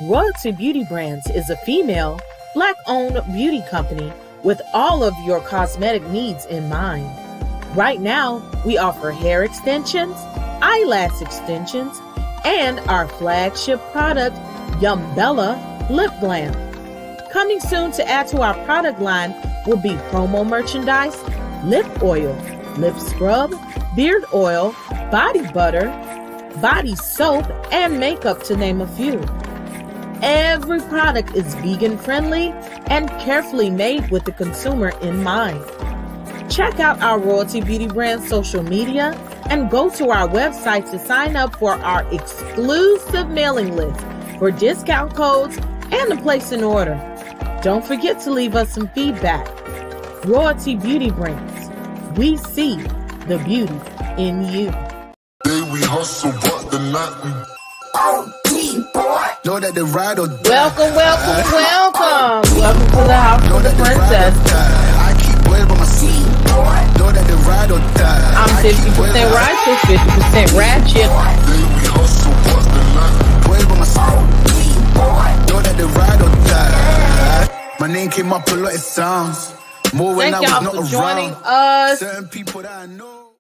Royalty Beauty Brands is a female, Black-owned beauty company with all of your cosmetic needs in mind. Right now, we offer hair extensions, eyelash extensions, and our flagship product, Yumbella Lip Glam. Coming soon to add to our product line will be promo merchandise, lip oil, lip scrub, beard oil, body butter, body soap, and makeup, to name a few. Every product is vegan friendly and carefully made with the consumer in mind. Check out our Royalty Beauty Brand social media and go to our website to sign up for our exclusive mailing list for discount codes and to place an order. Don't forget to leave us some feedback. Royalty Beauty Brands. We see the beauty in you. We hustle, but the night we know that the ride or die. Welcome to the House of the Princess. I keep well by my seat. Know that the ride or die. I'm 50% righteous, 50% ratchet. we hustle, but the night Well by my seat. Know that the ride or die. My name came up a lot, it sounds more when Thank I was y'all not for joining around. us. Certain people that I know.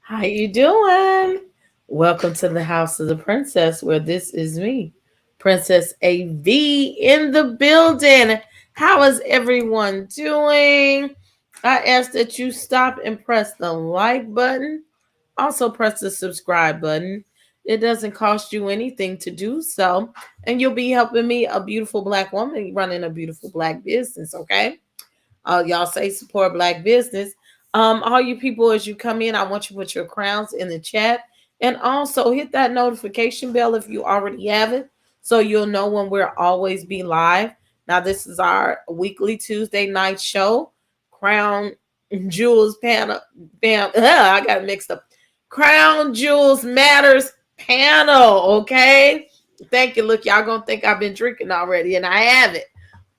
How you doing? Welcome to the House of the Princess, where this is me, Princess AV, in the building. How is everyone doing? I ask that you stop and press the like button. Also press the subscribe button. It doesn't cost you anything to do so. And you'll be helping me, a beautiful Black woman, running a beautiful Black business, okay? Y'all say support Black business. All you people, as you come in, I want you to put your crowns in the chat. And also hit that notification bell if you already have it, so you'll know when we'll always be live. Now, this is our weekly Tuesday night show. Crown Jewels panel. I got it mixed up. Crown Jewels Matters panel, okay? Thank you. Look, y'all gonna think I've been drinking already, and I haven't.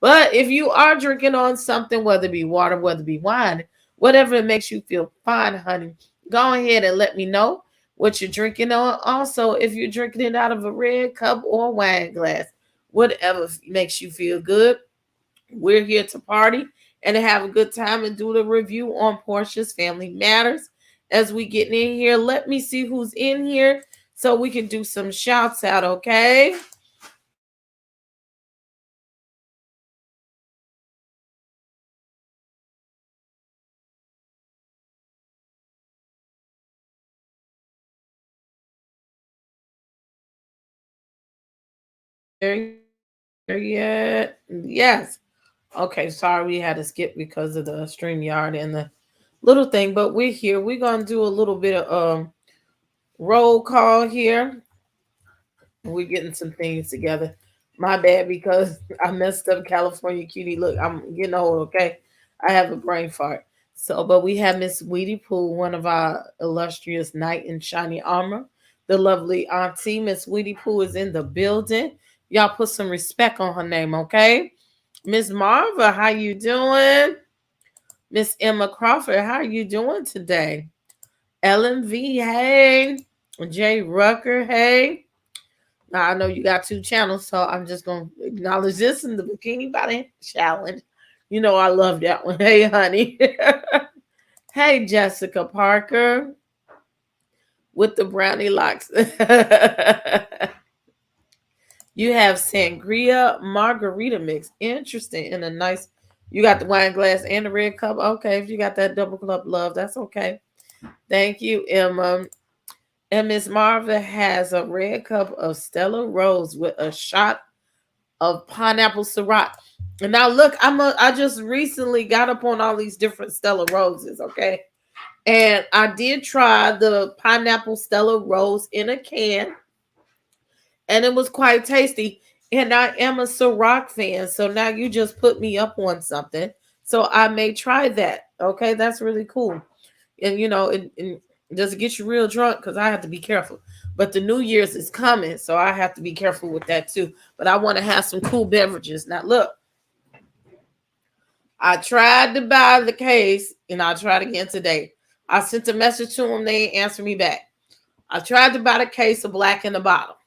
But if you are drinking on something, whether it be water, whether it be wine, whatever it makes you feel fine, honey, go ahead and let me know what you're drinking on. Also, if you're drinking it out of a red cup or a wine glass, whatever makes you feel good. We're here to party and to have a good time and do the review on Porsha's Family Matters. As we get in here, let me see who's in here so we can do some shouts out, okay? Yet? Yes. Okay, sorry we had to skip because of the StreamYard and the little thing, but we're here. We're gonna do a little bit of roll call here. We're getting some things together. My bad, because I messed up California Cutiee. Look, I'm getting old, okay? I have a brain fart. So, but we have Miss Weedy Pooh, one of our illustrious knight in shiny armor. The lovely Auntie, Miss Weedy Pooh, is in the building. Y'all put some respect on her name, okay? Miss Marva, how you doing? Miss Emma Crawford, how are you doing today? Ellen V, hey. Jay Rucker, hey. Now, I know you got 2 channels, so I'm just going to acknowledge this in the Bikini Body Challenge. You know I love that one. Hey, honey. Hey, Jessica Parker with the brownie locks. You have sangria margarita mix. Interesting. And a nice, you got the wine glass and the red cup. Okay, if you got that double cup, love, that's okay. Thank you, Emma. And Miss Marva has a red cup of Stella Rose with a shot of pineapple Syrah. And now look, I just recently got up on all these different Stella Roses, okay? And I did try the pineapple Stella Rose in a can, and it was quite tasty. And I am a Ciroc fan, so now you just put me up on something. So I may try that, okay? That's really cool. And, you know, it doesn't get you real drunk because I have to be careful. But the New Year's is coming, so I have to be careful with that too. But I want to have some cool beverages. Now, look, I tried to buy the case, and I tried again today. I sent a message to them. They answered me back. I tried to buy the case of Black in the Bottle.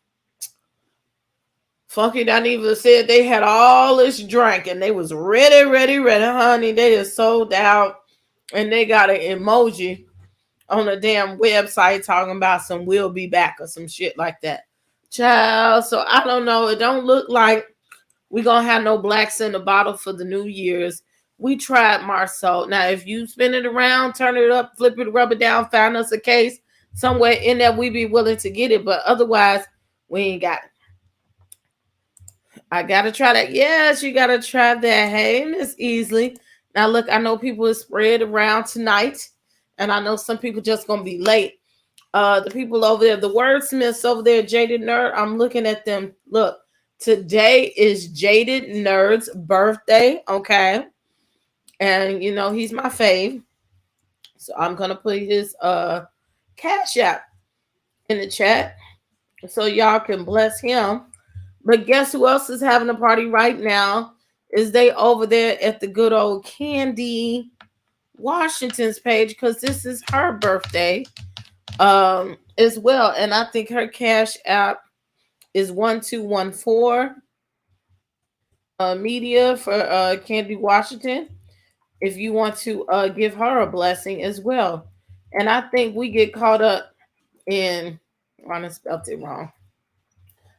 Funky Dineva said they had all this drink and they was ready, ready, ready, honey. They is sold out, and they got an emoji on a damn website talking about some "we'll be back" or some shit like that. Child, so I don't know. It don't look like we gonna have no blacks in the bottle for the New Year's. We tried Marceau. Now, if you spin it around, turn it up, flip it, rub it down, find us a case somewhere in there, we be willing to get it. But otherwise, we ain't got it. I gotta try that. Yes, you gotta try that. Hey, Miss Easley. Now look, I know people is spread around tonight, and I know some people just gonna be late. The people over there, the wordsmiths over there, Jaded Nerd. I'm looking at them. Look, today is Jaded Nerd's birthday. Okay, and you know he's my fave, so I'm gonna put his cash app in the chat so y'all can bless him. But guess who else is having a party right now? Is they over there at the good old Candy Washington's page, because this is her birthday as well. And I think her cash app is 1214 media for Candy Washington. If you want to give her a blessing as well. And I think we get caught up in, I spelled it wrong,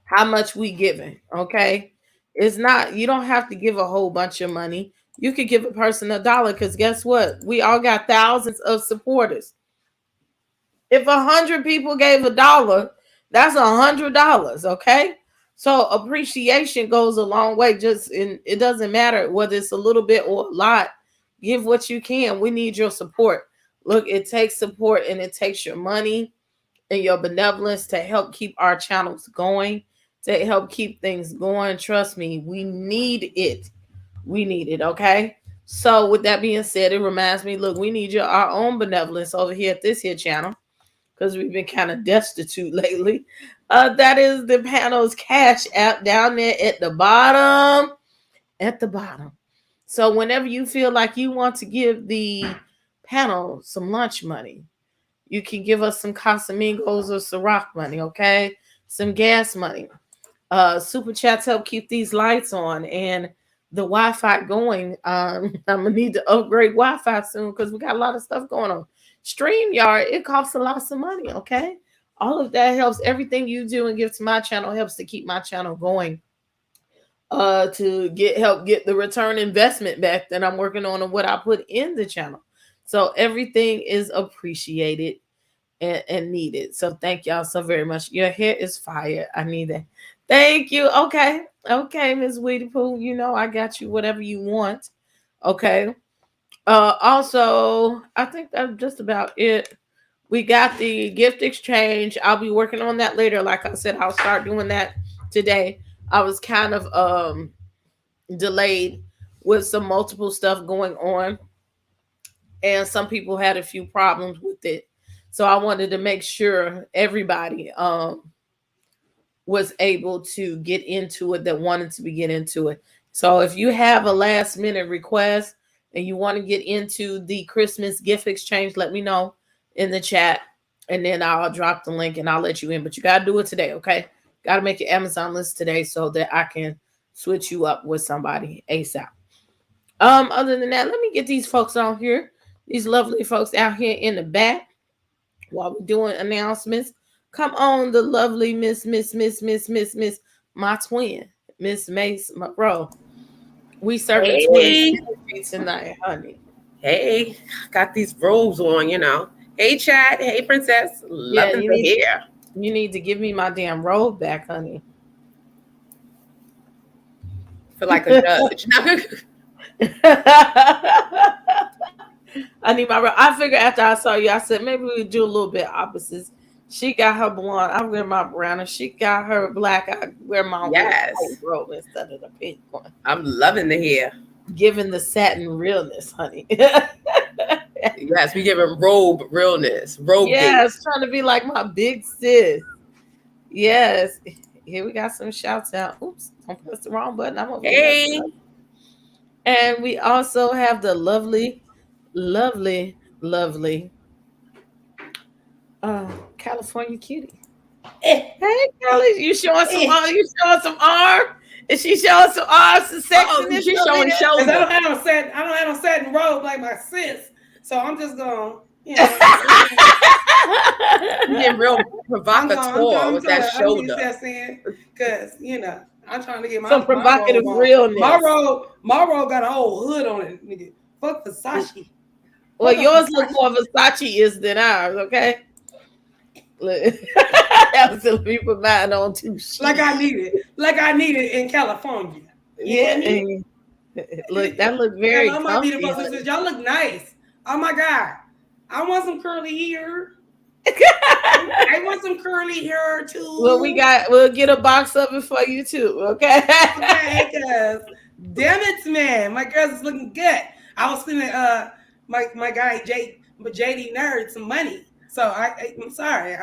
how much we giving. Okay, it's not, you don't have to give a whole bunch of money. You could give a person $1, because guess what, we all got thousands of supporters. If 100 people gave $1, that's $100. Okay, so appreciation goes a long way. Just in, it doesn't matter whether it's a little bit or a lot. Give what you can. We need your support. Look, it takes support, and it takes your money and your benevolence to help keep our channels going, to help keep things going. Trust me, we need it. We need it, okay? So with that being said, it reminds me, look, we need our own benevolence over here at this here channel, because we've been kind of destitute lately. That is the panel's cash app down there at the bottom. At the bottom. So whenever you feel like you want to give the panel some lunch money, you can give us some Casamigos or Ciroc money, okay? Some gas money. Super chats help keep these lights on and the Wi-Fi going. I'm gonna need to upgrade Wi-Fi soon, because we got a lot of stuff going on. StreamYard, it costs a lot of money, okay? All of that helps. Everything you do and give to my channel helps to keep my channel going. To help get the return investment back that I'm working on and what I put in the channel. So everything is appreciated and needed. So thank y'all so very much. Your hair is fire. I need that. Thank you. Okay. Okay, Miss Weedy Pooh. You know I got you whatever you want. Okay. Also, I think that's just about it. We got the gift exchange. I'll be working on that later. Like I said, I'll start doing that today. I was kind of delayed with some multiple stuff going on, and some people had a few problems with it. So I wanted to make sure everybody was able to get into it that wanted to get into it. So if you have a last minute request and you want to get into the Christmas gift exchange, let me know in the chat, and then I'll drop the link and I'll let you in. But you got to do it today, okay? Got to make your Amazon list today so that I can switch you up with somebody ASAP. Other than that, let me get these folks on here, these lovely folks out here in the back while we're doing announcements. Come on, the lovely Miss, my twin, Miss Mase Marow. We serving twins tonight, honey. Hey, got these robes on, you know. Hey, chat. Hey, princess. Loving the hair. You need to give me my damn robe back, honey. Feel like a judge. I need my robe. I figured after I saw you, I said maybe we do a little bit opposites. She got her blonde. I wear my brown, and she got her black. I wear my white robe instead of the pink one. I'm loving the hair. Giving the satin realness, honey. Yes, we giving robe realness. Robe. Yes, trying to be like my big sis. Yes. Here we got some shouts out. Oops, don't press the wrong button. I'm over here. And we also have the lovely California Cutiee. Hey, Kelly, you showing some arm? You showing some arm? Is she showing some arms and sexiness? She's showing Cause shoulders. I don't have no satin robe like my sis. So I'm just going, you know. You're getting real provocateur with that shoulder. Because, you know, I'm trying to get my some provocative my robe on. realness. My robe got a whole hood on it, nigga. Fuck Versace. Well, Fuck yours Versace. look more Versace is than ours, okay? Look. That was let me put mine on too. Like I need it in California. Yeah. Look, that look very I might be the comfy. person. Y'all look nice. Oh my God. I want some curly hair. I want some curly hair too. Well, we'll get a box of it for you too, okay? Okay, cause damn it, man. My girls is looking good. I was spending my guy JD Nerd some money. So I'm sorry.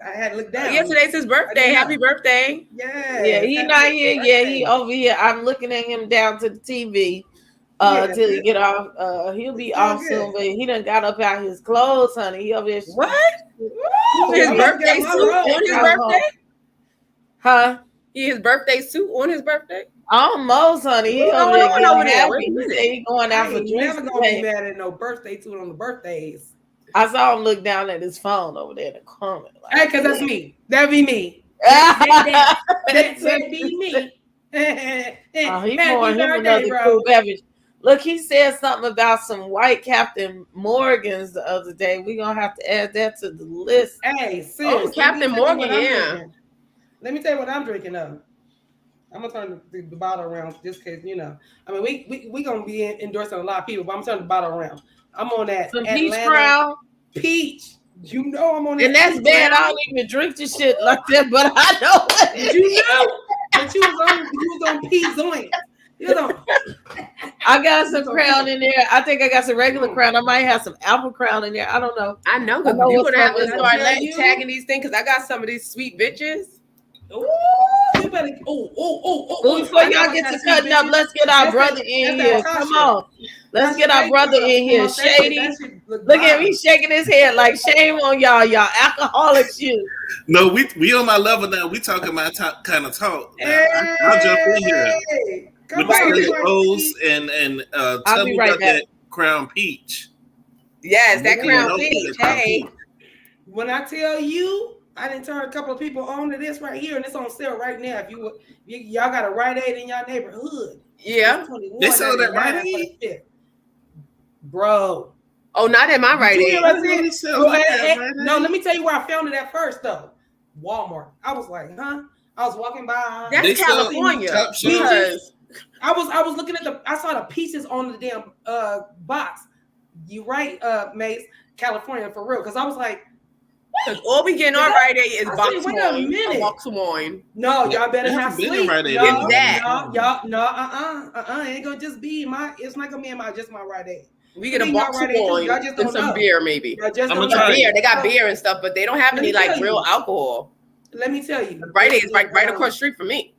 I had to look down. Yeah, today's his birthday. Happy birthday. Yeah, he not here. Yeah, he over here. I'm looking at him down to the TV till he get off. He'll be off soon, but he done got up out his clothes, honey. He over here. What? His birthday suit on his birthday? Huh? His birthday suit on his birthday? Almost, honey. He over there. He said he going out for drinks. Never gonna be mad at no birthday suit on the birthdays. I saw him look down at his phone over there in the corner. Like, hey, because that's me. That'd be me. That'd be me. He pouring him another cool beverage. Look, he said something about some white Captain Morgans the other day. We're going to have to add that to the list. Hey, sis. Oh, Captain Morgan, yeah. Let me tell you what I'm drinking of. I'm going to turn the bottle around just because, you know. I mean, we going to be endorsing a lot of people, but I'm turning the bottle around. I'm on that some Atlanta peach crown. Peach. You know I'm on that. And that's bad. I don't even drink the shit like that, but I know what it you know. But you was on peach on. You know. I got some crown in there. I think I got some regular crown. I might have some apple crown in there. I don't know. I know, because you're going to have to start tagging these things, because I got some of these sweet bitches. Ooh, you better. Before y'all get to cutting up, let's get our brother in here. Come on. Let's get our brother in here. Shady. Look at him. He's shaking his head like shame on y'all. Y'all alcoholics, you. No, we on my level now. We talking my kind of talk. I'll jump in here. With the rose and tell me about that Crown Peach. Yes, that Crown Peach. Hey. When I tell you, I didn't turn a couple of people on to this right here, and it's on sale right now. If y'all got a Rite Aid in y'all neighborhood, yeah, they sell that Rite Aid, bro. Oh, not in my Rite Aid. No, let me tell you where I found it at first though. Walmart. I was like, huh? I was walking by. That's California. Because I was looking at I saw the pieces on the damn box. You right, Mase, California for real? Because I was like. Because all we getting on Rite Aid is box wine. No, y'all better not sleep. Y'all, it ain't gonna just be it's not gonna be just my Rite Aid. We get a box of wine and some beer, maybe. Beer. They got beer and stuff, but they don't have any like real alcohol. Let me tell you. Rite Aid is right across the street from me.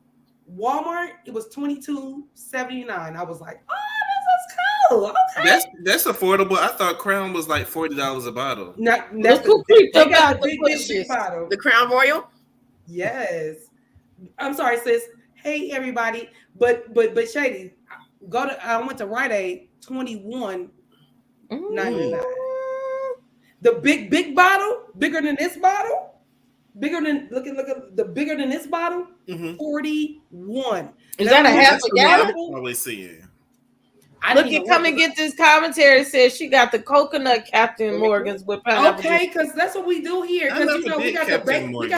Walmart, it was $22.79. I was like, oh, this is cool. Okay. That's affordable. I thought Crown was like $40 a bottle. That's big bottle. The Crown Royal? Yes. I'm sorry, sis. Hey, everybody. But Shady, I went to Rite Aid, $21.99. The big bottle, bigger than this bottle. Look at the bigger than this bottle, 41. Is that a half a gallon? Always seeing. Come and get this commentary. Says she got the coconut Captain Morgans with pineapple. Okay, because that's what we do here. Because we got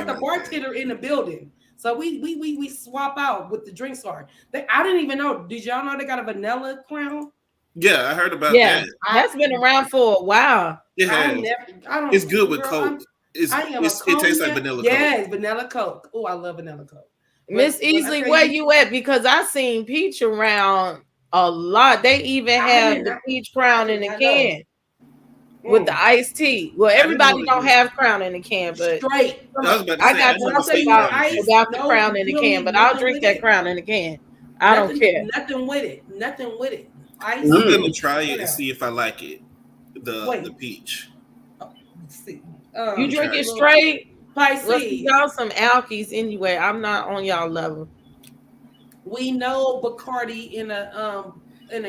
the bartender in the building, so we swap out with the drinks are. I didn't even know. Did y'all know they got a vanilla Crown? Yeah, I heard about that. That's been around for a while. It's good with Coke. It tastes like vanilla Coke. Yes, vanilla Coke. Oh, I love vanilla Coke. Miss Easley, where you at? Because I seen peach around a lot. They even have the peach crown in the can with the iced tea. Well, everybody don't have crown in the can, but straight. I got something about the crown in the can, but I'll drink that crown in the can. I don't care. Nothing with it. I'm gonna try it and see if I like it. The peach. See. You drink it straight? Pisces. Y'all some alkies anyway. I'm not on y'all level. We know Bacardi in a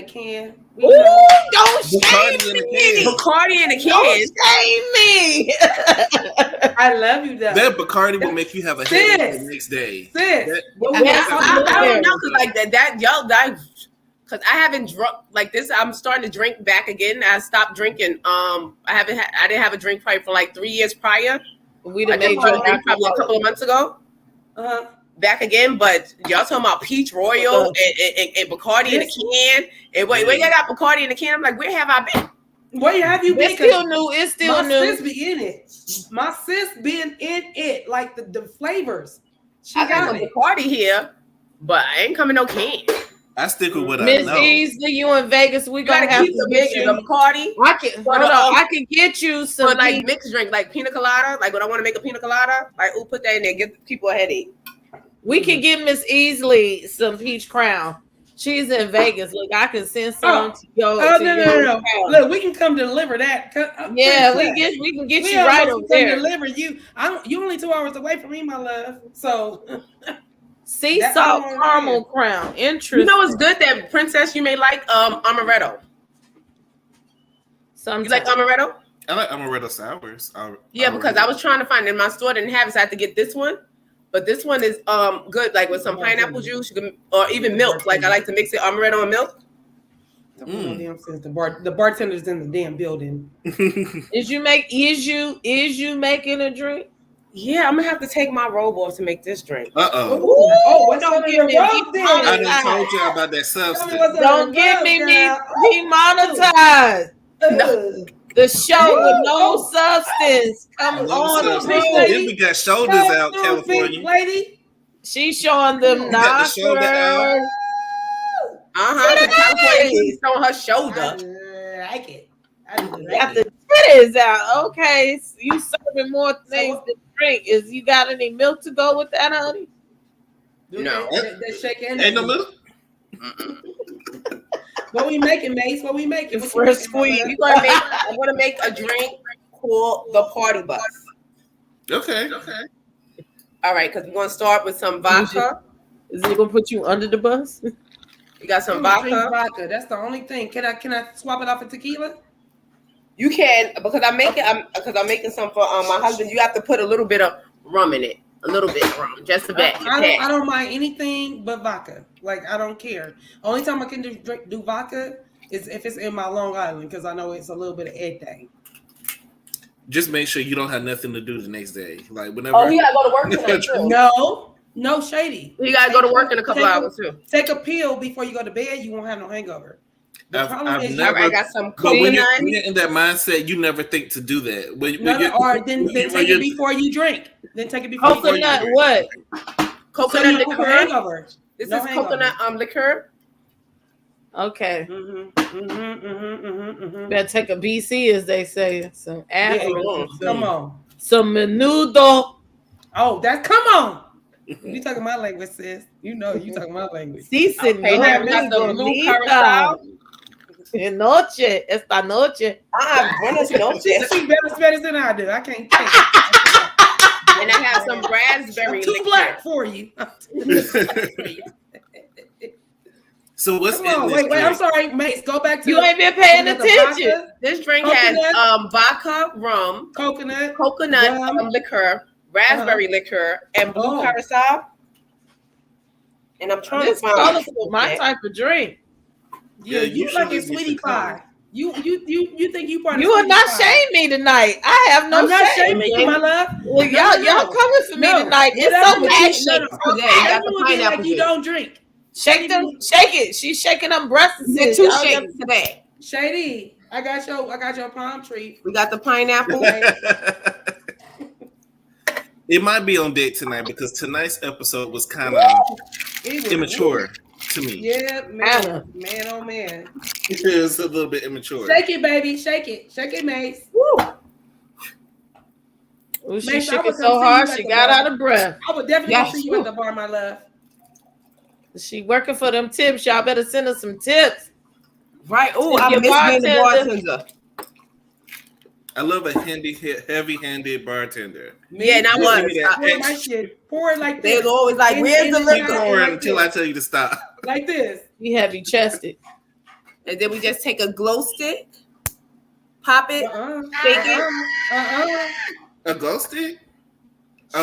can. Ooh, don't shame me. Bacardi in a can. Don't shame me. I love you, though. That Bacardi will make you have a headache the next day. Sis. I don't know, like that y'all die. Cause I haven't drunk like this. I'm starting to drink back again. I stopped drinking. I didn't have a drink probably for like 3 years prior. We done made drink probably a couple of months ago. Back again, but y'all talking about peach royal and Bacardi in a can. And wait, you got Bacardi in a can? I'm like, where have I been? Where have you been? It's still new. It's still new. My sis be in it. My sis been in it, like the flavors. I got a Bacardi here, but I ain't coming no can. I stick with what I Miss know. Easley, you in Vegas? We gotta have to get you a Bacardi. I can get you some like mixed drink, like pina colada. Like when I want to make a pina colada, like put that in there, get people a headache. We can give Miss Easley some peach crown. She's in Vegas. Look, I can send some to go. No. Look, we can come deliver that. Yeah, we can get you right over there. Deliver you. You only 2 hours away from me, my love. So. Sea salt caramel crown. Interesting. You know it's good that princess you may like amaretto. Sometimes. You like amaretto? I like amaretto sours. Yeah, because I was trying to find it in my store, didn't have it, so I had to get this one. But this one is good, like with some pineapple juice, or even milk. Like I like to mix it amaretto and milk. The bartender's in the damn building. Is you making a drink? Yeah, I'm gonna have to take my robe off to make this drink. Don't give me. I done told you about that substance. Don't give me demonetized. No. The show with no substance. Come on, then we got shoulders out, California. Lady. She's showing them knockers. California, she's showing her shoulder. I like it. Got the titties out. Okay, so you serving more things than drink. Is you got any milk to go with that, honey? No. Ain't no milk. What we making, Mase? What we making? Fresh squeeze. I'm gonna make a drink called the Party Bus. Okay. All right, because we're gonna start with some vodka. Is it gonna put you under the bus? You got some vodka. That's the only thing. Can I swap it off for tequila? You can, because I'm making some for my husband. You have to put a little bit of rum in it. A little bit of rum, just a bit. I don't mind anything but vodka. Like I don't care. Only time I can do vodka is if it's in my Long Island, because I know it's a little bit of everything. Just make sure you don't have nothing to do the next day. Like whenever. Oh, you gotta go to work tonight too. No, Shady. You gotta go to work in a couple hours too. Take a pill before you go to bed. You won't have no hangover. I've never. I got some but when you're in that mindset, you never think to do that. Then take it before you drink. Then take it before coconut. You drink. What? Coconut liqueur. Hangover. This is coconut liqueur. Okay. Better take a BC, as they say. Some apple. Come on. Some menudo. Oh, come on. You talking my language, sis. You know you talking my language. Sí, señor. Got the blue curacao. Noche, esta noche. Buenas noches. She better Spanish than I do. I can't take it. And I have some raspberry liqueur. Too black for you. So what's Come on, wait, I'm sorry, Mase. Go back to you ain't been paying attention. Vodka. This drink has vodka, rum, coconut liqueur, raspberry liqueur, and blue curacao. And I'm trying to find my type of drink. Yeah, you like a sweetie pie. You think you part of you will not shame me tonight. I have no I'm not shame. Shaming you, my love. Well, y'all coming for me tonight. It's so passionate. Like you don't drink. Shake it. She's shaking them breasts. Two shakes today. Shady, I got your palm tree. We got the pineapple. It might be on deck tonight because tonight's episode was kind of immature to me. Yeah, man, oh man. It was a little bit immature. Shake it, baby. Shake it, Mase. Woo. Ooh, she shook it so hard she got out of breath. I would definitely see you at the bar, my love. She working for them tips. Y'all better send us some tips. Right. Oh, I miss being the bartender. I love a heavy-handed bartender. Yeah, and I too. was. Pour my shit. Pour it like They this. was always like, "Where's the Keep liquor?" pouring like until this. I tell you to stop. Like this. You heavy chested. And then we just take a glow stick, pop it, shake it. A glow stick?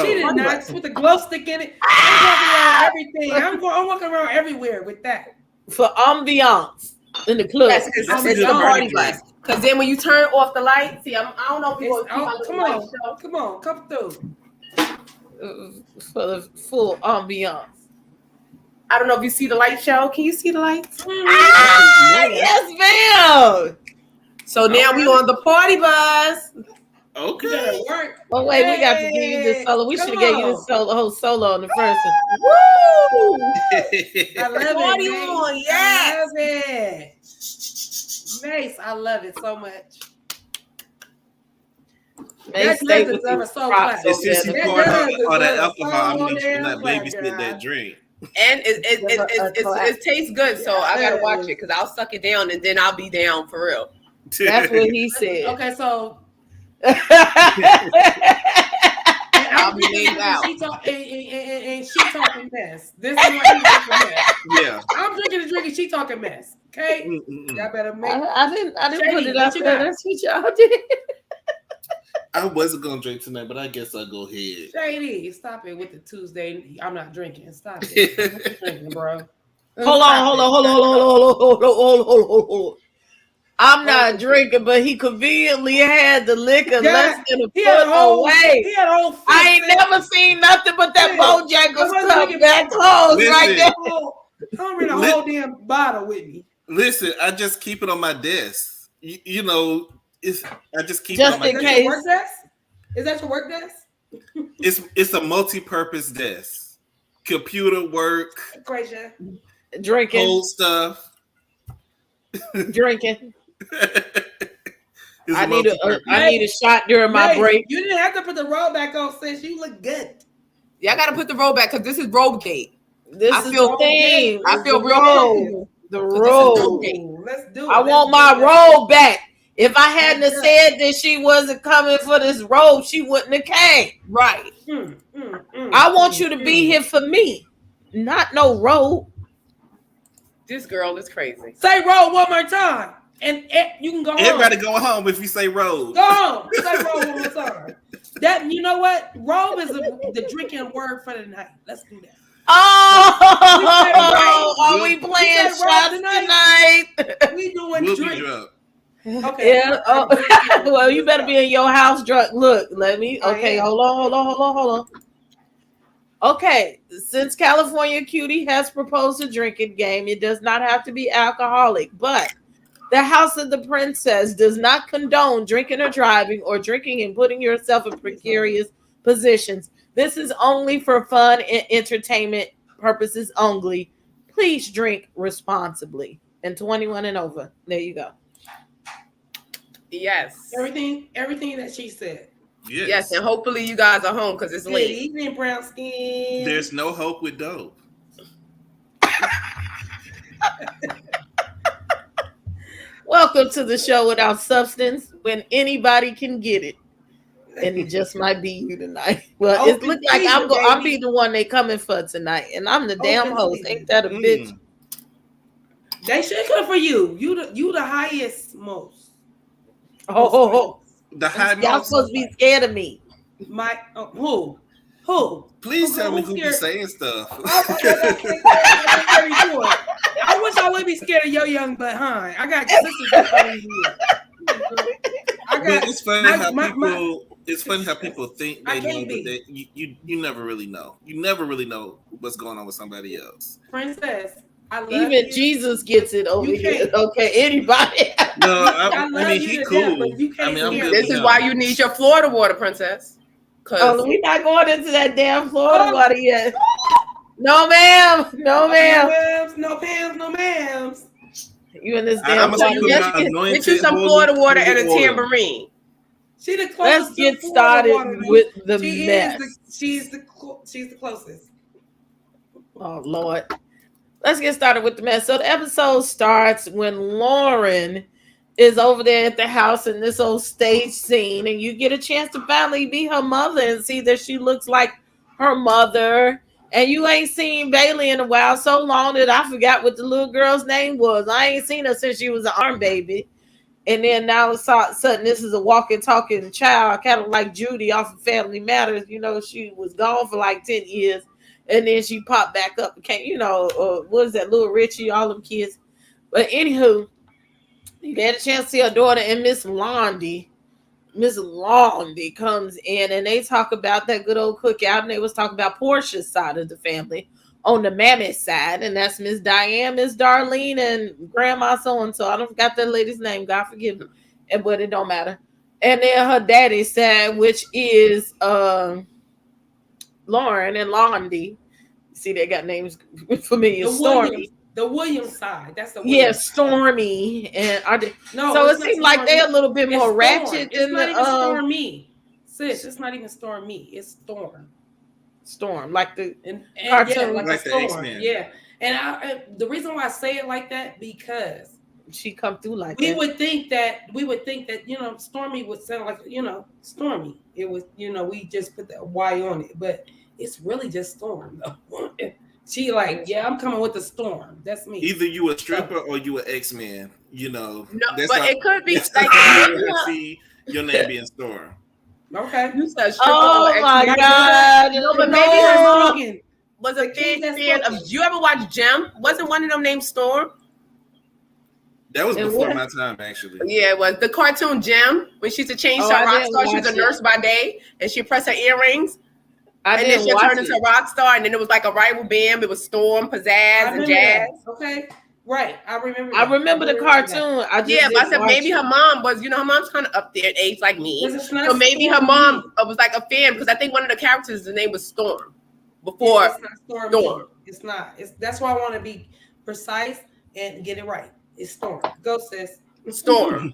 She did not put the glow stick in it. I'm walking around everything. I'm walking around everywhere with that. For ambiance in the club. Yes, because That's it's a a good party drink. bus. Because then when you turn off the light, see, I don't know if you Come on, come through. For the full ambiance. I don't know if you see the light show. Can you see the lights? Ah, yes, ma'am. So now we on the party bus. Okay. You better work. Oh wait, we got to give you this solo. We should have gave you this whole solo on the first one. Woo! I love Party it. on, Mase. yes. I love it. Mase, I love it so much. They stay with the props It's over since you there. poured does all that deserve a alcohol, I'm solo making sure damn not clap, babysit girl. that drink. And it tastes good, so I gotta watch it because I'll suck it down and then I'll be down for real. That's what he said. Okay, so I'll be laid out. And she talking mess. This is what he talking mess. Yeah. I'm drinking the drink and she talking mess. Okay, y'all better make. I didn't Shady, put it what out you there. got? That's what y'all did. I wasn't gonna drink tonight, but I guess I'll go ahead. Shady, stop it with the Tuesday. I'm not drinking. Stop it. I'm not drinking, bro. Hold on. I'm not drinking, but he conveniently had the liquor less than a foot away. He had a whole I ain't never seen nothing but that Bojangles cup that closed right there. I'm bringing a whole damn bottle with me. Listen, I just keep it on my desk. You know, I just keep Just it on my in desk. case. Work desk? Is that your work desk? It's a multi-purpose desk. Computer work, Gracia. Drinking. cold stuff. Drinking. It's I a need multi-purpose. a shot during my break. You didn't have to put the robe back on, sis. You look good. Yeah, I gotta put the robe back because this is Robe Gate. This I is feel the thing. I feel The real robe. The robe. Let's do it. I want my robe back. If I hadn't have said that she wasn't coming for this robe, she wouldn't have came. Right. I want you to be here for me, not no robe. This girl is crazy. Say robe one more time, and you can go home. Everybody go home if you say robe. Go home. Say robe one more time. That you know what? Robe is the drinking word for the night. Let's do that. Oh, are we playing said robe shots tonight? We doing We'll drink. be drunk. Okay. Yeah. Oh. Well, you better be in your house drunk. Look, let me. Okay, hold on. Okay, since California Cutiee has proposed a drinking game, it does not have to be alcoholic, but the House of the Princess does not condone drinking or driving or drinking and putting yourself in precarious positions. This is only for fun and entertainment purposes only. Please drink responsibly and 21 and over. There you go. Yes. Everything that she said. Yes, and hopefully you guys are home because it's Good late. evening, brown skin. There's no hope with dope. Welcome to the show without substance when anybody can get it. And it just might be you tonight. Well, it looks like I'm be the one they coming for tonight. And I'm the damn host. Ain't that a bitch? They should come for you. You the highest most. Oh. The high Y'all most. supposed to be scared of me. Who? Please tell me who be saying stuff. I wish I would be scared of your young behind. I got sisters that are here. But it's funny how people think they know, but you never really know. You never really know what's going on with somebody else. Princess, I love Even you. Jesus gets it over here. Okay, anybody. No, I mean he cool. I'm good. This is why you need your Florida water, Princess. Oh, we're not going into that damn Florida water yet. No, ma'am. No, ma'am. No ma'ams. You in this damn water. Get you some Florida water and a tambourine. She the closest. Let's get started with the mess. She's the closest. Oh, Lord. Let's get started with the mess. So the episode starts when Lauren is over there at the house in this old stage scene, and you get a chance to finally be her mother and see that she looks like her mother. And you ain't seen Bailey in a while, so long that I forgot what the little girl's name was. I ain't seen her since she was an arm baby. And then now all of a sudden, this is a walking, talking child, kind of like Judy off of Family Matters. You know, she was gone for like 10 years, and then she popped back up and came, what is that, Little Richie, all them kids. But anywho, you get a chance to see her daughter and Miss Blondie. Miss Blondie comes in and they talk about that good old cookout, and they was talking about Porsha's side of the family on the mammy side, and that's Miss Diane, Miss Darlene, and Grandma so and so. I don't forgot that lady's name. God forgive me, but it don't matter. And then her daddy's side, which is Lauren and Londi. See, they got names familiar. Stormy. The Williams side. That's the Williams side. Stormy and so it seems like they're a little bit more ratchet. It's not even Stormy. Sis, it's not even Stormy. It's Storm. Storm, like the cartoon, like the X-Men. Yeah, and the reason why I say it like that because she come through like we would think that Stormy would sound like Stormy. It was we just put the Y on it, but it's really just Storm though. She I'm coming with the storm. That's me. Either you a stripper or you an X-Men. No, but it could be like see your name being Storm. Okay. You said stripper. Oh my God. No, but maybe her mom was a big fan of. You ever watch Gem? Wasn't one of them named Storm? That was before my time, actually. Yeah, it was the cartoon Gem when she used to change to a rock star. She was a nurse by day, and she pressed her earrings. And then she turned into a rock star, and then it was like a rival band. It was Storm, Pizzazz, and Jazz. Okay, right. I remember the cartoon. But I said maybe her mom was, her mom's kind of up there in age like me. So maybe her mom was like a fan because I think one of the characters, the name was Storm. Before it's not Storm. It's not. That's why I want to be precise and get it right. It's Storm. Go, sis. Storm.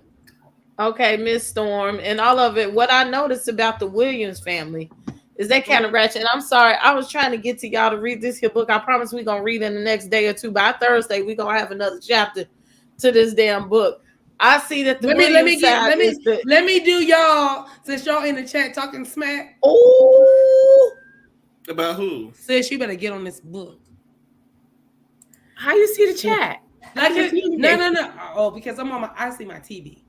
Okay, Miss Storm, and all of it. What I noticed about the Williams family is that kind of ratchet. And I'm sorry, I was trying to get to y'all to read this here book. I promise we're going to read in the next day or two. By Thursday, we're going to have another chapter to this damn book. I see that the let me do y'all, since y'all in the chat talking smack. Oh, about who? Sis, you better get on this book. How you see the chat? No. Oh, because I see my TV.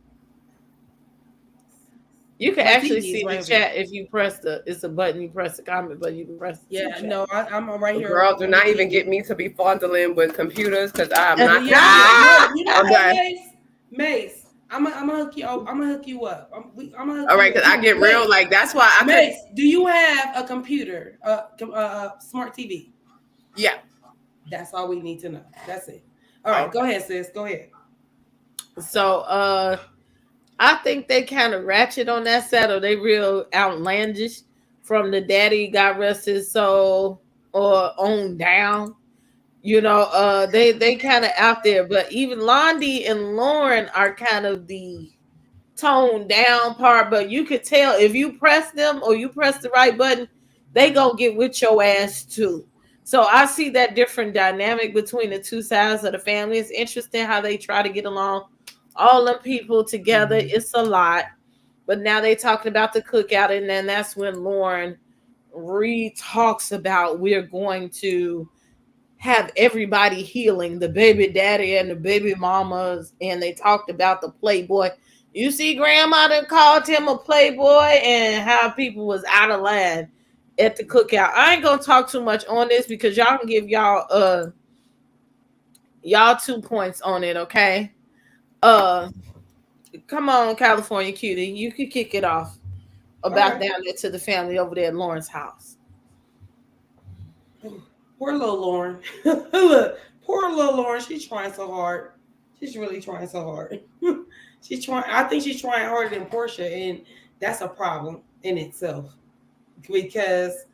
You can actually see the chat if you press it's a button, you press the comment button, you can press the chat. No, I'm right here. Girl, do not even get me to be fondling with computers because I'm not. Mase, I'm gonna hook you up. I'm gonna hook you up. All right, because I get real, like, that's why I Mase, do you have a computer, smart TV? Yeah. That's all we need to know. That's it. All right, Go ahead, sis. Go ahead. So, I think they kind of ratchet on that side, or they real outlandish from the daddy, God rest his soul, or on down. They kind of out there. But even Londi and Lauren are kind of the toned down part. But you could tell if you press them or you press the right button, they gonna get with your ass too. So I see that different dynamic between the two sides of the family. It's interesting how they try to get along. All them people together, it's a lot. But now they talking about the cookout, and then that's when Lauren talks about we're going to have everybody healing, the baby daddy and the baby mamas, and they talked about the playboy. You see, Grandma done called him a playboy and how people was out of line at the cookout. I ain't gonna talk too much on this because y'all can give y'all 2 points on it, okay? Come on, California Cutiee. You could kick it off about down there to the family over there at Lauren's house. Poor little Lauren. Poor little Lauren. She's trying so hard. She's really trying so hard. I think she's trying harder than Porsha, and that's a problem in itself. Because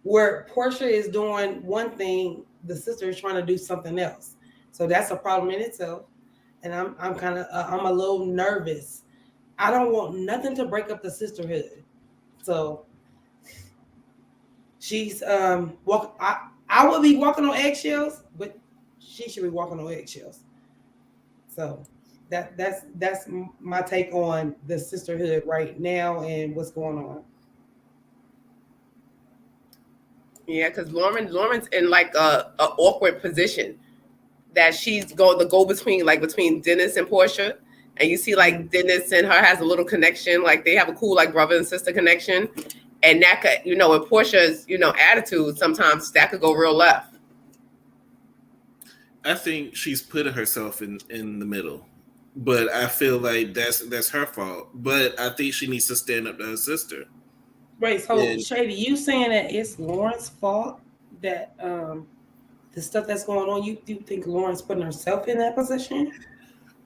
where Porsha is doing one thing, the sister is trying to do something else. So that's a problem in itself. And I'm a little nervous. I don't want nothing to break up the sisterhood. So she's I would be walking on eggshells, but she should be walking on eggshells. So That's my take on the sisterhood right now and what's going on. Yeah, because Lauren's in like a awkward position that she's going to go between, like between Dennis and Porsha. And you see like Dennis and her has a little connection, like they have a cool like brother and sister connection. And that could, with Portia's, attitude, sometimes that could go real left. I think she's putting herself in the middle. But I feel like that's her fault. But I think she needs to stand up to her sister. Right, so Shady, you saying that it's Lauren's fault that the stuff that's going on? You think Lauren's putting herself in that position?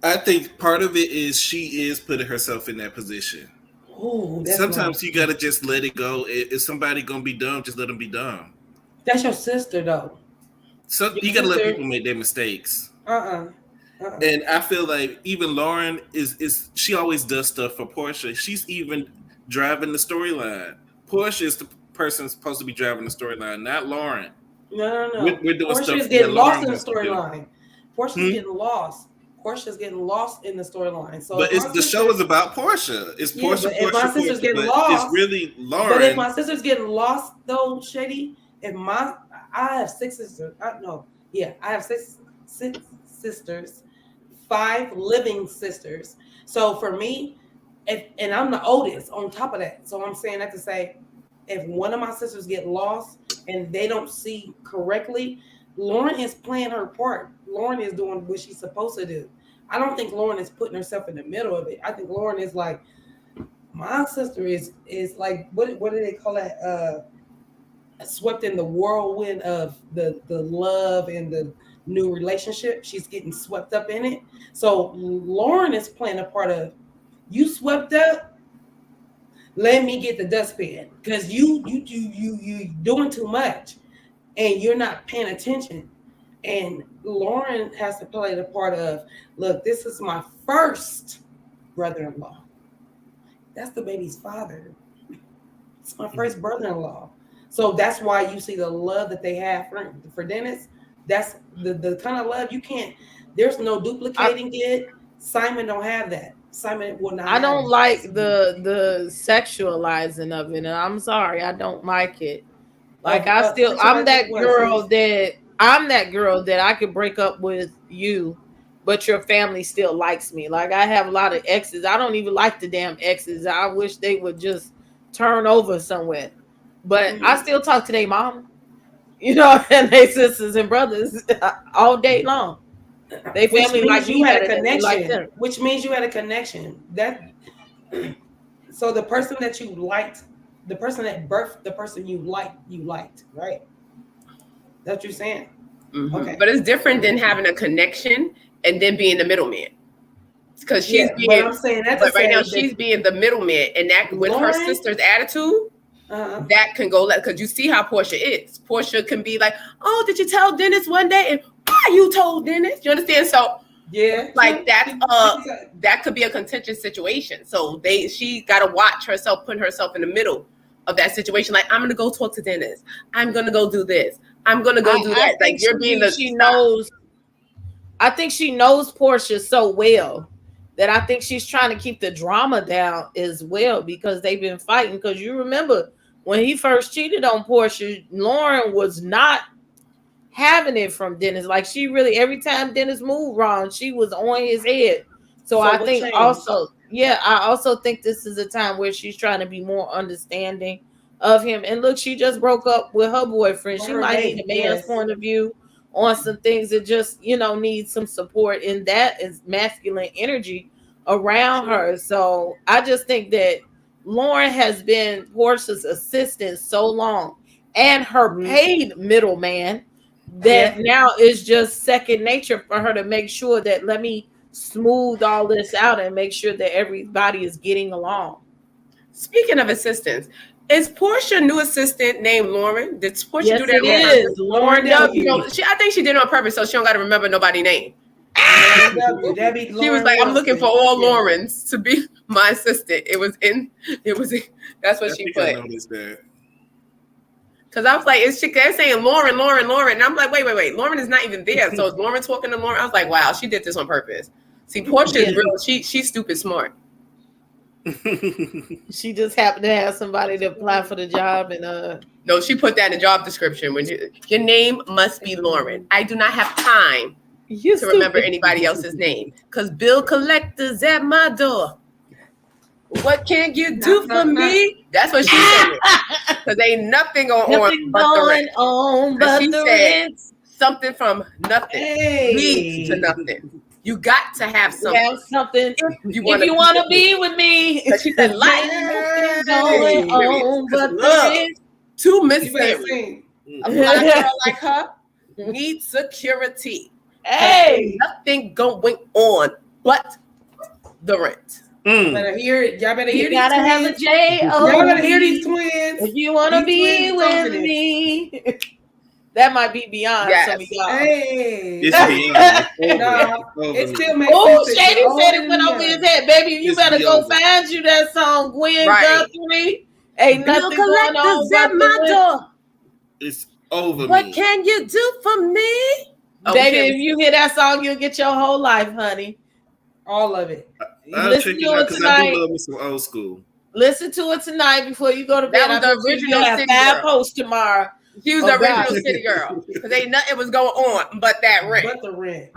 I think part of it is she is putting herself in that position. Oh, sometimes you gotta just let it go. If somebody gonna be dumb, just let them be dumb. That's your sister, though. So you gotta let people make their mistakes. And I feel like even Lauren is she always does stuff for Porsha. She's even driving the storyline. Porsha is the person supposed to be driving the storyline, not Lauren. No. We're doing Porsha stuff is getting lost in the storyline. Porsha's getting lost. Porsha's getting lost in the storyline. So, but the show is about Porsha. It's Porsha. If my sister's getting lost, it's really Lauren. But if my sister's getting lost, though, Shady, I have 6 sisters. I have six sisters, 5 living sisters. So for me, and I'm the oldest on top of that. So I'm saying that to say, if one of my sisters get lost and they don't see correctly, Lauren is playing her part. Lauren is doing what she's supposed to do. I don't think Lauren is putting herself in the middle of it. I think Lauren is like, my sister is like, what do they call that? Swept in the whirlwind of the love and the new relationship. She's getting swept up in it. So Lauren is playing a part of, you swept up, let me get the dustpan, because you doing too much and you're not paying attention. And Lauren has to play the part of, look, this is my first brother-in-law. That's the baby's father. It's my first brother-in-law. So that's why you see the love that they have for Dennis. That's the kind of love you can't, there's no duplicating it. Simon don't have that. Simon will not. I don't like the sexualizing of it, and I'm sorry, I don't like it. Like I'm that girl that I could break up with you, but your family still likes me. Like I have a lot of exes. I don't even like the damn exes. I wish they would just turn over somewhere. But I still talk to their mom, and their sisters and brothers all day long. They family like you had a connection, which means you had a connection. So the person that you liked, the person that birthed the person you liked, right? That's what you're saying. Mm-hmm. Okay, but it's different than having a connection and then being the middleman. Because she's being, I'm saying that but right now she's being the middleman, and that with her sister's attitude. That can go because you see how Porsha is. Porsha can be like, "Oh, did you tell Dennis one day?" And why you told Dennis? You understand? So like that could be a contentious situation. So she got to watch herself, putting herself in the middle of that situation. Like, I'm gonna go talk to Dennis. I'm gonna go do this. I'm gonna go do that. Like you're being she knows. I think she knows Porsha so well that I think she's trying to keep the drama down as well because they've been fighting. Because you remember. When he first cheated on Porsha, Lauren was not having it from Dennis. Like she really, every time Dennis moved wrong, she was on his head. So I think changed? I also think this is a time where she's trying to be more understanding of him. And look, she just broke up with her boyfriend. She might need a man's point of view on some things that just, need some support in that is masculine energy around her. So I just think that Lauren has been Porsha's assistant so long and her paid middleman that now is just second nature for her to make sure that let me smooth all this out and make sure that everybody is getting along. Speaking of assistants, is Porsha new assistant named Lauren? Did Porsha do that? It is Lauren W. I think she did it on purpose so she don't got to remember nobody's name. She was like, I'm looking for all Laurens to be my assistant. That's what she put. Because I was like, they're saying Lauren. And I'm like, wait. Lauren is not even there. So is Lauren talking to Lauren? I was like, wow, she did this on purpose. See, Porsha is real. She's stupid smart. She just happened to have somebody to apply for the job, and no, she put that in the job description. When your name must be Lauren. I do not have time to remember anybody else's name because bill collectors at my door. What can you do for me? That's what she said. Because ain't nothing going on but the rent. Something from nothing leads to nothing. You got to have something. Have something. If you want to be with me. She said, life going on, but the too mysterious. A black girl like her needs security. Hey, nothing going on but the rent. You better hear it. Y'all better hear these gotta have a J-O. Y'all better hear these twins. If you want to be with me. That might be beyond some of y'all. Hey. It's beyond. It still makes sense. Oh, Shady said it went over his head. Baby, you better go find you that song, Gwen Guthrie. Ain't nothing going on but my door. It's over. What can you do for me? Baby, if you hear that song, you'll get your whole life, honey. All of it. Listen to it tonight. I do love me some old school. Listen to it tonight before you go to bed. That was the original have 5 posts tomorrow. She was the original city girl. Because ain't nothing was going on but that rent. But the rent.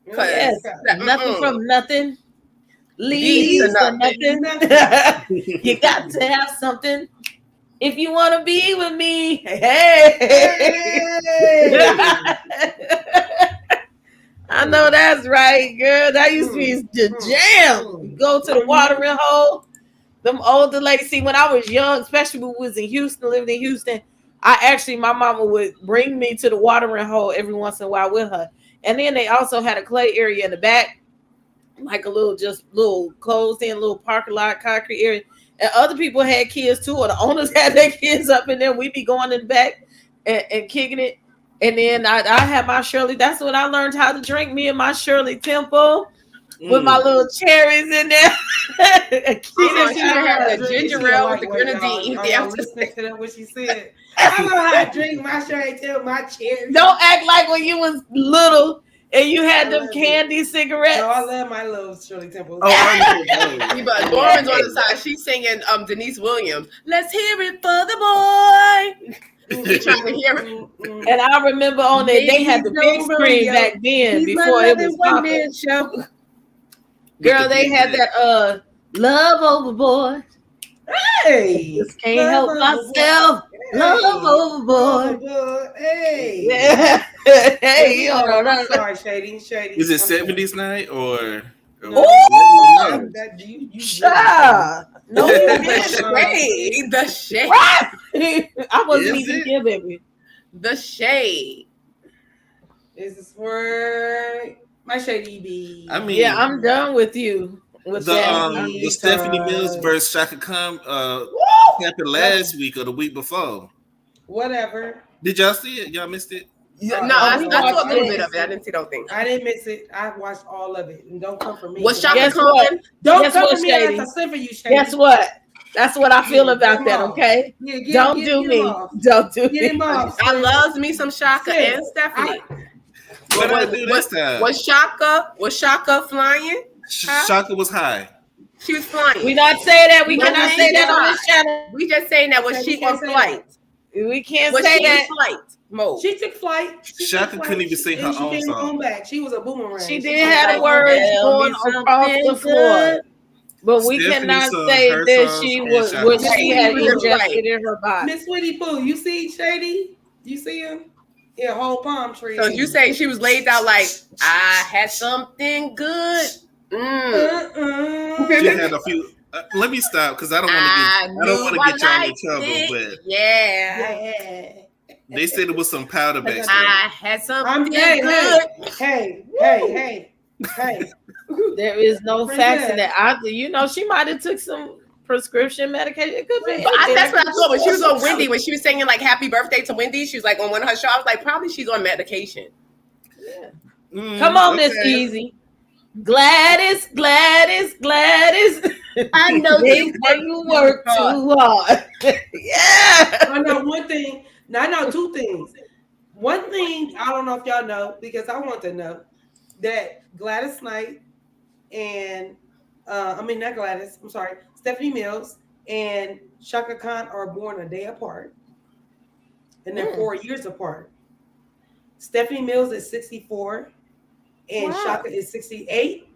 Yes. Nothing from nothing. Leads to nothing. You got to have something. If you want to be with me. Hey. I know that's right, girl. That used to be the jam. Go to the watering hole. Them older ladies. See, when I was young, especially when we was in Houston, living in Houston, my mama would bring me to the watering hole every once in a while with her. And then they also had a clay area in the back, like a little closed in little parking lot, concrete area. And other people had kids too, or the owners had their kids up in there. We'd be going in the back and kicking it. And then I had my Shirley. That's when I learned how to drink. Me and my Shirley Temple with my little cherries in there. She had the ginger ale with the grenadine. Listening to what she said. I know how to drink my Shirley Temple, my cherries. Don't act like when you was little and you had them candy cigarettes. No, I love my little Shirley Temple. But Lauren's on the side. She's singing Denise Williams. Let's hear it for the boy. You're trying to hear it. And I remember on that they had the big screen back then before it was popular. Girl, they had that Love Overboard. Hey, just can't help myself. Love Overboard. Hey, yeah. Hey, sorry, Shady. Is it 70s night or? Oh, no, the shade. I wasn't even here, baby. The shade. This is for my Shady B. I mean, yeah, I'm done with you. With the Stephanie Mills versus Shaka Khan happened last week or the week before. Whatever. Did y'all see it? Y'all missed it? Yeah, no, I saw a little bit of it. I didn't see the whole thing. I didn't miss it. I watched all of it. And don't come for me. Was Shaka Khan? Don't come for me. I sent for you, Shady. Guess what? That's what I feel about that, okay? Don't do me. Don't do me. I loves me some Shaka and Stephanie. What did I do this time? Was Shaka flying? Shaka was high. She was flying. We not say that. We cannot say that on this channel. We just saying that was she on flight. We can't say that. Flight mode. She took flight. Shaka couldn't even sing her own song. Back. She was a boomerang. She did have the words going across the floor. But we cannot say that she was what she had ingested in her body. Miss Winnie Pooh, you see Shady? You see him? Yeah, whole palm tree. So you say she was laid out like I had something good. She had a few. Let me stop because I don't want to get y'all in trouble. But yeah. They said it was some powder back there. I had something good. Hey. There is no facts in that. She might have took some prescription medication. It could be. That's what I thought. When she was on Wendy, when she was singing like "Happy Birthday" to Wendy, she was like on one of her shows. I was like, probably she's on medication. Yeah. Come on, Miss Easy. Gladys. I know you work too hard. Yeah. I know one thing. Now I know two things. One thing I don't know if y'all know because I want to know that Gladys Knight and not Gladys. I'm sorry, Stephanie Mills and Shaka Khan are born a day apart, and they're 4 years apart. Stephanie Mills is 64, and Shaka is 68.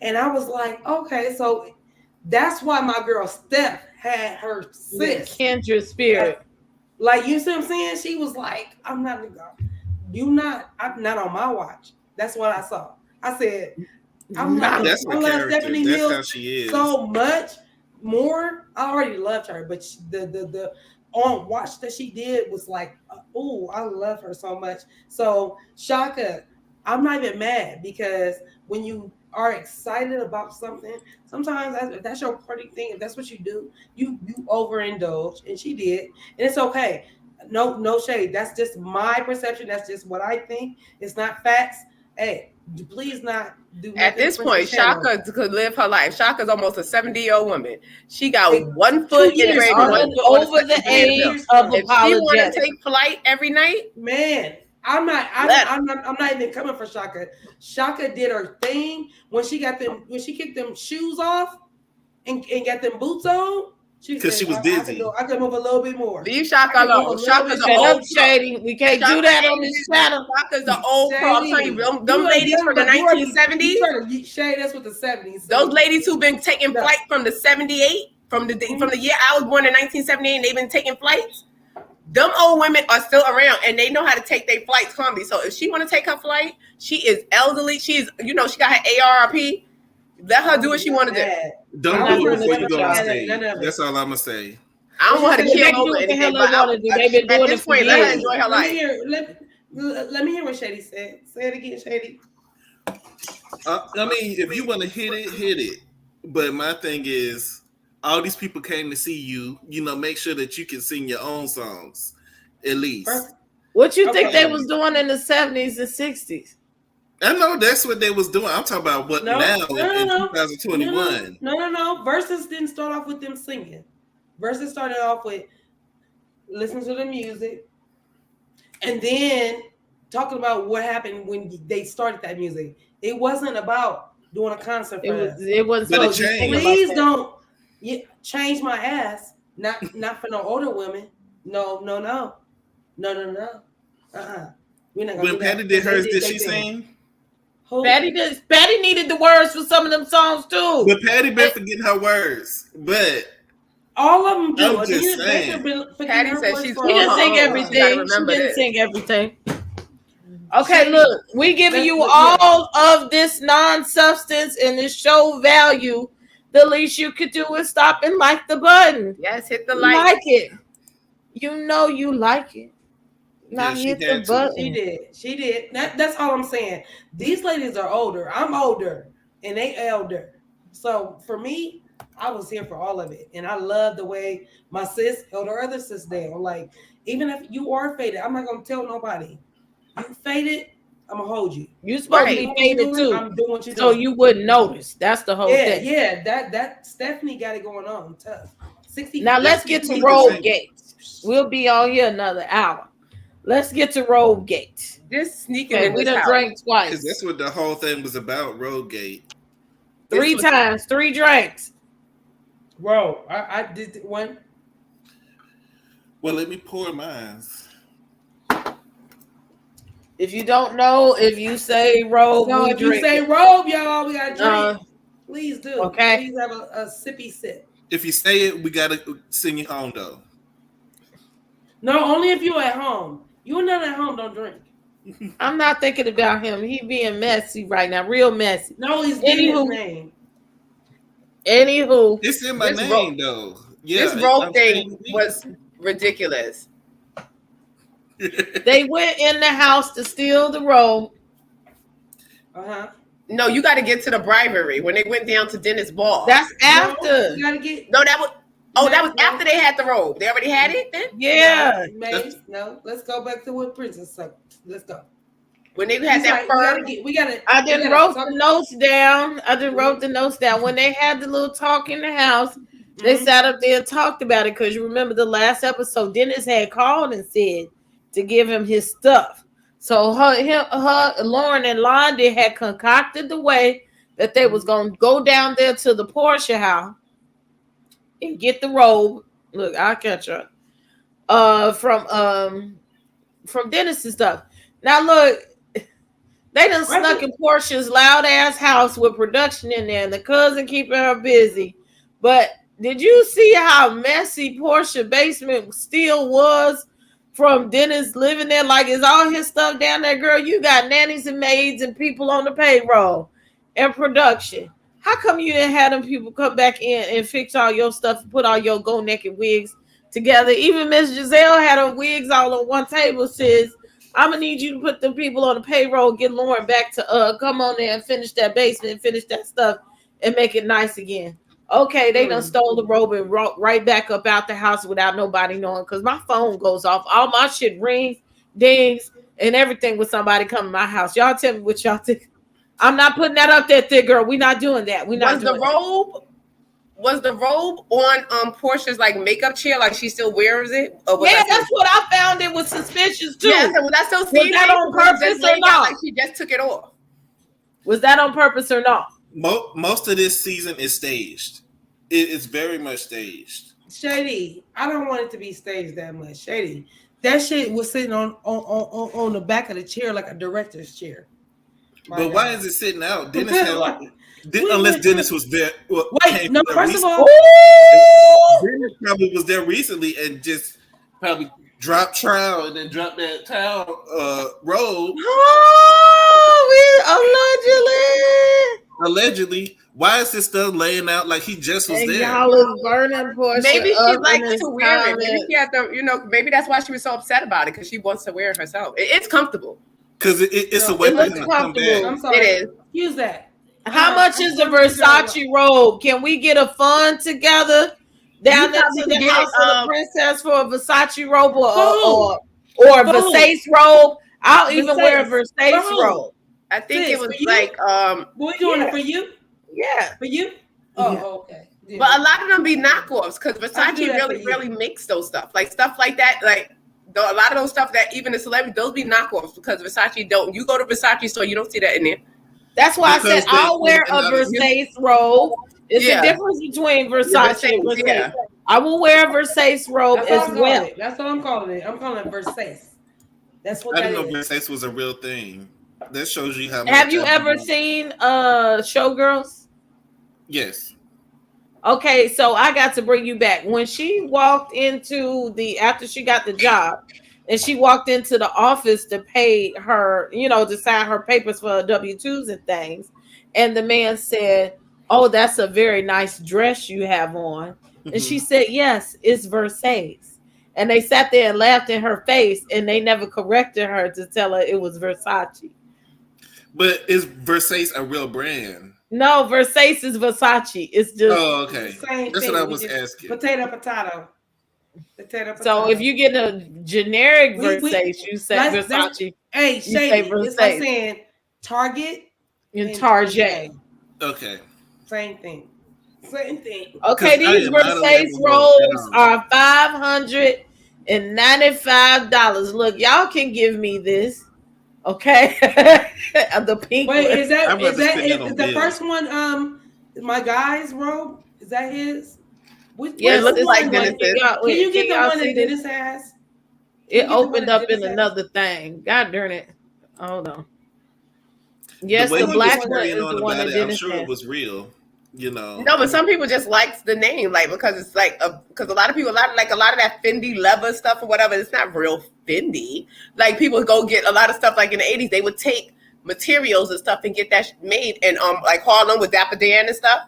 And I was like, okay, so that's why my girl Steph had her sis. Kindred spirit. Like, you see what I'm saying? She was like, I'm not on my watch. That's what I saw. I said, I love Stephanie Mills so much more. I already loved her, but the on watch that she did was like, oh, I love her so much. So Shaka, I'm not even mad, because when you are excited about something, sometimes that's your party thing. If that's what you do, you overindulge, and she did, and it's okay. No shade. That's just my perception. That's just what I think. It's not facts. Hey, please not do. At this point, Shaka could live her life. Shaka's almost a 70-year-old woman. She got 1 foot in the grave, over the age of apologetic. If she want to take flight every night, man. I'm not even coming for Shaka. Shaka did her thing when she kicked them shoes off and got them boots on. Because she was dizzy. I could move a little bit more. Leave Shaka alone. Shaka's the old Shady. We can't do that on this channel. Shaka's the old pro. I'm telling you, them ladies from the 1970s. Shady, that's what the 70s. Those ladies who've been taking flight from the 78, from the year I was born in 1978, and they've been taking flights. Them old women are still around, and they know how to take their flights calmly. So if she want to take her flight, she is elderly. She's, she got her AARP. Let her do what she want to do. Don't do it before you go on stage. That's all I'm gonna say. I don't want her to kill over anything, but at this point, let her enjoy her life. Let me hear what Shady said. Say it again, Shady. I mean, if you want to hit it. But my thing is, all these people came to see you. Make sure that you can sing your own songs, at least. What you think they was doing in the 70s and 60s? I know that's what they was doing. I'm talking about now in 2021. No. Verses didn't start off with them singing. Verses started off with listening to the music, and then talking about what happened when they started that music. It wasn't about doing a concert. It was. But it changed. Please don't change my ass. Not for no older women. No. We're not gonna when Patty did hers, did she sing? Patty needed the words for some of them songs too. But Patty been forgetting her words. But all of them do. I'm just saying. Patty said she didn't sing everything. She didn't sing everything. Okay, look, we giving you all of this non-substance and this show value. The least you could do is stop and like the button. Yes, hit the like. Like it. You like it. Not hit the button. She did. That's all I'm saying. These ladies are older. I'm older, and they elder. So for me, I was here for all of it, and I love the way my sis held her other sis down. Like, even if you are faded, I'm not gonna tell nobody. You faded, I'm gonna hold you. You supposed to be faded too. I'm doing what you so you wouldn't notice. That's the whole thing. Yeah. That Stephanie got it going on. Tough. 60. Now let's get to Robe Gate. We'll be on here another hour. Let's get to Robe Gate. Just sneaking in. We done drank twice. Because that's what the whole thing was about. Robe Gate. 3 times, 3 drinks. Bro, I did one. Well, let me pour mine. If you don't know, if you say Robe, if you say Robe, y'all, we gotta drink. Please do. Okay. Please have a sippy sip. If you say it, we gotta sing you home though. No, only if you're at home. You're not at home, don't drink. I'm not thinking about him. He being messy right now, real messy. No, he's getting his name. Anywho, it's in my name though. Yeah, this Robe thing was ridiculous. They went in the house to steal the robe. No, you got to get to the bribery when they went down to Dennis' ball. That's after. You gotta get. No, that was. Oh, that was after they had the robe. They already had it then? Yeah. No, let's go back to what Princess said. Let's go. When they had that fur. I didn't wrote the notes down. When they had the little talk in the house, they sat up there and talked about it. Because you remember the last episode, Dennis had called and said to give him his stuff. So her Lauren and Londa had concocted the way that they was gonna go down there to the Porsha house and get the robe. Look, I'll catch her. From Dennis and stuff. Now look, they done snuck in Porsha's loud ass house with production in there, and the cousin keeping her busy. But did you see how messy Porsha basement still was from Dennis living there? Like, is all his stuff down there, girl? You got nannies and maids and people on the payroll and production. How come you didn't have them people come back in and fix all your stuff and put all your go naked wigs together? Even Miss Giselle had her wigs all on one table. Says, I'm gonna need you to put them people on the payroll, get Lauren back to come on there and finish that basement, finish that stuff, and make it nice again. Okay, they done stole the robe and right back up out the house without nobody knowing, because my phone goes off. All my shit rings, dings, and everything with somebody coming to my house. Y'all tell me what y'all think. I'm not putting that up there, thick girl. We not doing that. We not doing that. Was the robe on Porsha's like makeup chair? Like she still wears it? Yeah, that's what I found. It was suspicious too. Yeah, was that still seen? Was that on purpose or not? Like she just took it off. Was that on purpose or not? Most of this season is staged. It's very much staged. Shady, I don't want it to be staged that much. Shady, that shit was sitting on the back of the chair like a director's chair. But why is it sitting out? Dennis had like, unless Dennis was there. Well, wait, no. First of all, Dennis probably was there recently and just probably dropped trowel and then dropped that towel robe. Allegedly. Why is this stuff laying out like he just was there? Y'all is burning Porsha. Maybe she likes to wear it. Maybe she had to, maybe that's why she was so upset about it, because she wants to wear it herself. It's comfortable. Because it's a way to come back. I'm sorry. It is. Use that. How much is the Versace robe? Can we get a fund together down there to the house of the princess for a Versace robe or a Versace robe? I'll even wear a Versace robe. I think it was like we doing it for you? Yeah. For you? Oh, okay. Yeah. But a lot of them be knockoffs, because Versace really makes those stuff. Like stuff like that, like a lot of those stuff that even the celebrities, those be knockoffs, because Versace don't. You go to Versace store, you don't see that in there. That's why I said I'll wear a Versace robe. It's the difference between Versace and Versace. Yeah. I will wear a Versace robe as well. That's what I'm calling it. I'm calling it Versace. That's what I didn't know Versace was a real thing. That shows you how much. Have you ever seen Showgirls? Yes. Okay, so I got to bring you back. When she walked after she got the job, and she walked into the office to pay her, to sign her papers for W-2s and things, and the man said, "Oh, that's a very nice dress you have on." And she said, "Yes, it's Versace." And they sat there and laughed in her face, and they never corrected her to tell her it was Versace. But is Versace a real brand? No, Versace is Versace. It's just okay. That's what I was asking. Potato. So if you get a generic Versace, you say Versace. Hey, Shady, it's like saying Target and Target. Okay. Same thing. Okay, these Versace rolls are $595. Look, y'all can give me this. Okay. The pink. Wait, is the first one my guy's robe? Is that his? Yeah, it looks like Dennis. Can you get the one that Dennis has? It opened up in another thing. God darn it. Hold on. Yes, the black one is the one that Dennis I'm sure it was real. No, but some people just like the name, like because it's like because a lot of people a lot of that Fendi leather stuff or whatever. It's not real Fendi. Like people go get a lot of stuff like in the 80s. They would take materials and stuff and get that made, and like Harlem with Dapper Dan and stuff,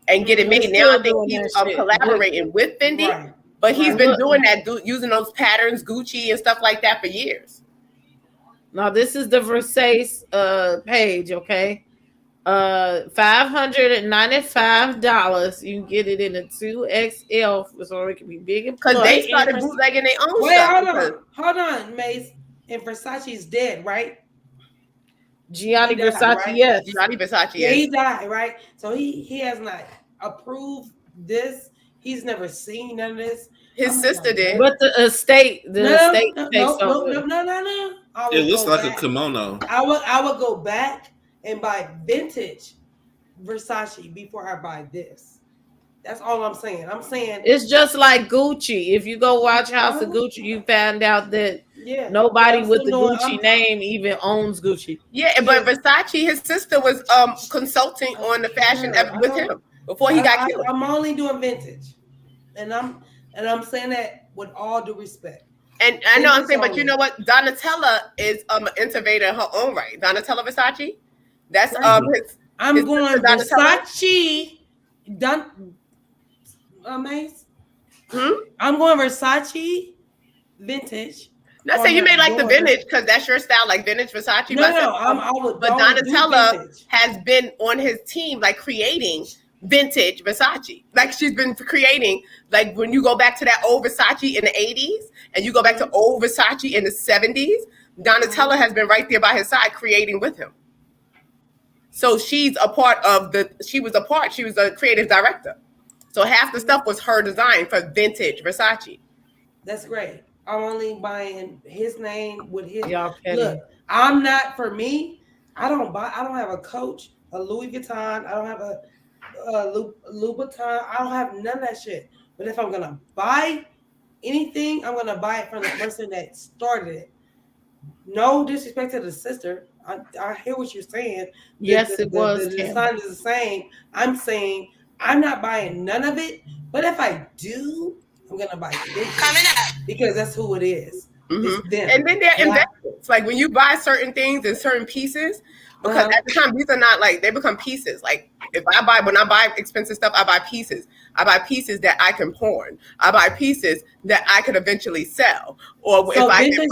and get it made. Now I think he's collaborating with Fendi, right. But he's been doing that, using those patterns, Gucci and stuff like that for years. Now this is the Versace page, okay. $595. You can get it in a 2XL, so it can be big and because they started bootlegging their own stuff. Hold on, Mase. And Versace's dead, right? Gianni Versace, right? Yes. Gianni Versace, yeah, he died, right? So he has not approved this. He's never seen none of this. His sister did, but the estate, no. It looks like a kimono. I would go back and buy vintage Versace before I buy this. That's all I'm saying. I'm saying it's just like Gucci. If you go watch House of Gucci, you find out that nobody with the Gucci name even owns Gucci. Yeah, but Versace, his sister was consulting on the fashion with him before he got killed. I'm only doing vintage, and I'm saying that with all due respect. And I know I'm saying, but you know what? Donatella is an innovator in her own right. Donatella Versace. That's I'm going Versace. Mase. I'm going Versace vintage. Not saying you may like the vintage because that's your style, like vintage Versace. But Donatella has been on his team, like creating vintage Versace. Like she's been creating, like when you go back to that old Versace in the 80s and you go back to old Versace in the 70s, Donatella has been right there by his side creating with him. So she was a creative director. So half the stuff was her design for vintage Versace. That's great. I'm only buying his name with his. Look, I'm not, for me, I don't have a Coach, a Louis Vuitton. I don't have a Louboutin. I don't have none of that shit. But if I'm going to buy anything, I'm going to buy it from the person that started it. No disrespect to the sister. I hear what you're saying. Yes, it was. The design is the same. I'm saying I'm not buying none of it. But if I do, I'm going to buy it. Coming up. Because that's who it is. Mm-hmm. And then they're investments. Like when you buy certain things and certain pieces, because at the time these are not like, they become pieces. Like when I buy expensive stuff, I buy pieces. I buy pieces that I can pawn. I buy pieces that I could eventually sell. Or so vintage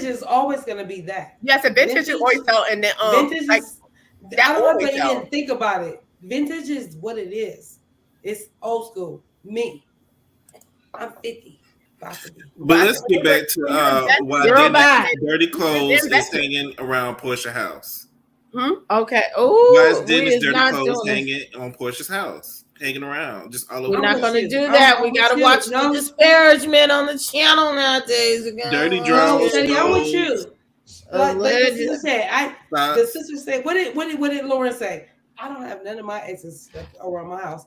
is always going to be that. Yes, a vintage is always sell, and then vintage like, is. I don't want to even think about it. Vintage is what it is. It's old school. Me. I'm 50. Possibly. But let's get back to why dirty clothes is hanging around Porsha house. Okay. Oh, why is Dennis dirty clothes hanging on Porsha's house? Hanging around just all over. We're not going to do that. We got to watch the disparagement on the channel nowadays. Dirty draws. I'm with you. Like the sister said, the sister said, what did Lauren say? I don't have none of my exes around my house.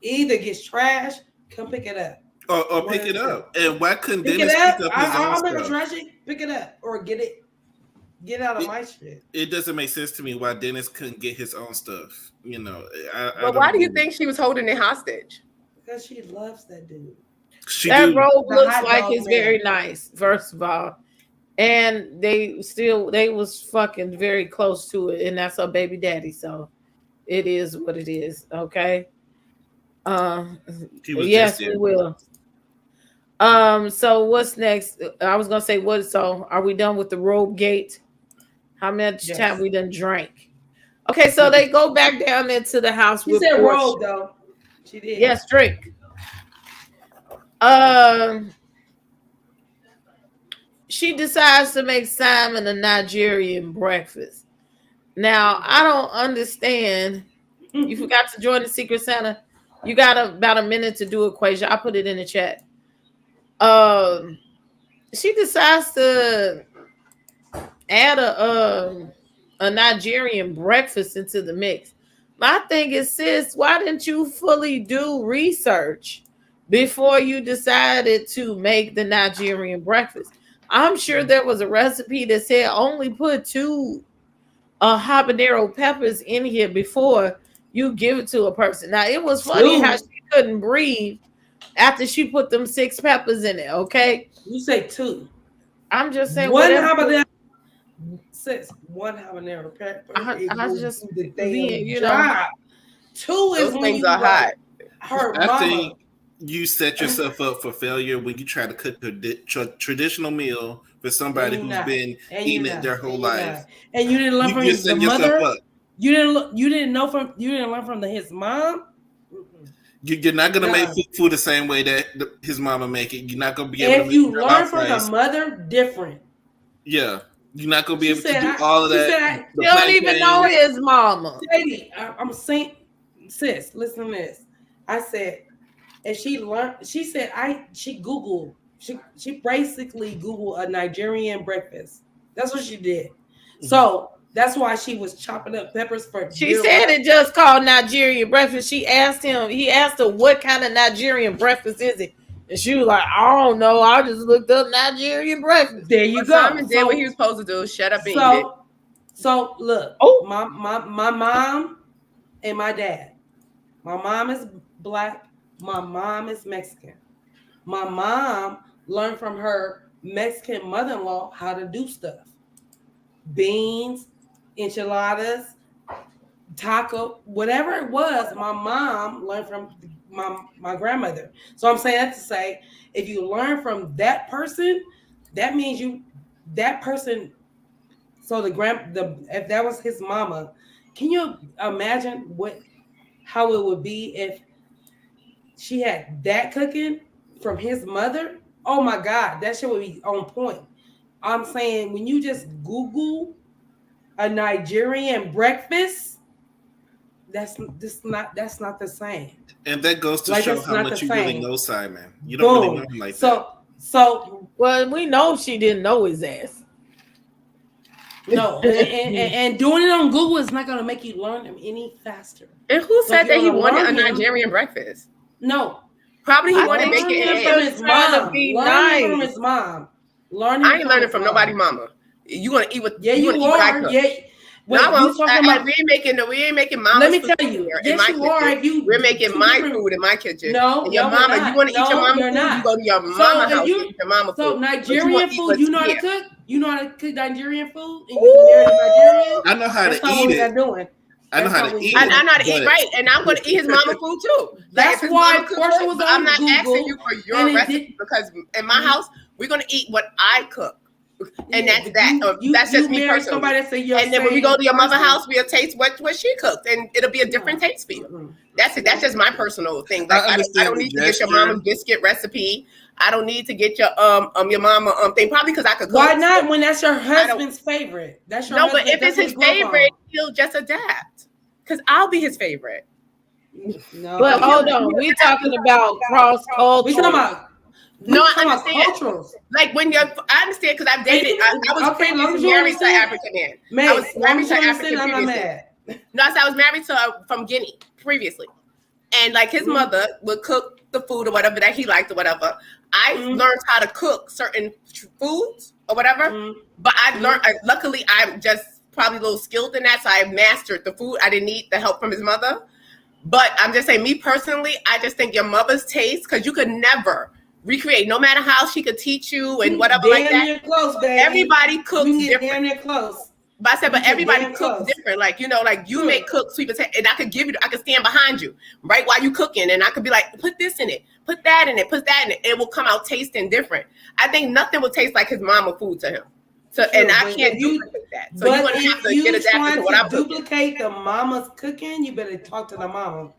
Either gets trash, come pick it up. Or pick it up. And why couldn't Dennis pick up his own stuff? Trash it, pick it up. Or get out of my shit. It doesn't make sense to me why Dennis couldn't get his own stuff. You know. But why do you think she was holding it hostage? Because she loves that dude. That robe looks like it's very nice, first of all. And they was fucking very close to it, and that's her baby daddy, so it is what it is, okay? Yes, we will. So what's next? I was gonna say so are we done with the robe gate? How much time we done drank? Okay, so they go back down into the house. She said Porsha. Robe though. She did. Yes, drink. She decides to make Simon a Nigerian breakfast. Now, I don't understand. You forgot to join the Secret Santa. You got about a minute to do equation. I'll put it in the chat. She decides to add a Nigerian breakfast into the mix. My thing is, sis, why didn't you fully do research before you decided to make the Nigerian breakfast? I'm sure there was a recipe that said only put 2 habanero peppers in here before you give it to a person. Now, it was funny how she couldn't breathe after she put them 6 peppers in it, okay? You say 2. I'm just saying one habanero. Sis, 1 habanero pepper. I just being, you know. 2 is those things are hot. I think you set yourself up for failure when you try to cook a traditional meal for somebody who's been eating it their whole life. And you didn't learn from his mother. You didn't learn from his mom. You're not gonna make food the same way that his mama make it. You're not gonna be able to. If you learn from the mother, different. Yeah, you're not gonna be able to do all of that. You don't even know his mama. Shady, I'm saying, sis, listen to this. I said, and she learned. She said, she Googled. She basically Googled a Nigerian breakfast. That's what she did. Mm-hmm. So That's why she was chopping up peppers for. She said it just called Nigerian breakfast. He asked her what kind of Nigerian breakfast is it? And she was like, I don't know. I just looked up Nigerian breakfast. There you go. Simon did what he was supposed to do. Shut up and eat it. So look, my mom and my dad. My mom is Black. My mom is Mexican. My mom learned from her Mexican mother-in-law how to do stuff. Beans, enchiladas, taco, whatever it was, my mom learned from my grandmother. So I'm saying that to say, if you learn from that person, that means that person. So if that was his mama, can you imagine how it would be if she had that cooking from his mother? Oh my God, that shit would be on point. I'm saying when you just Google a Nigerian breakfast, that's not the same. And that goes to show how much you really know Simon. You don't really know him like that. So well, we know she didn't know his ass. No, and doing it on Google is not going to make you learn him any faster. And who said that he wanted a Nigerian breakfast? No, probably he wanted to make it from his mom. Learn from his mom. I ain't learning from nobody, mama. You gonna eat what? Yeah, you are. Yeah. We ain't making mama. Let me tell you, yes, you are. We're making my food in my kitchen. No, your mama. You want to eat your mama food? You go to your mama house. Eat your mama food. So Nigerian food, you know how to cook. You know how to cook Nigerian food, and you married a Nigerian. I know how to eat it. I know how to eat. I know how to eat right, and I'm going to eat his mama food too. That's why Porsha was on I'm not Google, asking you for your recipe because in my house we're going to eat what I cook. And that's that. That's just me personally. And then when we go to your mother's house, we'll taste what she cooked, and it'll be a different taste for you. That's it. That's just my personal thing. Like I don't need to get your mama's biscuit recipe. I don't need to get your mama thing. Probably because I could cook. Why not? When that's your husband's favorite. That's your but if it's his favorite, he'll just adapt. Because I'll be his favorite. No, but hold on, we talking about cross culture. We talking about. No, I understand. Like when I understand because I've dated. I was married to an African man. I was married to an African previously. No, I was married to from Guinea previously, and like his mother would cook the food or whatever that he liked or whatever. I learned how to cook certain foods or whatever, but I learned. Luckily, I'm just probably a little skilled in that, so I mastered the food. I didn't need the help from his mother. But I'm just saying, me personally, I just think your mother's taste, because you could never recreate, no matter how she could teach you and whatever like that. Close, baby. Everybody cooks different. Damn near close. But I said, but everybody cooks different. Like, you know, like you may cook sweet potato, and I could stand behind you right while you cooking, and I could be like, put this in it, put that in it, put that in it. It will come out tasting different. I think nothing will taste like his mama food to him. So, and I can't duplicate that. So you're gonna have to get adapted to what I'm cooking. Duplicate the mama's cooking, you better talk to the mama.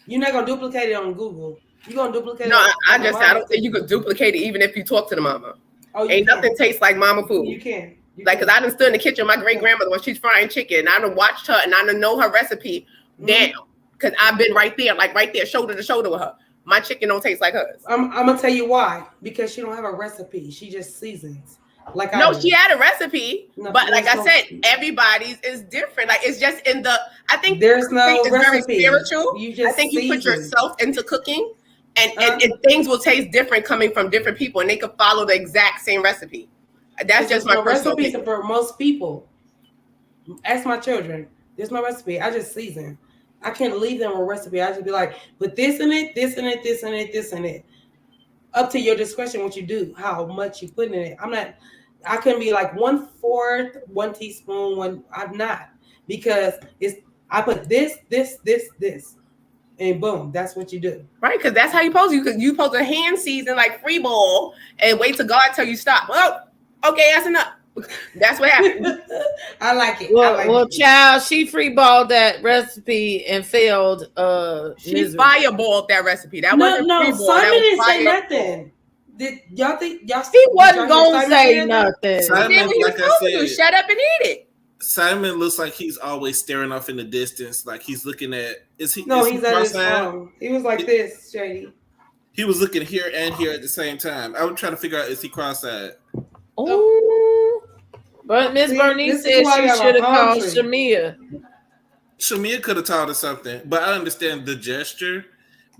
You're not gonna duplicate it on Google. You're gonna duplicate it. No, I don't think you could duplicate it even if you talk to the mama. Ain't nothing tastes like mama food. You can. Like, cause I done stood in the kitchen with my great grandmother when she's frying chicken, and I done watched her, and I done know her recipe down, cause I've been right there, shoulder to shoulder with her. My chicken don't taste like hers. I'm gonna tell you why. Because she don't have a recipe. She just seasons. Like she had a recipe, but like I said, everybody's is different. Like it's just in the. I think there's no recipe. Very spiritual. I think you put yourself into cooking, and things will taste different coming from different people, and they could follow the exact same recipe. That's just my personal opinion. For most people. Ask my children. There's no recipe. I just season. I can't leave them a recipe. I just be like, put this in it, this in it, this in it, this in it. Up to your discretion what you do, how much you put in it. I couldn't be like 1/4, 1 teaspoon, I'm not. Because I put this, and boom, that's what you do. Right, because that's how you pose. You supposed to hand season like free ball and wait till God tell you stop. Well, okay, that's enough. That's what happened. I like it. Well, child, she free balled that recipe and failed. She fireballed that recipe. That wasn't free ball. Simon didn't say nothing. Did y'all think y'all? He wasn't gonna say nothing. Simon, like I said, shut up and eat it. Simon looks like he's always staring off in the distance, like he's looking at. He's at his phone. He was like this, Shady. He was looking here and here at the same time. I was trying to figure out, is he cross-eyed? Oh, But Miss Bernice said she should have called Shamia. Shamia could have taught her something, but I understand the gesture.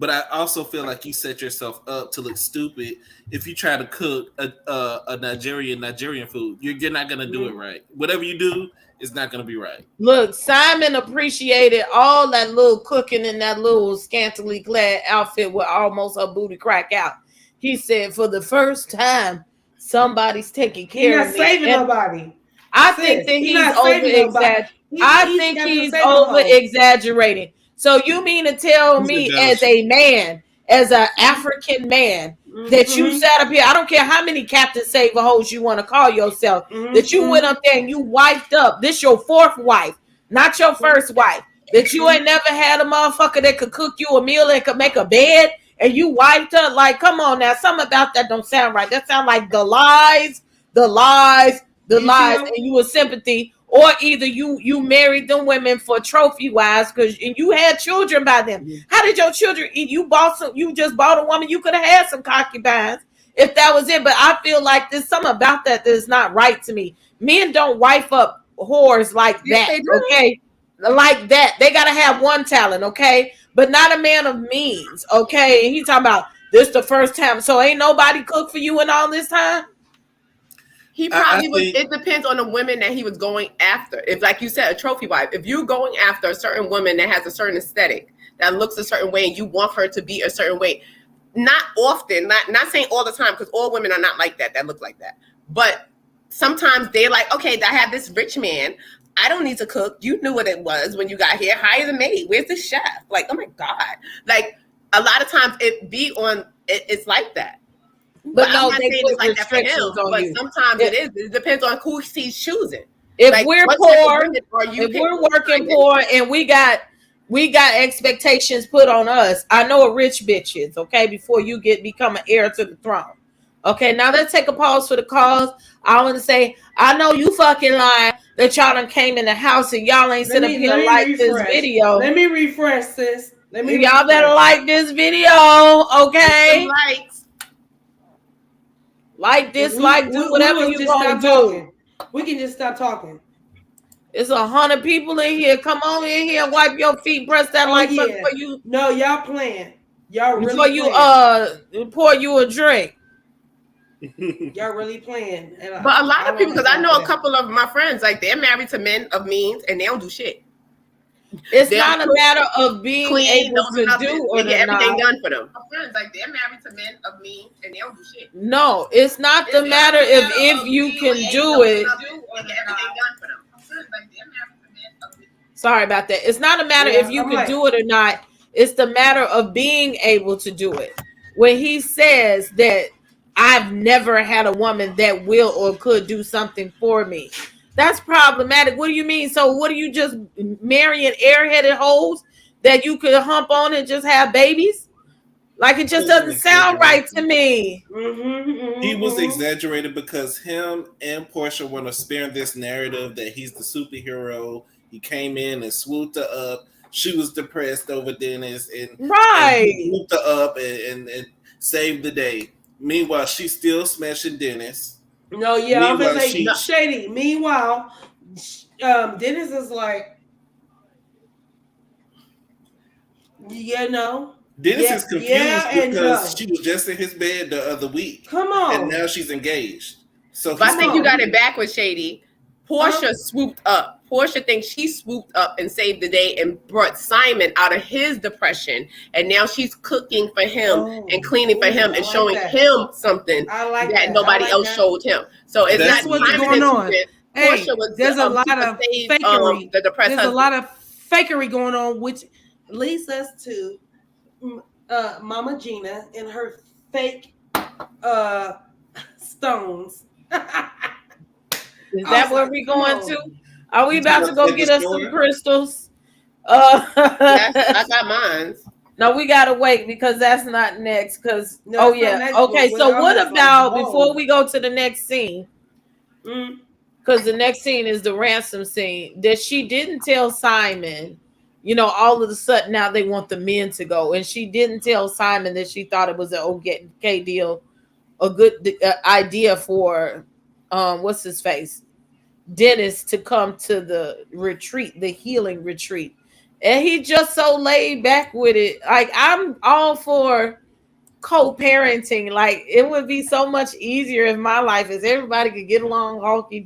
But I also feel like you set yourself up to look stupid if you try to cook a Nigerian food. You're not gonna do it right. Whatever you do is not gonna be right. Look, Simon appreciated all that little cooking in that little scantily clad outfit with almost her booty crack out. He said, for the first time, somebody's taking care of me. He's not saving nobody. I think that he's over exaggerating. So you mean to tell me as a man, as an African man, that you sat up here, I don't care how many Captain Save a Hoes you want to call yourself, that you went up there and you wiped up. This your fourth wife, not your first wife. That you ain't never had a motherfucker that could cook you a meal and could make a bed and you wiped up. Like, come on now. Something about that don't sound right. That sound like the lies, and you were sympathy. Or either you married them women for trophy wives and you had children by them. How did your children eat? You just bought a woman. You could have had some concubines if that was it. But I feel like there's something about that is not right to me. Men don't wife up whores like that. Okay, like that. They gotta have one talent. Okay, but not a man of means. Okay, and he's talking about this the first time. So ain't nobody cooked for you in all this time. He probably was. It depends on the women that he was going after. If, like you said, a trophy wife. If you're going after a certain woman that has a certain aesthetic, that looks a certain way, and you want her to be a certain way, not often, not saying all the time, because all women are not like that look like that. But sometimes they're like, okay, I have this rich man. I don't need to cook. You knew what it was when you got here. Hire the maid. Where's the chef? Like, oh my God. Like, a lot of times it's like that. But no, they put like restrictions on you. But sometimes it is. It depends on who he's choosing. If like, we're poor, if we're working poor, and we got expectations put on us. I know a rich bitch is okay before you become an heir to the throne. Okay, now let's take a pause for the cause. I want to say, I know you fucking lying that y'all done came in the house and y'all ain't sit up here and like this video. Let me refresh this. Y'all better like this video, okay? Like, dislike, do whatever you want to do. We can just stop talking. It's 100 people in here. Come on in here, wipe your feet, press that like button for you. No, y'all playing. Y'all really before you pour you a drink. Y'all really playing. But a lot of people, because I know a couple of my friends, like they're married to men of means and they don't do shit. It's not a matter of being able to do or get everything done for them. Friends, like they're married to men of means and they don't do shit. No, it's not the matter if you can do it. Sorry about that. It's not a matter if you can do it or not. It's the matter of being able to do it. When he says that I've never had a woman that will or could do something for me, that's problematic. What do you mean? So what are you just marrying airheaded hoes that you could hump on and just have babies? Like, it just doesn't sound right to me. He was exaggerated because him and Porsha want to spare this narrative that he's the superhero. He came in and swooped her up. She was depressed over Dennis and he swooped her up and saved the day. Meanwhile, she's still smashing Dennis. No, yeah, I'm gonna say Shady. Meanwhile, Dennis is like, Dennis is confused because she was just in his bed the other week. Come on, and now she's engaged. So I think you got it backwards, Shady. Porsha swooped up. Porsha thinks she swooped up and saved the day and brought Simon out of his depression, and now she's cooking for him and cleaning for him and showing him something that nobody else showed him. So it's that's not what's going on. Hey, there's a lot of fakery. There's a lot of fakery going on, which leads us to Mama Gina and her fake stones. Is that where we going to? Are we about to go get us some crystals? I got mine. No, we gotta wait because that's not next. Okay. So what about before we go to the next scene? Because the next scene is the ransom scene that she didn't tell Simon. All of a sudden now they want the men to go, and she didn't tell Simon that she thought it was an okay deal, a good idea for what's his face. Dennis to come to the retreat, the healing retreat. And he just so laid back with it. Like, I'm all for co-parenting. Like, it would be so much easier if my life is everybody could get along honky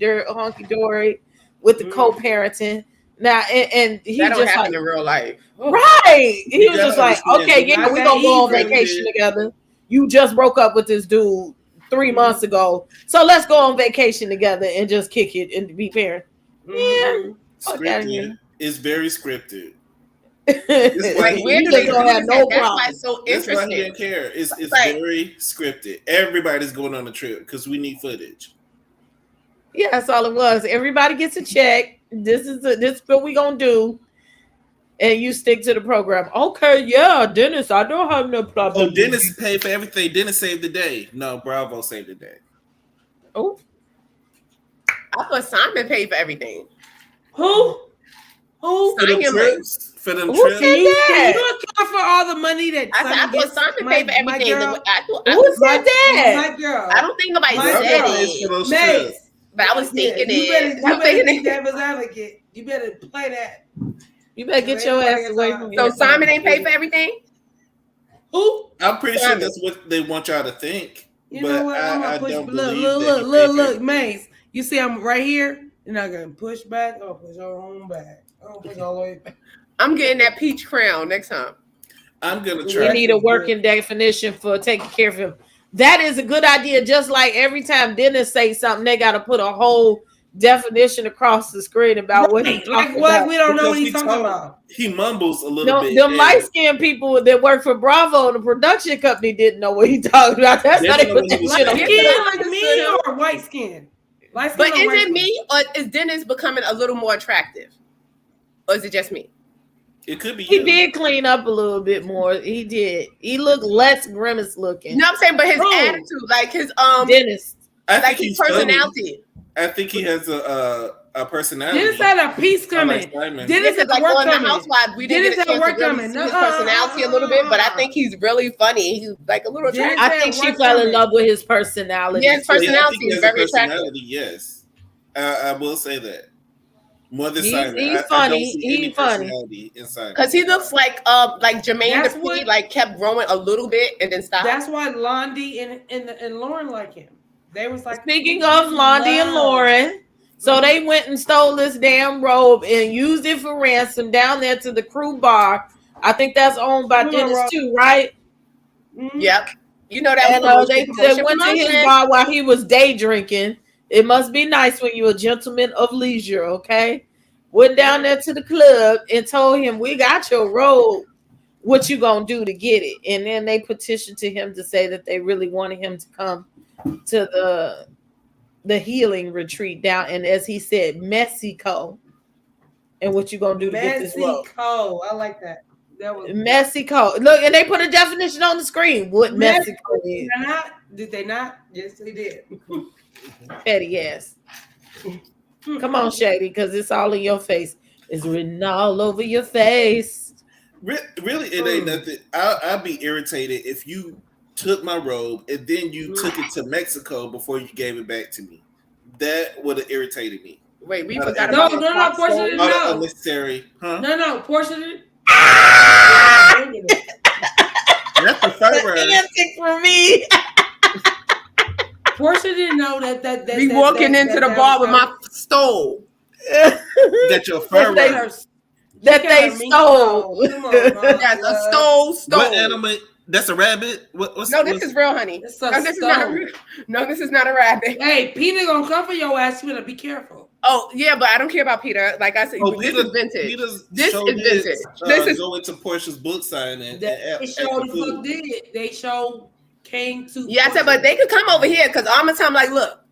dory with the co-parenting. Now, and he that don't just happen like in real life. Right. He was just like, okay, yeah, we gonna go on vacation together. You just broke up with this dude 3 months ago, so let's go on vacation together and just kick it and be parents. Yeah, scripted. It's very scripted. It's like where do they do that? That's why it's so interesting. That's why he didn't care. It's like, very scripted. Everybody's going on a trip because we need footage. Yeah, that's all it was. Everybody gets a check. This is what we gonna do. And you stick to the program. Okay, yeah, Dennis, I don't have no problem. Oh, Dennis paid for everything. Dennis saved the day. No, Bravo saved the day. Oh. I thought Simon paid for everything. Who? For them trips? For them trips? Can you account for all the money that I thought Simon paid for everything. Who said that? My girl. I don't think nobody said it. Mase. But I was thinking it. You better be devil's advocate. You better play that. You better get your ass away from So Simon ain't paid for everything? Who? I'm pretty sure that's what they want y'all to think. You know what? I'm gonna push. Look, Mase. You see, I'm right here. You're not gonna push back. I'll push on back. I'll push all the way back. I'm getting that peach crown next time. I'm gonna try. We need a working definition for taking care of him. That is a good idea. Just like every time Dennis say something, they got to put a whole definition across the screen about what he's talking about. We don't know what he's talking about. He mumbles a little bit. The light-skinned people that work for Bravo, the production company, didn't know what he talking about. That's not even like me or white skin. But is it me or is Dennis becoming a little more attractive? Or is it just me? It could be. He did clean up a little bit more. He did. He looked less grimace looking. You know what I'm saying? But his attitude, like his Dennis, like his personality. Funny. I think he has a personality. Dennis had a piece coming. Dennis is like on the Housewives. We didn't get a chance to really see his personality a little bit, but I think he's really funny. He's like a little attractive. I think she fell in love with his personality. Yeah, his personality is very attractive. Yes, I will say that. More than Simon. He's funny. He's funny. Because he looks like Jermaine Dupri, like kept growing a little bit and then stopped. That's why Londi and Lauren like him. They was like, speaking of Londi and Lauren, so they went and stole this damn robe and used it for ransom down there to the Crew Bar. I think that's owned by Dennis too, right? Yep. You know that. And they went to his bar while he was day drinking. It must be nice when you're a gentleman of leisure, okay? Went down there to the club and told him, we got your robe. What you gonna do to get it? And then they petitioned to him to say that they really wanted him to come to the healing retreat down, and as he said, Mexico. And what you gonna do to get this robe? Mexico. I like that. That was Mexico. Look, and they put a definition on the screen. What Mexico is. Did they not? Yes, they did. Petty ass. Come on, Shady, because it's all in your face. It's written all over your face. Really, it ain't nothing. I'd be irritated if you took my robe and then you took it to Mexico before you gave it back to me. That would have irritated me. Wait, we forgot about Porsha didn't know. Unnecessary, huh? No, Porsha didn't. That's the first word. For me. Porsha didn't know that we walking into the bar with my stole. That your fur that they stole. That's a stole. What animal? That's a rabbit. This is real, honey. This is not a rabbit. Hey, Peter gonna come for your ass. You better be careful. Oh yeah, but I don't care about Peter. Like I said, this is vintage. This is vintage. This is going to Portia's book signing. They showed the fuck did. They showed came to. Yeah, I said, but they could come over here because all the time, like, look,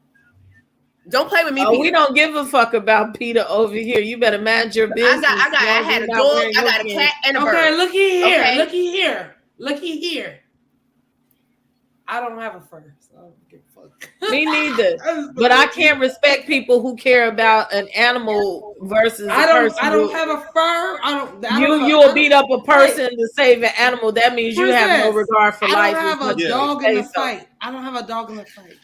don't play with me. Oh, we don't give a fuck about Peter over here. You better mind your business. I had a dog. I got a cat and a bird. Okay, looky here. I don't have a fur, so I don't give a fuck. Me neither. But I can't respect people who care about an animal versus a person. I don't have a fur. You'll beat up a person to save an animal. That means you have no regard for life. I don't have a dog in the fight. I don't have a dog in the fight.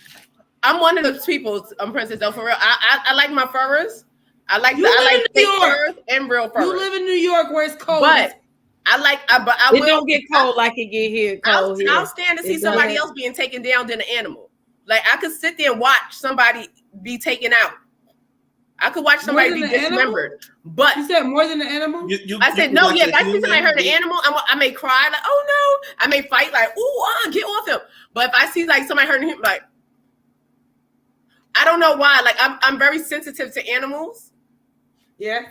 I'm one of those people, Princess, though, for real. I like my furries. I like fake furs and real furs. You live in New York where it's cold. But it don't get cold like it get here cold. I'll stand to see somebody else being taken down than an animal. Like I could sit there and watch somebody be taken out. I could watch somebody be dismembered. But you said more than an animal? I said no. Yeah, if I see somebody hurt an animal, I may cry like, oh no. I may fight like, get off him. But if I see like somebody hurting him, like I don't know why. Like I'm very sensitive to animals. Yes.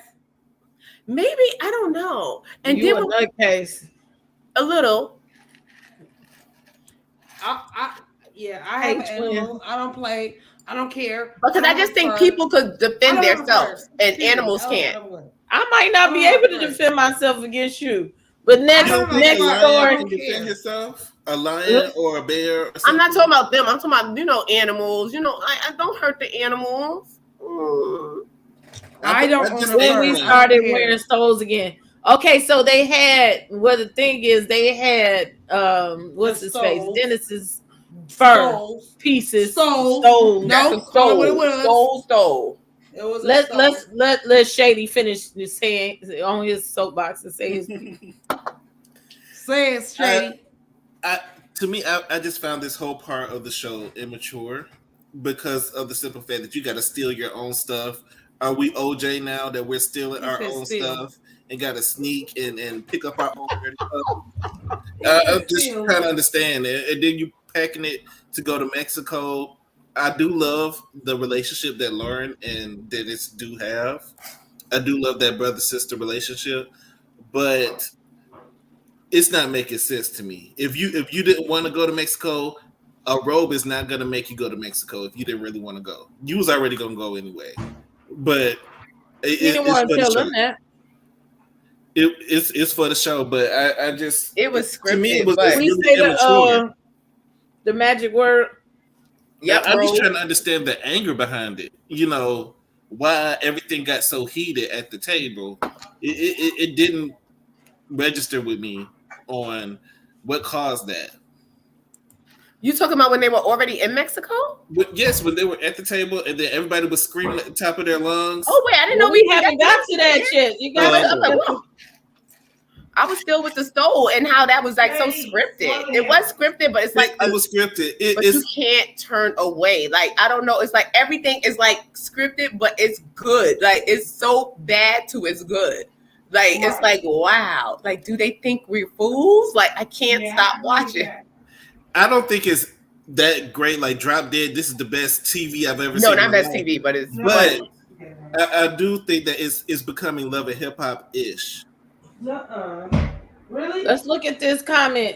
Maybe I don't know. And you then in that case, a little. I have animals. I don't play. I don't care. Because I just think people could defend themselves and animals can't. I might not be able to defend myself against you. But next story, defend yourself. A lion or a bear. Or I'm not talking about them. I'm talking about animals. I don't hurt the animals. I don't. When we started wearing stoles again. Okay, so they had. Well, the thing is, they had what's his face? Dennis's fur pieces. Stole. No, stole. It was. Let Shady finish saying on his soapbox and say his. Say it, Shady. To me, I just found this whole part of the show immature because of the simple fact that you got to steal your own stuff. Are we OJ now that we're stealing our own stuff and got to sneak and pick up our own stuff? I'm just trying to understand it. And then you packing it to go to Mexico. I do love the relationship that Lauren and Dennis do have. I do love that brother-sister relationship, but it's not making sense to me. If you didn't want to go to Mexico, a Robe is not going to make you go to Mexico if you didn't really want to go. You was already going to go anyway. But it's for the show. It's for the show, but I just it was scripted. To me, it was we say the magic word. Yeah, I'm just trying to understand the anger behind it. Why everything got so heated at the table. It didn't register with me on what caused that. You talking about when they were already in Mexico? Yes, when they were at the table and then everybody was screaming at the top of their lungs. Oh wait, I didn't know we haven't got to that yet. You got I was still with the stole and how that was like so scripted. It was scripted, but it's like it was scripted. But you can't turn away. Like I don't know. It's like everything is like scripted, but it's good. Like it's so bad to it's good. Like it's like wow. Like do they think we're fools? Like I can't stop watching. I don't think it's that great. Like Drop Dead. This is the best TV I've ever seen. No, not best TV, but it's. But I do think that it's becoming Love and Hip Hop ish. Really? Let's look at this comment.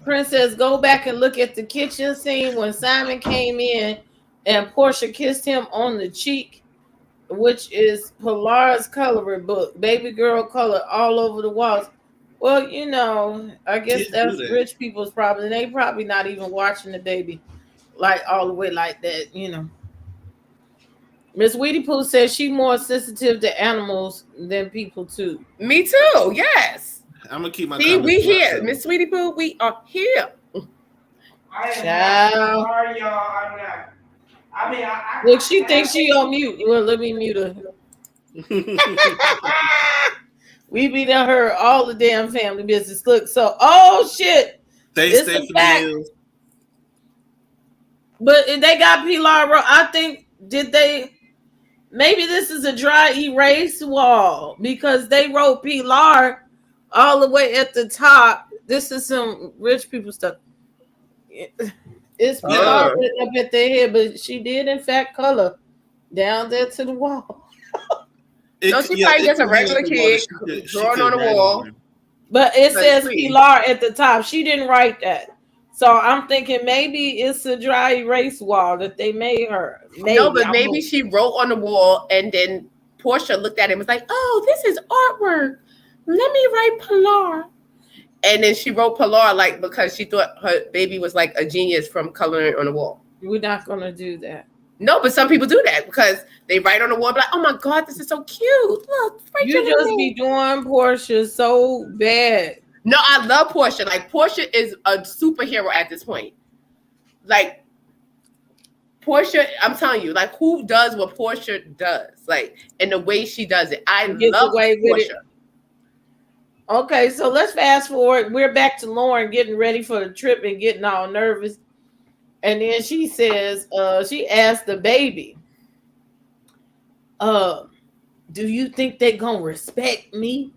Princess, go back and look at the kitchen scene when Simon came in and Porsha kissed him on the cheek, which is Pilar's coloring book. Baby girl color all over the walls. Well, I guess that's rich people's problem. They probably not even watching the baby like all the way like that, Miss Weedy Pooh says she more sensitive to animals than people too. Me too. Yes. I'm gonna keep my. See, we here, Miss Sweetie Pooh. We are here. Sorry, y'all. I'm not. I mean, look, she thinks she on mute. Well, let me mute her. We be done her all the damn family business. Look, so shit. They stay for the But they got Pilar. I think maybe this is a dry erase wall because they wrote Pilar all the way at the top. This is some rich people stuff. It's Pilar up at their head, but she did in fact color down there to the wall. So she probably just a regular kid drawing on the wall. But it says Pilar at the top. She didn't write that. So I'm thinking maybe it's a dry erase wall that they made her. Maybe she wrote on the wall and then Porsha looked at it and was like, oh, this is artwork. Let me write Pilar. And then she wrote Pilar like because she thought her baby was like a genius from coloring on the wall. We're not going to do that. No, but some people do that because they write on the wall like, oh my God, this is so cute. Look, you just be doing Porsha so bad. No, I love Porsha. Like Porsha is a superhero at this point. Like Porsha, I'm telling you, like, who does what Porsha does, like, and the way she does it? I love Porsha. Okay, so let's fast forward. We're back to Lauren getting ready for the trip and getting all nervous. And then she says, she asked the baby, do you think they're going to respect me?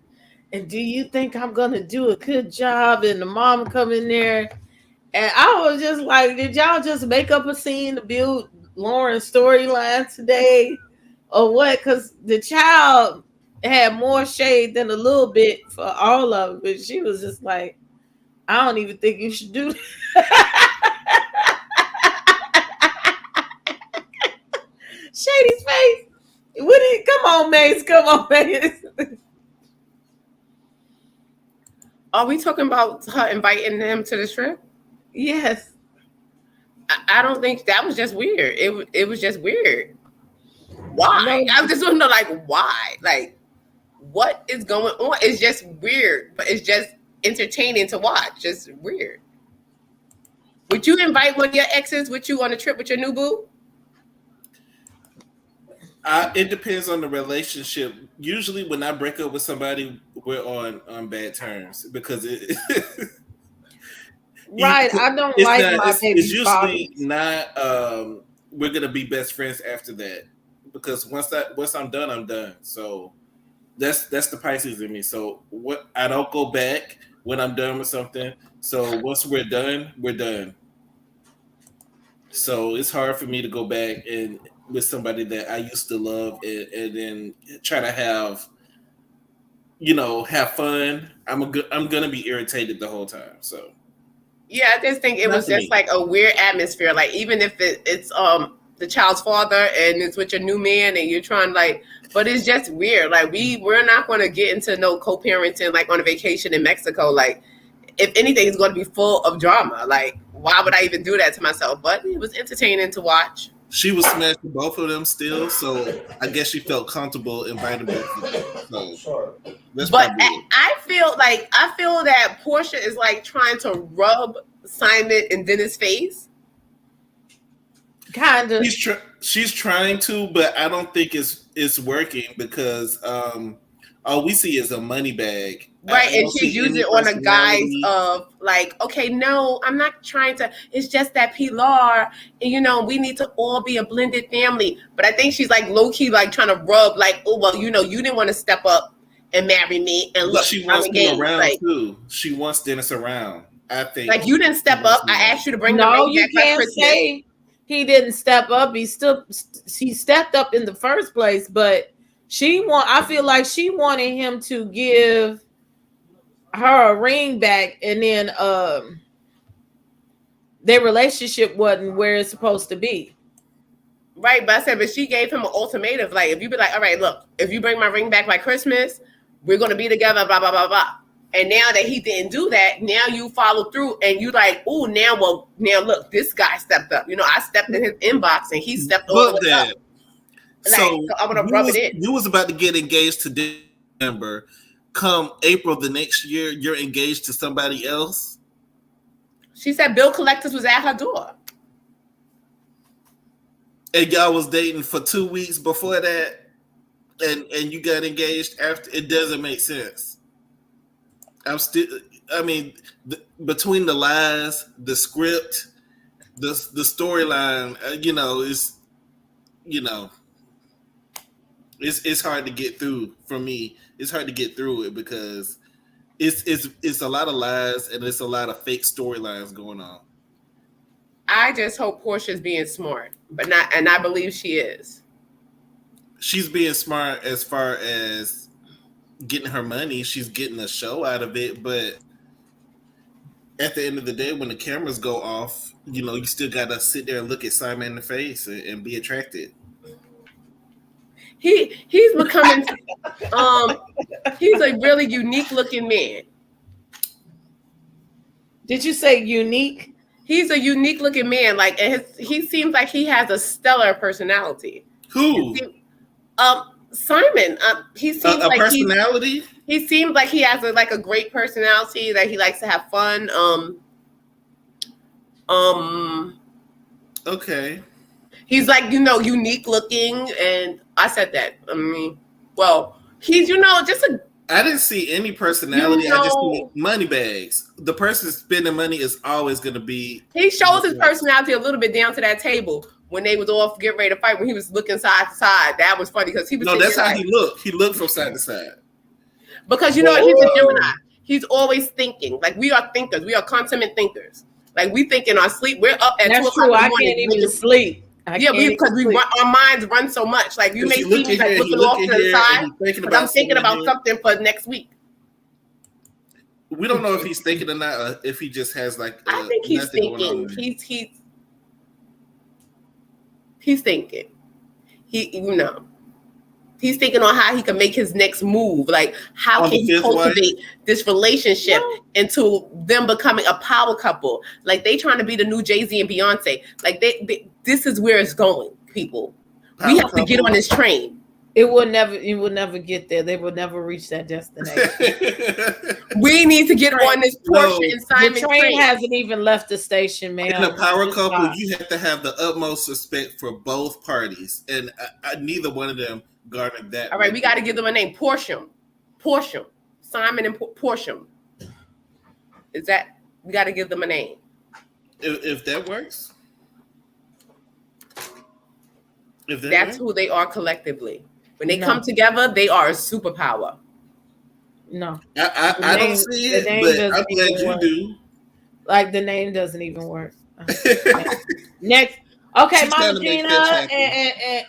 And do you think I'm going to do a good job? And the mom come in there. And I was just like, did y'all just make up a scene to build Lauren's storyline today? Or what? Because the child had more shade than a little bit for all of it. But she was just like, I don't even think you should do that. Shady's face. Come on, Mase. Come on, Mase. Are we talking about her inviting him to the trip? Yes. I don't think that was just weird. It was just weird. Why? No. I just want to know, like, why? Like, what is going on? It's just weird, but it's just entertaining to watch. Just weird. Would you invite one of your exes with you on a trip with your new boo? It depends on the relationship. Usually, when I break up with somebody, we're on bad terms because it. Right, I don't like my baby. It's usually not. We're gonna be best friends after that because once I'm done, I'm done. So that's the Pisces in me. So what I don't go back when I'm done with something. So once we're done, we're done. So it's hard for me to go back and with somebody that I used to love and then try to have fun. I'm gonna be irritated the whole time. So yeah, I just think it was just like a weird atmosphere. Like even if it's the child's father and it's with your new man and you're trying but it's just weird. Like we're not going to get into no co-parenting like on a vacation in Mexico. Like if anything, it's going to be full of drama. Like why would I even do that to myself? But it was entertaining to watch. She was smashing both of them still, so I guess she felt comfortable inviting both of them. So but I feel that Porsha is like trying to rub Simon in Dennis' face. Kind of. She's trying to, but I don't think it's working because all we see is a money bag. Right, and she's using it on the guise of like, okay, no, I'm not trying to. It's just that Pilar, and we need to all be a blended family. But I think she's like low key, like trying to rub, like, oh well, you didn't want to step up and marry me, and look, she wants him around too. She wants Dennis around. I think like you didn't step up. I asked you to bring. No, you can't say he didn't step up. He stepped up in the first place, but I feel like she wanted him to give her a ring back, and then their relationship wasn't where it's supposed to be. Right, but she gave him an ultimatum. Like, if you be like, all right, look, if you bring my ring back by Christmas, we're gonna be together, blah blah blah blah. And now that he didn't do that, now you follow through, and you like, oh, now look, this guy stepped up. I stepped in his inbox, and he stepped over the up. So I'm gonna rub it in. You was about to get engaged to December. Come April the next year, you're engaged to somebody else. She said bill collectors was at her door. And y'all was dating for 2 weeks before that, and you got engaged after. It doesn't make sense. Between the lies, the script, the storyline, it's hard to get through for me. It's hard to get through it because it's a lot of lies and it's a lot of fake storylines going on. I just hope Porsha's being smart, and I believe she is. She's being smart as far as getting her money. She's getting a show out of it, but at the end of the day, when the cameras go off, you still gotta sit there and look at Simon in the face and be attracted. He's becoming he's a really unique looking man. Did you say unique? He's a unique looking man. Like, and he seems like he has a stellar personality. Who? Simon. He seems like personality. He seems like he has a great personality. That he likes to have fun. Okay. He's like, unique looking, and I said that. I mean, well, he's, just a. I didn't see any personality. I just see money bags. The person spending money is always going to be. He shows his personality a little bit down to that table when they was all getting ready to fight. When he was looking side to side, that was funny because he was. No, that's how he looked. He looked from side to side. Because he's a Gemini. He's always thinking. Like we are thinkers. We are consummate thinkers. Like we think in our sleep. We're up at 2 o'clock in the morning. I can't even sleep. Because our minds run so much. Like you may see me like looking off to the side, but I'm thinking about something for next week. We don't know if he's thinking or not, or if he just has like. I think he's thinking. He's thinking. He's thinking on how he can make his next move. Like how can he cultivate this relationship into them becoming a power couple? Like they trying to be the new Jay-Z and Beyonce. Like this is where it's going, people. We have to get on this train. You will never get there. They will never reach that destination. We need to get on this Porsha and Simon the train hasn't even left the station, man. In a power couple, you have to have the utmost respect for both parties, and neither one of them garnered that. All right, we got to give them a name. Porsha, Simon and Porsha. We got to give them a name? If that works. That's who they are collectively. When they come together, they are a superpower. No. I don't see it, but I'm glad you do. Like the name doesn't even work. Next. Okay, Mama Gina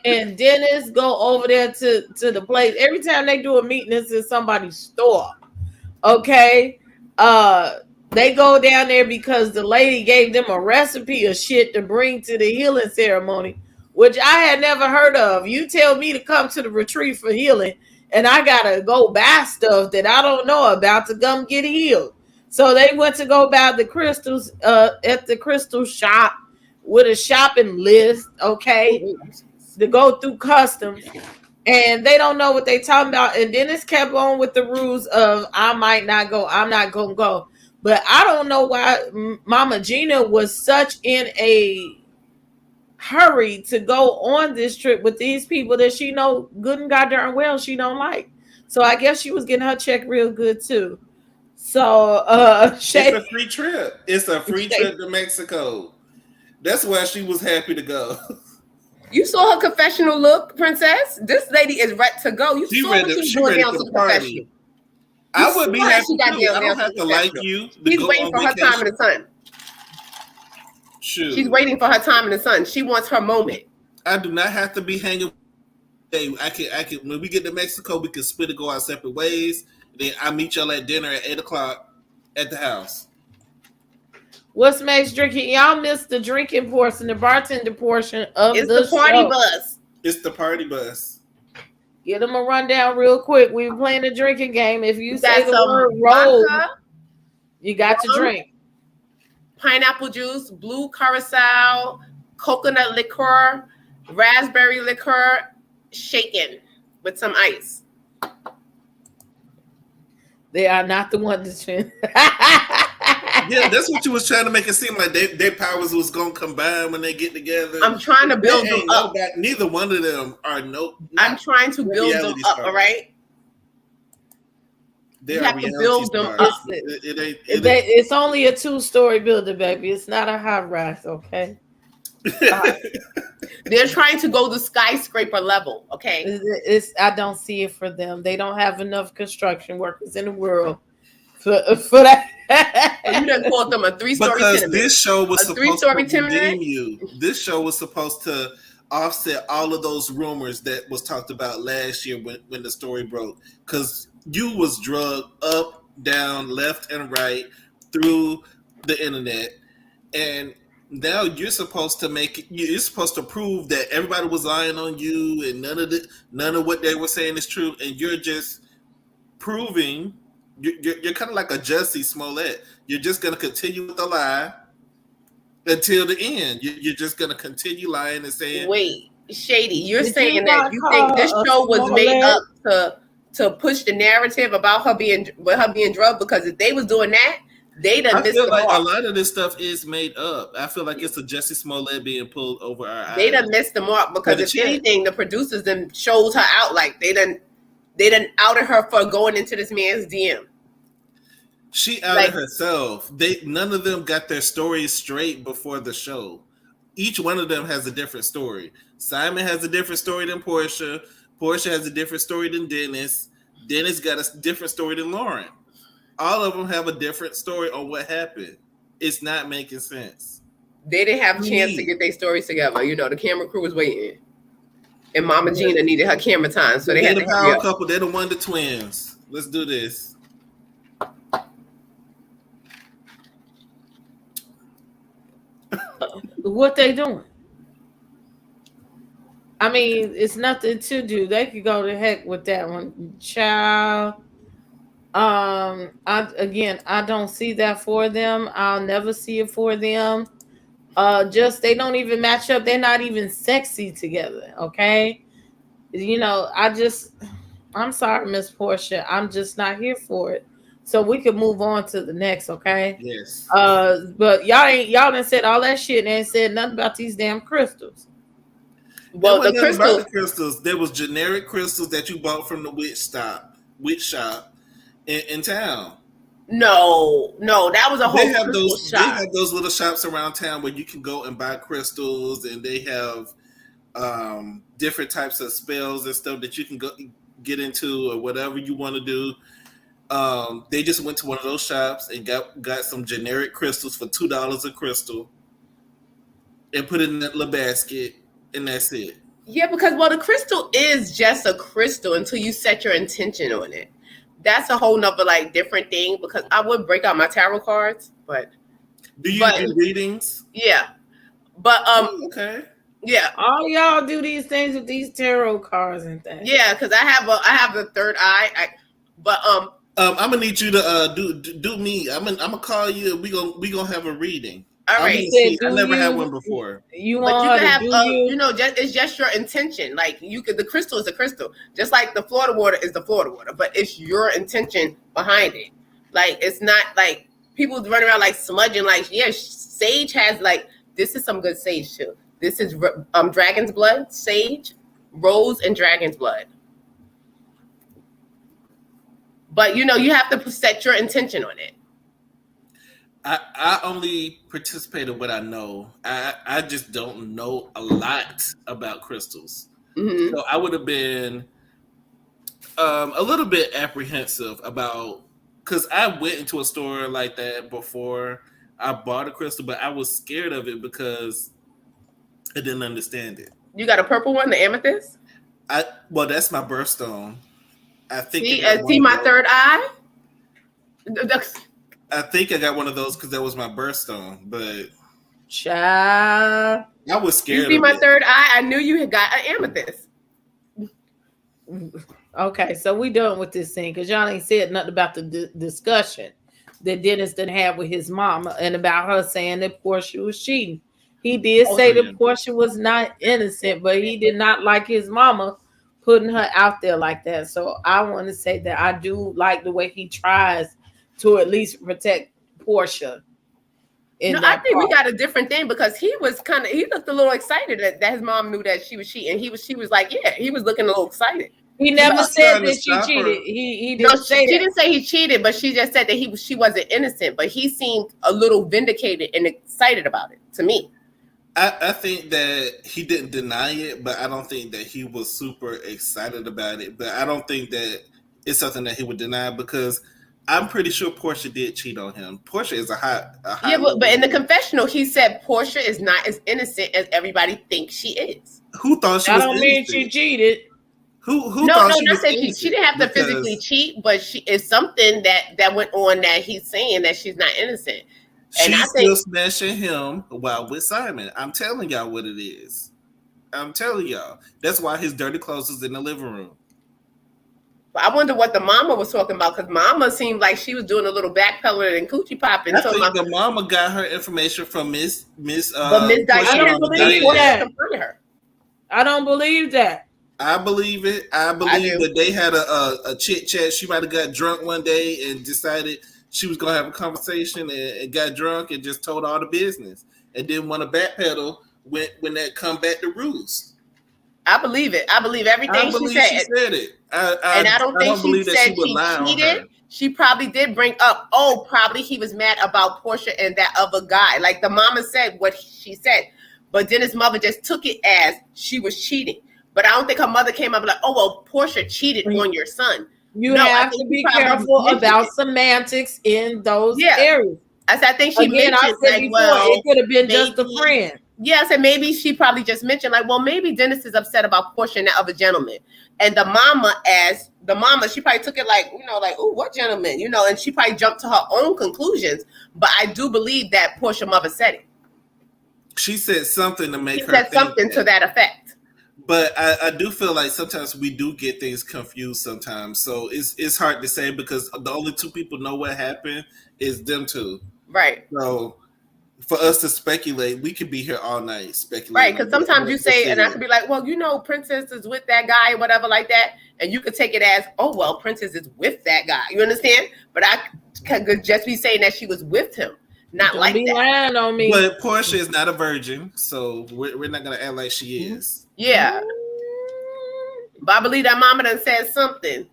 and Dennis go over there to the place. Every time they do a meeting, it's in somebody's store. Okay. They go down there because the lady gave them a recipe of shit to bring to the healing ceremony, which I had never heard of. You tell me to come to the retreat for healing, and I gotta go buy stuff that I don't know about to come get healed. So they went to go buy the crystals at the crystal shop with a shopping list, okay, to go through customs, and they don't know what they talking about. And Dennis kept on with the rules of I might not go, I'm not gonna go. But I don't know why Mama Gina was such in a hurry to go on this trip with these people that she know good and goddamn well she don't like. So I guess she was getting her check real good too. So it's a free trip. It's a free trip to Mexico. That's why she was happy to go. You saw her confessional look, Princess. This lady is ready to go. You saw what she was doing down to the confessional. I would be happy too. I don't have to like you. She's waiting for her time in the sun. Shoot. She's waiting for her time in the sun. She wants her moment. I do not have to be hanging. Hey, I can. When we get to Mexico, we can split and go our separate ways. Then I meet y'all at dinner at 8:00 at the house. What's Max drinking? Y'all missed the drinking portion, the bartender portion of the party bus. It's the party bus. Get them a rundown real quick. We were playing a drinking game. If you say the word Robe, you got to drink. Pineapple juice, blue curacao, coconut liqueur, raspberry liqueur, shaken with some ice. They are not the one to drink. Yeah, that's what you was trying to make it seem like their powers was gonna combine when they get together. I'm trying to build them up. Neither one of them are I'm trying to build them up. All right. You have to build them up. It's only a 2-story building, baby. It's not a high rise, okay? They're trying to go the skyscraper level, okay? I don't see it for them. They don't have enough construction workers in the world for that. You done called them a 3-story because tenement. This show was supposed to redeem you. This show was supposed to offset all of those rumors that was talked about last year when the story broke. Because you was drugged up, down, left, and right through the internet, and now you're supposed to you're supposed to prove that everybody was lying on you, and none of what they were saying is true, and you're just proving. You're kind of like a Jussie Smollett. You're just going to continue with the lie until the end. You're just going to continue lying and saying. Wait, Shady, you're saying that you think this show was made up to push the narrative about her being drugged? Because if they was doing that, They done missed feel the like mark. a lot of this stuff is made up. I feel like it's a Jussie Smollett being pulled over our eyes. They done missed the mark because if anything, the producers then shows her out. Like they done outed her for going into this man's DM. She outed herself. None of them got their stories straight before the show. Each one of them has a different story. Simon has a different story than Porsha. Porsha has a different story than Dennis. Dennis got a different story than Lauren. All of them have a different story on what happened. It's not making sense. They didn't have a chance to get their stories together. You know, the camera crew was waiting. And Mama Gina needed her camera time. So they had the power couple. They're the Wonder Twins. Let's do this. What they doing? I mean, it's nothing to do. They could go to heck with that one, child. I don't see that for them. I'll never see it for them. Just they don't even match up. They're not even sexy together. Okay, you know, I'm sorry, Miss Porsha. I'm just not here for it. So we can move on to the next, okay? Yes. But y'all done said all that shit and ain't said nothing about these damn crystals. Well, the crystals, there was generic crystals that you bought from the witch shop in town. No, that was a whole shop. They have those little shops around town where you can go and buy crystals, and they have different types of spells and stuff that you can go get into or whatever you want to do. They just went to one of those shops and got some generic crystals for $2 a crystal and put it in that little basket, and that's it. Yeah, because the crystal is just a crystal until you set your intention on it. That's a whole nother different thing, because I would break out my tarot cards, but do you do readings? Yeah. But okay. Yeah. All y'all do these things with these tarot cards and things. Yeah, because I have the third eye. I'm gonna need you to do me. I'm gonna call you. We gonna have a reading. All right. I never had one before. You want to have it's just your intention. Like the crystal is a crystal, just like the Florida water is the Florida water, but it's your intention behind it. Like it's not like people run around smudging. Sage has this is some good sage too. This is dragon's blood, sage, rose, and dragon's blood. But you have to set your intention on it. I only participate in what I know. I just don't know a lot about crystals. Mm-hmm. So I would have been a little bit apprehensive about, because I went into a store like that before I bought a crystal, but I was scared of it because I didn't understand it. You got a purple one, the amethyst? Well, that's my birthstone. I think. See my third eye? I think I got one of those because that was my birthstone, but child, I was scared. You see my third eye? I knew you had got an amethyst. Okay, so we done with this thing because y'all ain't said nothing about the discussion that Dennis didn't have with his mama and about her saying that Porsha was cheating. He did say that Porsha was not innocent, but he did not like his mama putting her out there like that. So I want to say that I do like the way he tries to at least protect Porsha. I think we got a different thing, because he looked a little excited that his mom knew that she was cheating. She was like, yeah, he was looking a little excited. He never said that she cheated. He didn't say that. She didn't say he cheated, but she just said that she wasn't innocent. But he seemed a little vindicated and excited about it to me. I think that he didn't deny it, but I don't think that he was super excited about it. But I don't think that it's something that he would deny, because I'm pretty sure Porsha did cheat on him. Porsha is a hot yeah, but in the confessional, he said Porsha is not as innocent as everybody thinks she is. Who thought she was innocent? I don't mean she cheated. Who thought she was innocent? She didn't have to physically cheat, but it's something that went on that he's saying that she's not innocent. And she's still smashing him while with Simon. I'm telling y'all what it is. I'm telling y'all. That's why his dirty clothes is in the living room. I wonder what the mama was talking about, because mama seemed like she was doing a little backpedaling and coochie popping. I think the mama got her information from Miss Diana. I don't believe that. I don't believe that. I believe it. I believe that they had a chit chat. She might have got drunk one day and decided she was gonna have a conversation and got drunk and just told all the business and didn't want to backpedal when that come back to roost. I believe it. I believe everything she said. She said it. And I don't think she said she cheated. She probably did bring up, probably he was mad about Porsha and that other guy. Like the mama said what she said. But Dennis' mother just took it as she was cheating. But I don't think her mother came up like, Porsha cheated on your son. You have to be careful about semantics in those areas. I think she mentioned, I said before, it could have been just a friend. Yeah, I said maybe she probably just mentioned maybe Dennis is upset about Porsha and that other gentleman. And the mama, she probably took it what gentleman, and she probably jumped to her own conclusions. But I do believe that Porsha mother said it. She said something to make her think something to that effect. But I do feel like sometimes we do get things confused sometimes. So it's hard to say because the only two people know what happened is them two. Right. So for us to speculate, we could be here all night speculating. Right, because sometimes you say, and I could be like, Princess is with that guy, whatever like that. And you could take it as, Princess is with that guy. You understand? But I could just be saying that she was with him. Not Don't like be that. lying on me. But Porsha is not a virgin, so we're not going to act like she is. Yeah. But I believe that mama done said something.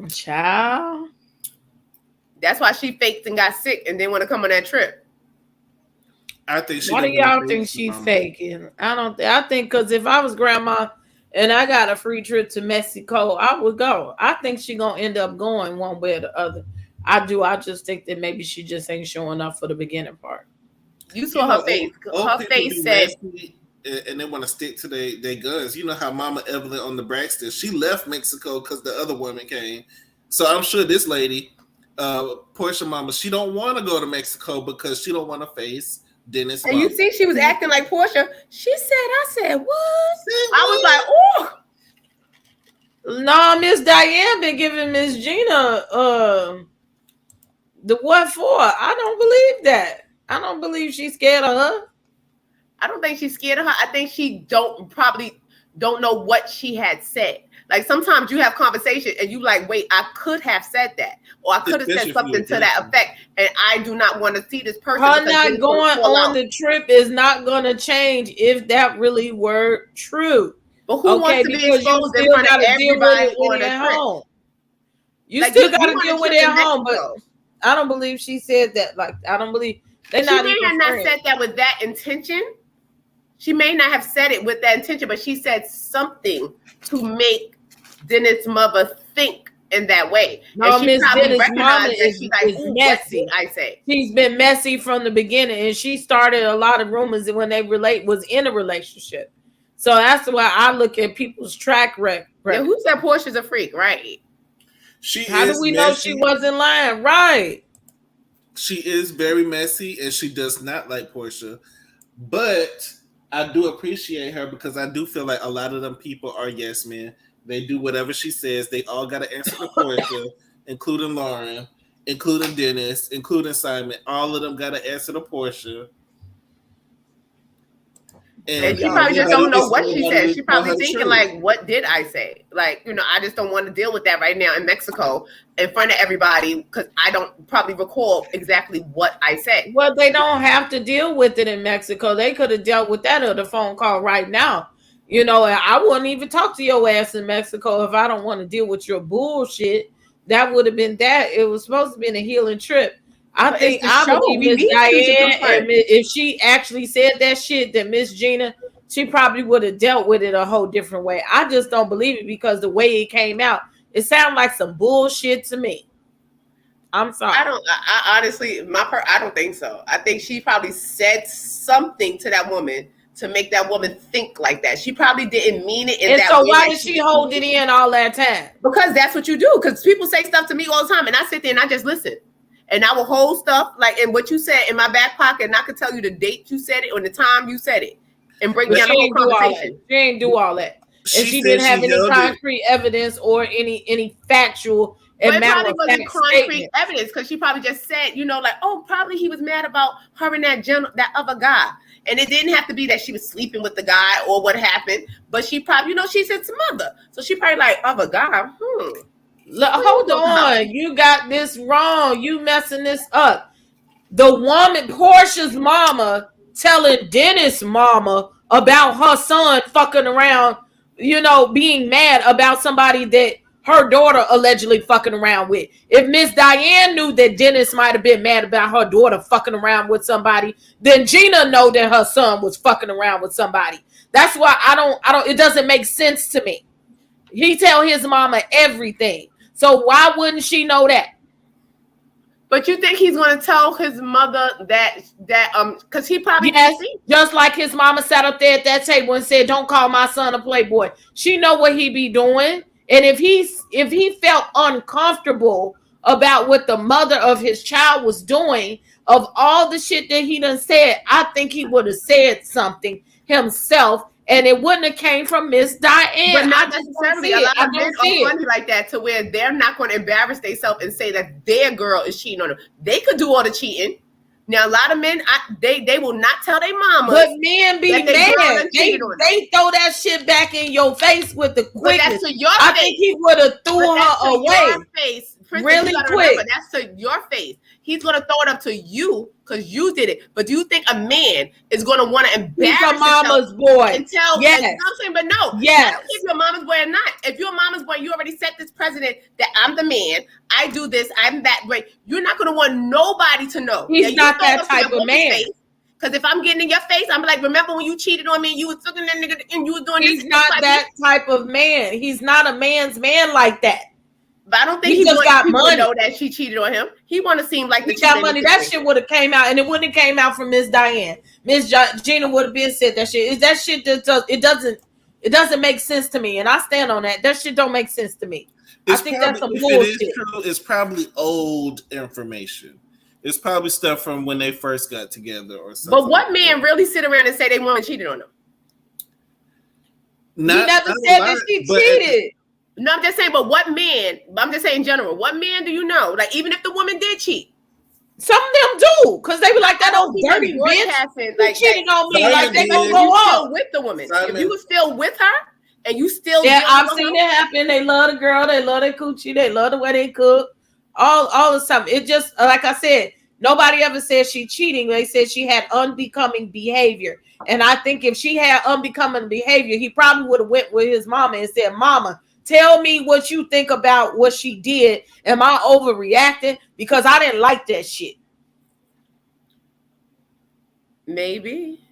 Child. That's why she faked and got sick and didn't want to come on that trip. I think she. Why do y'all think she's faking? I think because if I was grandma and I got a free trip to Mexico, I would go. I think she gonna end up going one way or the other. I do. I just think that maybe she just ain't showing up for the beginning part. You saw her face. Her face said, and they want to stick to their guns. You know how Mama Evelyn on the Braxton, she left Mexico because the other woman came. So I'm sure this lady, Porsha Mama, she don't want to go to Mexico because she don't want to face Dennis. And you see, she was acting like Porsha. She said, I said, what? I was like, oh. No, Miss Diane been giving Miss Gina the what for? I don't believe that. I don't believe she's scared of her. I don't think she's scared of her. I think she probably don't know what she had said. Like sometimes you have conversation and you like, wait, I could have said that. Or I could have said something to that effect. And I do not want to see this person. Her not going on the trip is not going to change if that really were true. But who wants to be exposed in front of everybody on a trip? You still got to deal with it at home. But I don't believe she said that. Like, I don't believe. She may have not said that with that intention. She may not have said it with that intention, but she said something to make Dennis' mother think in that way. No, Miss Dennis' mama is messy. I say she's been messy from the beginning, and she started a lot of rumors when they was in a relationship. So that's why I look at people's track record. Yeah, who said Porsha's a freak, right? How do we know she wasn't lying? Right. She is very messy, and she does not like Porsha, but I do appreciate her because I do feel like a lot of them people are yes men. They do whatever she says. They all got to answer to Porsha, including Lauren, including Dennis, including Simon. All of them got to answer to Porsha. And she probably just don't know what she said. She probably thinking like, what did I say? Like, I just don't want to deal with that right now in Mexico in front of everybody because I don't probably recall exactly what I said. Well, they don't have to deal with it in Mexico. They could have dealt with that on the phone call right now. And I wouldn't even talk to your ass in Mexico if I don't want to deal with your bullshit. That would have been that. It was supposed to be a healing trip. I believe Miss Diane, and if she actually said that shit, that Miss Gina, she probably would have dealt with it a whole different way. I just don't believe it because the way it came out, it sounded like some bullshit to me. I'm sorry. I honestly, I don't think so. I think she probably said something to that woman to make that woman think like that. She probably didn't mean it. And so why did she hold it in all that time? Because that's what you do. Because people say stuff to me all the time, and I sit there and I just listen. And I will hold stuff like in what you said in my back pocket, and I could tell you the date you said it or the time you said it, and break down the whole conversation. She ain't do all that, and she didn't have any concrete evidence or any factual. But it probably wasn't concrete evidence because she probably just said, probably he was mad about her and that other guy, and it didn't have to be that she was sleeping with the guy or what happened. But she probably, she said some other, so she probably like other guy. Hold on. You got this wrong. You messing this up. The woman, Porsha's mama, telling Dennis' mama about her son fucking around, being mad about somebody that her daughter allegedly fucking around with. If Miss Diane knew that Dennis might have been mad about her daughter fucking around with somebody, then Gina know that her son was fucking around with somebody. That's why I don't, it doesn't make sense to me. He tell his mama everything. So why wouldn't she know that? But you think he's going to tell his mother that because he probably just like his mama sat up there at that table and said, "Don't call my son a playboy." She know what he be doing, and if he felt uncomfortable about what the mother of his child was doing, of all the shit that he done said, I think he would have said something himself. And it wouldn't have came from Miss Diane. But not necessarily. A lot of men are funny like that to where they're not going to embarrass themselves and say that their girl is cheating on them. They could do all the cheating. Now, a lot of men, they will not tell their mama. But men be mad. They throw that shit back in your face with the quickness. But that's to your face. I think he would have threw her away. Your face. Princess, really quick. Remember, that's to your face. He's going to throw it up to you because you did it. But do you think a man is going to want to embarrass himself? He's a mama's boy. And tell, yes. You know what I'm saying? But no. Yes. I don't care if you're a mama's boy or not. If you're a mama's boy, you already set this precedent that I'm the man. I do this. I'm that way. You're not going to want nobody to know. He's not that type of man. Because if I'm getting in your face, I'm like, remember when you cheated on me and you was looking at that nigga and you was doing this? He's not that type of man. He's not a man's man like that. But I don't think he just got money to know that she cheated on him. He want to seem like he got money. That shit would have came out, and it wouldn't have came out from Miss Diane. Miss Gina would have been said that shit. Is that shit that it doesn't make sense to me, and I stand on that. That shit don't make sense to me. I think that's some bullshit. If it is true, it's probably old information. It's probably stuff from when they first got together or something. But what man really sit around and say they woman cheated on them? He never said that she cheated. No, I'm just saying, but what man? I'm just saying in general. What man do you know? Like, even if the woman did cheat, some of them do, because they be like that old dirty bitch. Like cheating on me, like they gonna go off with the woman. If you were still with her and you still, I've seen it happen. They love the girl. They love their coochie. They love the way they cook. All the time. It just like I said. Nobody ever said she cheating. They said she had unbecoming behavior. And I think if she had unbecoming behavior, he probably would have went with his mama and said, "Mama, tell me what you think about what she did. Am I overreacting? Because I didn't like that shit." Maybe.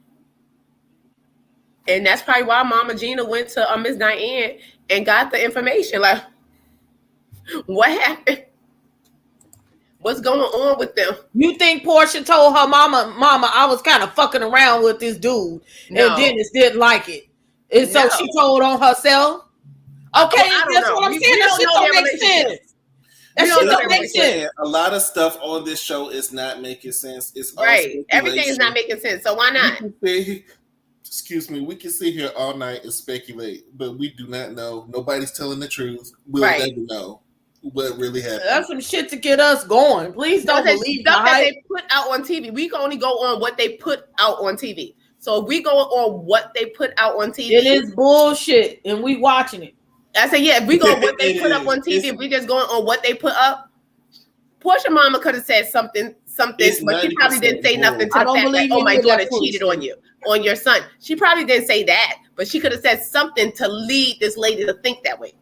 And that's probably why Mama Gina went to Miss Diane and got the information. Like, what happened? What's going on with them? You think Porsha told her mama, I was kind of fucking around with this dude, and Dennis didn't like it. And so she told on herself? Okay, that's what I'm saying. That shit don't make sense. That shit don't make sense. A lot of stuff on this show is not making sense. It's right. Everything is not making sense. So why not? Excuse me. We can sit here all night and speculate, but we do not know. Nobody's telling the truth. We'll never know what really happened. That's some shit to get us going. Please don't believe stuff that they put out on TV. We can only go on what they put out on TV. So if we go on what they put out on TV, it is bullshit, and we watching it. I said, if we go on what they put up on TV, if we just going on what they put up, Porsha mama could have said something, but she probably didn't say nothing to the fact that, oh, my daughter cheated on you, on your son. She probably didn't say that, but she could have said something to lead this lady to think that way.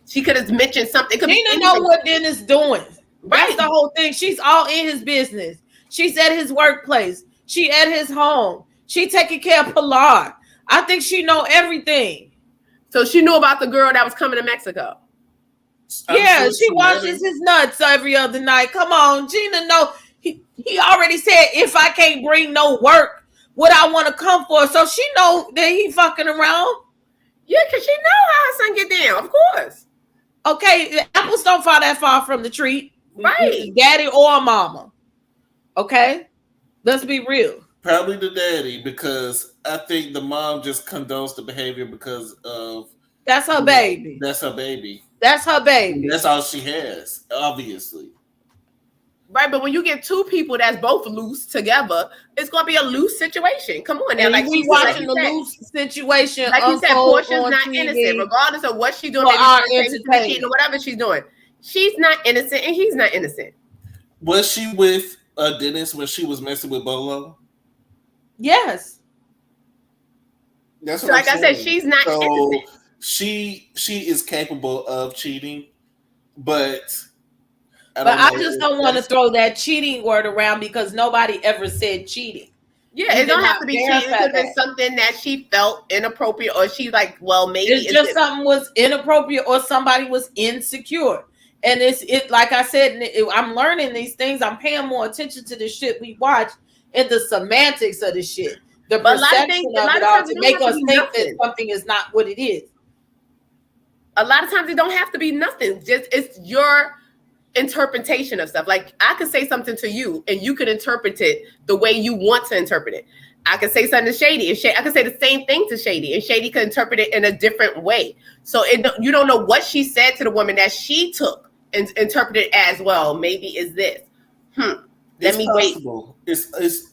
She could have mentioned something. Gina know what Dennis doing. Right. That's the whole thing. She's all in his business. She's at his workplace. She at his home. She taking care of Pilar. I think she know everything. So she knew about the girl that was coming to Mexico. Yeah, she washes his nuts every other night. Come on, Gina know. He already said, if I can't bring no work, what I want to come for. So she know that he fucking around. Yeah, because she know how her son get down, of course. Okay, apples don't fall that far from the tree. Right. Daddy or mama. Okay? Let's be real. Probably the daddy, because I think the mom just condones the behavior because of... That's her baby. That's her baby. That's her baby. That's all she has, obviously. Right, but when you get two people that's both loose together, it's going to be a loose situation. Come on now. Like we watching the loose situation. Like you said, Porsha's not innocent. Regardless of what she's doing, maybe she's cheating or whatever she's doing. she's not innocent and he's not innocent. Was she with Dennis when she was messing with Bolo? Yes. That's so what like I said, she's not innocent. She is capable of cheating, but I just don't want to throw that cheating word around because nobody ever said cheating. Yeah, it don't have to be cheating. It could have been something that she felt inappropriate, or she like, well, maybe it's just something was inappropriate, or somebody was insecure. And it's like I said, I'm learning these things. I'm paying more attention to the shit we watch and the semantics of the shit, the perception of it all to make us think that something is not what it is. A lot of times it don't have to be nothing. Just it's your interpretation of stuff. Like I could say something to you and you could interpret it the way you want to interpret it. I could say something to Shady and I could say the same thing to Shady and Shady could interpret it in a different way. So you don't know what she said to the woman that she took and interpreted as, well, maybe is this. Let me possible. Wait.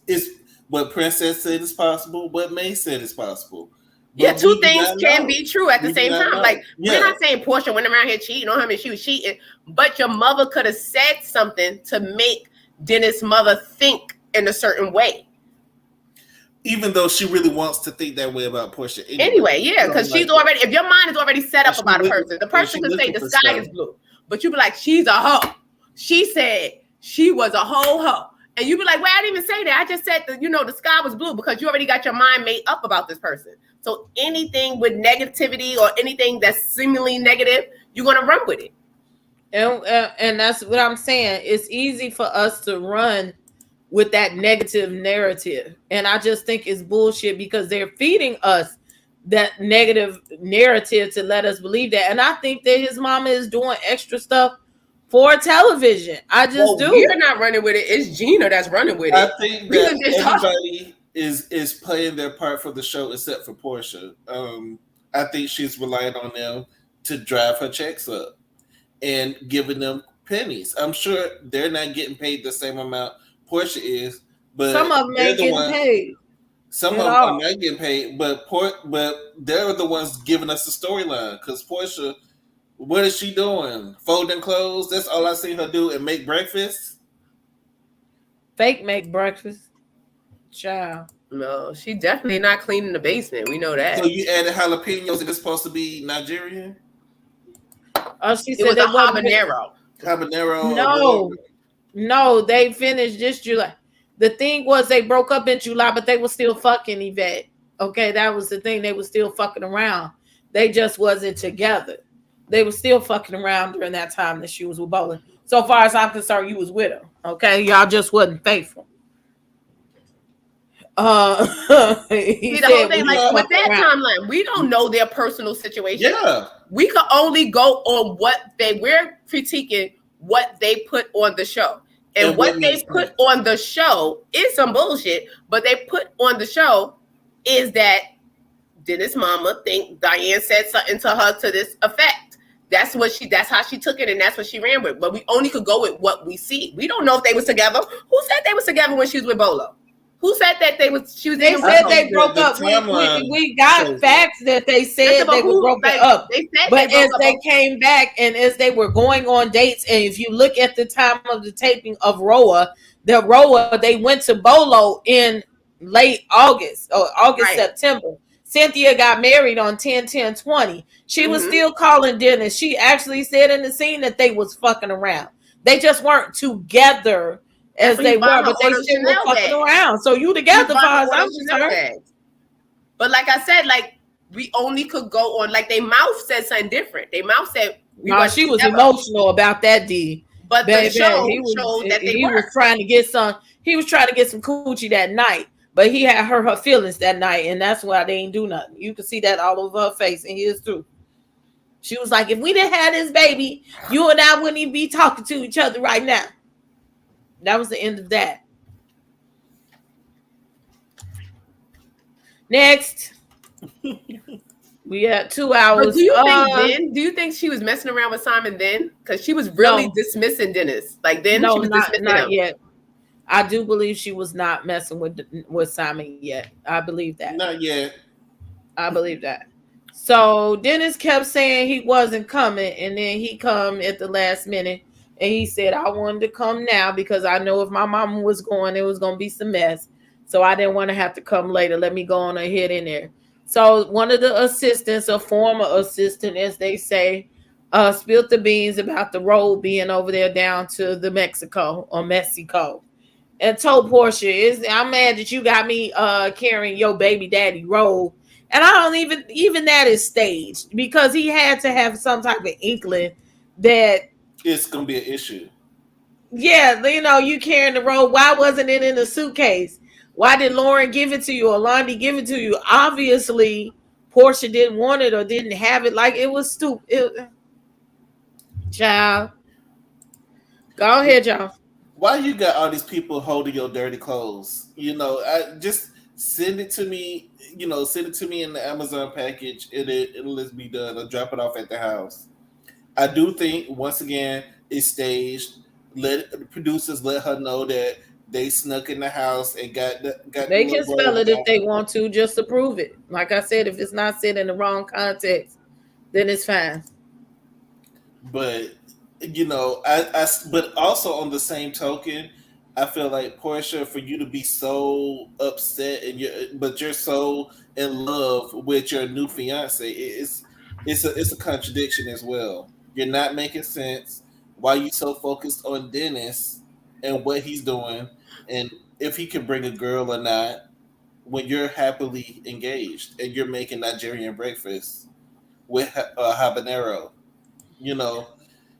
It's what Princess said is possible, what Mase said is possible. Yeah, two things can be true at the same time. Like, we're not saying Porsha went around here cheating on him and she was cheating, but your mother could have said something to make Dennis' mother think in a certain way. Even though she really wants to think that way about Porsha. Anyway, yeah, because she's already, if your mind is already set up about a person, the person could say the sky is blue, but you be like, she's a hoe. She said she was a whole hoe. And you be like, well, I didn't even say that. I just said that, the sky was blue, because you already got your mind made up about this person. So anything with negativity or anything that's seemingly negative, you're going to run with it. And that's what I'm saying. It's easy for us to run with that negative narrative. And I just think it's bullshit because they're feeding us that negative narrative to let us believe that. And I think that his mama is doing extra stuff for television. I just do. We're not running with it. It's Gina that's running with it. I think that everybody is playing their part for the show except for Porsha. I think she's relying on them to drive her checks up and giving them pennies. I'm sure they're not getting paid the same amount Porsha is, but some of them ain't getting paid. Some of them are not getting paid, but they're the ones giving us the storyline. Because Porsha, what is she doing? Folding clothes? That's all I see her do, and make breakfast. Fake make breakfast. Child. No, she definitely not cleaning the basement. We know that. So you added jalapenos and it's supposed to be Nigerian? Oh, she said it was a habanero. Habanero. No, they finished this July. The thing was they broke up in July, but they were still fucking, Yvette. Okay, that was the thing. They were still fucking around. They just wasn't together. They were still fucking around during that time that she was with Bowling. So far as I'm concerned, you was with her. Okay, y'all just wasn't faithful. See, the whole thing, like with that timeline, we don't know their personal situation. Yeah, we could only go on we're critiquing what they put on the show, and what they put on the show is some bullshit. But they put on the show is that Dennis' mama think Diane said something to her to this effect. That's how she took it, and that's what she ran with. But we only could go with what we see. We don't know if they was together. Who said they was together when she was with Bolo? Who said that they said they broke up. We got facts that they said they were broken up. But as they came back and as they were going on dates, and if you look at the time of the taping of Roa, they went to Bolo in late August or September. Cynthia got married on 10/10/20. She was still calling Dennis. She actually said in the scene that they was fucking around. They just weren't together as they were, but they still were fucking around. So you together, far as I'm concerned. But like I said, like we only could go on. Like their mouth said something different. Their mouth said she was emotional about that D. But the show showed that he was trying to get some. He was trying to get some coochie that night, but he had hurt her feelings that night, and that's why they ain't do nothing. You can see that all over her face, and here's too. She was like, "If we didn't have this baby, you and I wouldn't even be talking to each other right now." That was the end of that. Next, we had 2 hours. But do you think she was messing around with Simon then? Because she was really dismissing Dennis. Like then she was dismissing him. Yet. I do believe she was not messing with Simon yet. I believe that. Not yet. I believe that. So Dennis kept saying he wasn't coming, and then he come at the last minute, and he said, I wanted to come now because I know if my mama was going, it was going to be some mess. So I didn't want to have to come later. Let me go on ahead in there. So one of the assistants, a former assistant, as they say, spilled the beans about the road being over there down to the Mexico, and told Porsha, I'm mad that you got me carrying your baby daddy Robe. And I don't even that is staged, because he had to have some type of inkling that it's gonna be an issue. Yeah, you carrying the Robe. Why wasn't it in a suitcase? Why did Lauren give it to you or Lonnie give it to you? Obviously, Porsha didn't want it or didn't have it. Like, it was stupid. Child. Go ahead, y'all. Why you got all these people holding your dirty clothes? I just send it to me. Send it to me in the Amazon package. It'll just be done. I'll drop it off at the house. I do think, once again, it's staged. Let the producers let her know that they snuck in the house and got. They can spell it if they want to, just to prove it. Like I said, if it's not said in the wrong context, then it's fine. But but also on the same token, I feel like, Porsha, for you to be so upset but you're so in love with your new fiance, it's a contradiction as well. You're not making sense. Why you so focused on Dennis and what he's doing, and if he can bring a girl or not, when you're happily engaged and you're making Nigerian breakfast with habanero,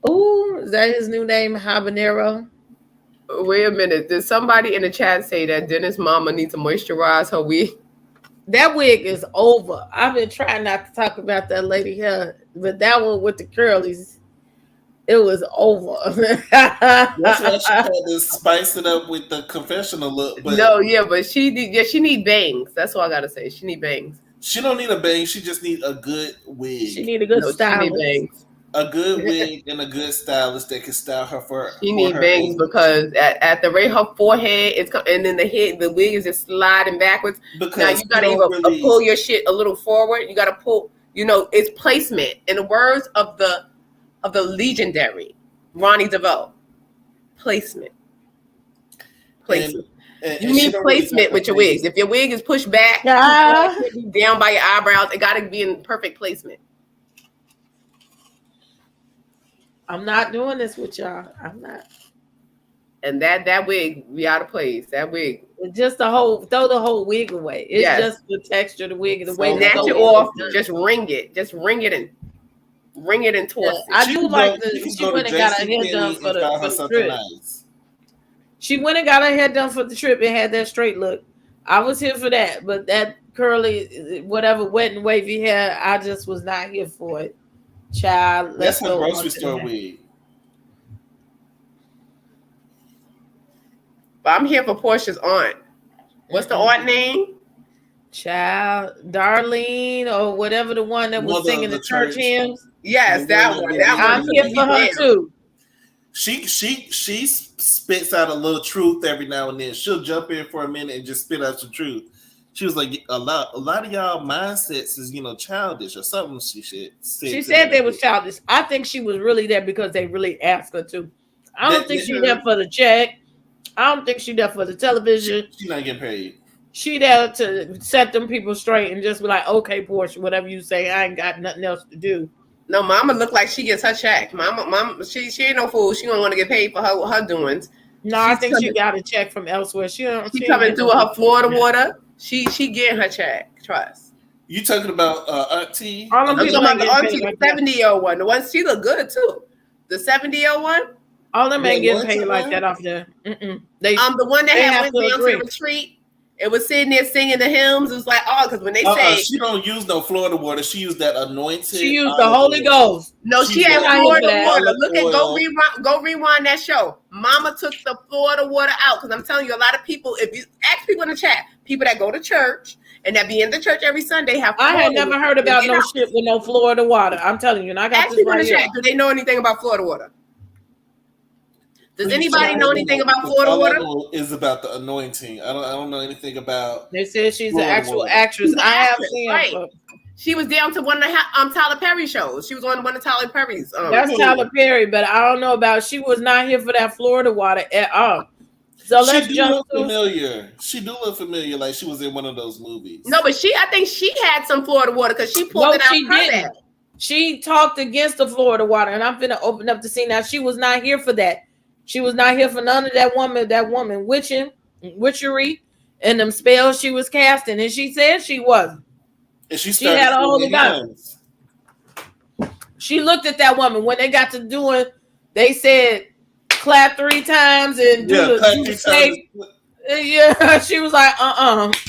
Ooh, is that his new name, habanero? Wait a minute. Did somebody in the chat say that Dennis' mama needs to moisturize her wig? That wig is over. I've been trying not to talk about that lady hair, but that one with the curlies, it was over. That's why she had to spice it up with the confessional look. But but she need bangs. That's all I gotta say. She need bangs. She don't need a bang. She just need a good wig. She need a good stylist. A good wig and a good stylist that can style her for. She need bangs because at the rate her forehead is, and then the wig is just sliding backwards. Because now you gotta even pull your shit a little forward. You gotta pull. It's placement. In the words of the legendary Ronnie DeVoe, placement. And you need placement with your wigs. If your wig is pushed back, down by your eyebrows, it got to be in perfect placement. I'm not doing this with y'all. I'm not. And that wig be out of place. That wig. Just throw the whole wig away. It's just the texture of the wig. The way snatch it off. Just ring it. Just ring it and twist it. I do like she went and got her hair done for the trip. Nice. She went and got her hair done for the trip and had that straight look. I was here for that, but that curly, whatever, wet and wavy hair, I just was not here for it. Child, that's her grocery store wig. But I'm here for Porsha's aunt. What's the aunt name? Child, Darlene, or whatever, the one that was singing the church hymns. Yes, that one. I'm here for her too. She spits out a little truth every now and then. She'll jump in for a minute and just spit out some truth. She was like, a lot of y'all mindsets is childish or something. She said they was childish. I think she was really there because they really asked her to. I don't think she's there for the check. I don't think she's there for the television. She's not getting paid. She there to set them people straight and just be like, okay, Porsha, whatever you say, I ain't got nothing else to do. No, Mama look like she gets her check. Mama, she ain't no fool. She don't want to get paid for her doings. No, I think she got a check from elsewhere. She coming through her Florida water. She getting her check. Trust. You talking about Auntie? I'm talking about the Auntie, the 70-year-old one. The one she look good too. The 70-year-old one. All them ain't getting paid like that off there. The one that had went down to the retreat. It was sitting there singing the hymns. It was like, because when they say she don't use no Florida water, she used that anointed. She used the Holy Ghost. No, she had Florida water. Look at go rewind that show. Mama took the Florida water out because I'm telling you, a lot of people. If you ask people in the chat, people that go to church and that be in the church every Sunday have. I had never heard about no shit with no Florida water. I'm telling you, and I got ask people in the chat. Do they know anything about Florida water? Does anybody know anything about Florida water? All I know is about the anointing. I don't know anything about. They said she's an actual actress. I have seen her. She was down to one of the Tyler Perry shows. She was on one of Tyler Perry's. That's Tyler Perry, but I don't know about. She was not here for that Florida water at all. So let's jump to familiar. She do look familiar, like she was in one of those movies. No, but I think she had some Florida water because she pulled it out. She didn't. She talked against the Florida water, and I'm finna open up the scene now. She was not here for that. She was not here for none of that woman witchery, and them spells she was casting, and she said she wasn't. And she had a hold of God. She looked at that woman when they got to doing. They said clap 3 times and do the safe. Yeah, she was like,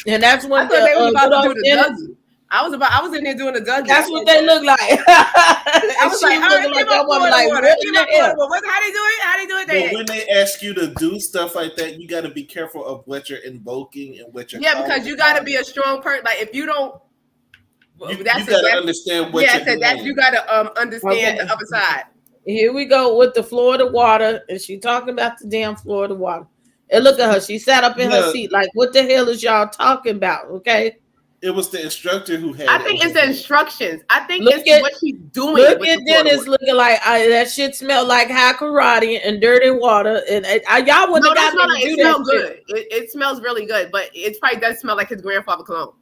and that's when they was about to do the Dougie. I was in there doing the Dougie. That's what they look like. I was like, that woman like, what the hell? How they do it? How they do it? But when they ask you to do stuff like that, you got to be careful of what you're invoking and what you're. Yeah, because you got to be a strong person. Like if you don't. You got to understand what you're doing. You got to understand the other side. Here we go with the Florida water, and she talking about the damn Florida water. And look at her; she sat up in her seat, like, "What the hell is y'all talking about?" Okay. It was the instructor who had. I think it's the instructions. I think it's what she's doing. Look at Dennis looking like that shit smelled like high karate and dirty water, and y'all wouldn't have got me to do that. It smells good. It smells really good, but it probably does smell like his grandfather cologne.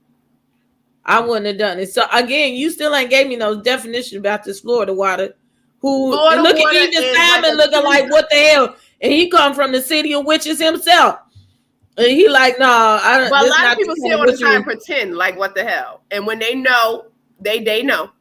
I wouldn't have done it. So again, you still ain't gave me no definition about this Florida water. Look at Edith Simon looking like what the hell? And he come from the city of witches himself. And he like, nah, I don't. Well, a lot of people still want to try and pretend like what the hell. And when they know, they know.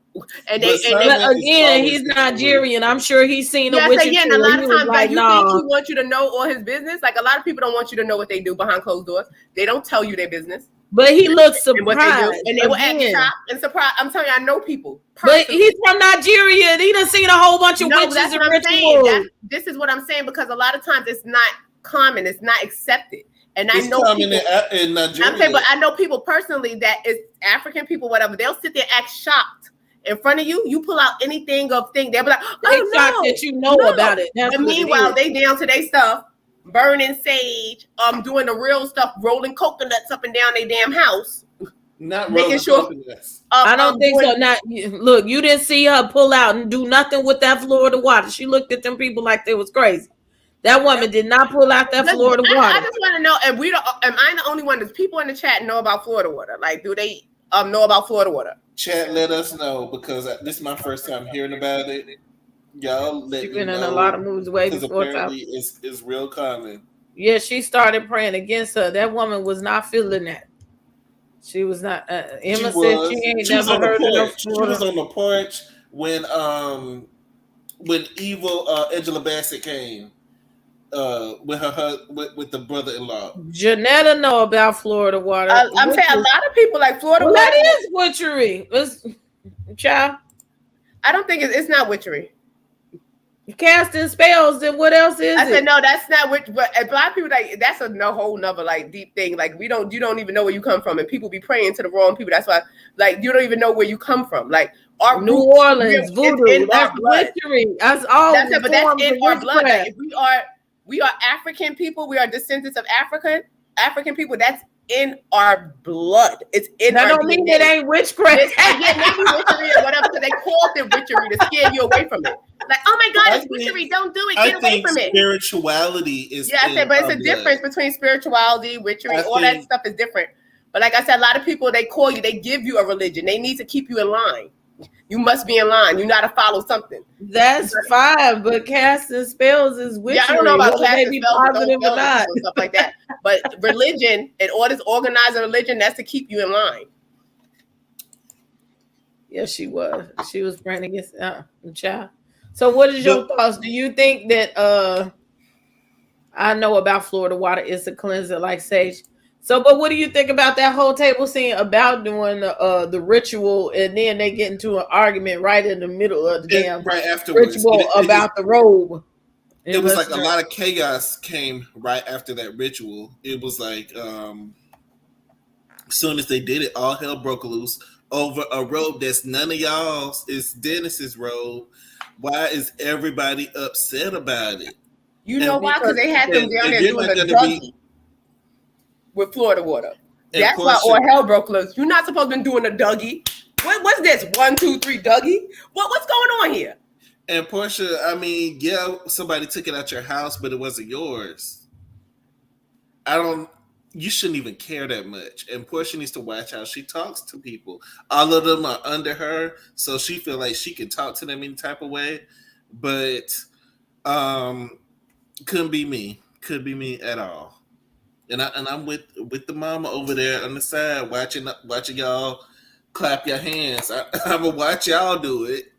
And again, he's Nigerian. I'm sure he's seen a witch. Again, a lot of times like, you think he wants you to know all his business. Like a lot of people don't want you to know what they do behind closed doors. They don't tell you their business. But he looks surprised. And they will act shocked and surprised. I'm telling you, I know people. But he's from Nigeria. He done seen a whole bunch of witches and rituals. This is what I'm saying, because a lot of times it's not common. It's not accepted. And I know people, in Nigeria. I'm saying, but I know people personally that is African people, whatever. They'll sit there act shocked in front of you. You pull out anything of thing, they'll be like, "Oh no, that you know about it." That's and meanwhile, they down to their stuff, burning sage, doing the real stuff, rolling coconuts up and down their damn house. Not making sure. I don't think so. Not look, you didn't see her pull out and do nothing with that Florida water. She looked at them people like they was crazy. That woman did not pull out that Florida water. I just want to know, and am I the only one? Does people in the chat know about Florida water? Like, do they know about Florida water? Chat, let us know, because this is my first time hearing about it. Y'all let me know. She's been in a lot of moves way before. Apparently it's real common. Yeah, she started praying against her. That woman was not feeling that. She was not. Emma said she ain't never heard of no Florida. She was on the porch when evil Angela Bassett came. With the brother-in-law. Janetta know about Florida water. I'm saying a lot of people like Florida water. That is witchery. Child. I don't think it's not witchery. Casting spells, then what else is it? I said no, that's not witch. But a lot of people like that's a whole nother like deep thing. Like you don't even know where you come from, and people be praying to the wrong people. That's why like you don't even know where you come from. Like our New Orleans voodoo. That's witchery. That's all. That's it, but that's in our blood. Like, if we are African people. We are descendants of African people. That's in our blood. It's in that our don't mean it ain't witchcraft. Maybe witchery or whatever, because they called it witchery to scare you away from it. Like, oh my God, it's witchery. Don't do it. Get away from it. Spirituality is. Yeah, I said, but it's a difference between spirituality, witchery, all that stuff is different. But like I said, a lot of people, they call you, they give you a religion. They need to keep you in line. You must be in line. You got to follow something. That's fine, but casting spells is witchery. Yeah, I don't know about casting spells and stuff like that. But religion, in order to organize a religion, that's to keep you in line. Yes, she was. She was praying against the child. So what is your thoughts? Do you think that I know about Florida water is a cleanser like sage? So, but what do you think about that whole table scene about doing the ritual, and then they get into an argument right in the middle of the damn ritual about the robe? It was like a lot of chaos came right after that ritual. It was like as soon as they did it, all hell broke loose over a robe that's none of y'all's. It's Dennis's robe. Why is everybody upset about it? You know why? Because they had them down there doing the druggy with Florida water. That's why all hell broke loose. You're not supposed to be doing a Dougie. What's this? 1, 2, 3, Dougie. What's going on here? And Porsha, I mean, yeah, somebody took it out your house, but it wasn't yours. You shouldn't even care that much. And Porsha needs to watch how she talks to people. All of them are under her, so she feel like she can talk to them any type of way. But couldn't be me. Couldn't be me at all. And I'm with the mama over there on the side watching y'all clap your hands. I'm gonna watch y'all do it.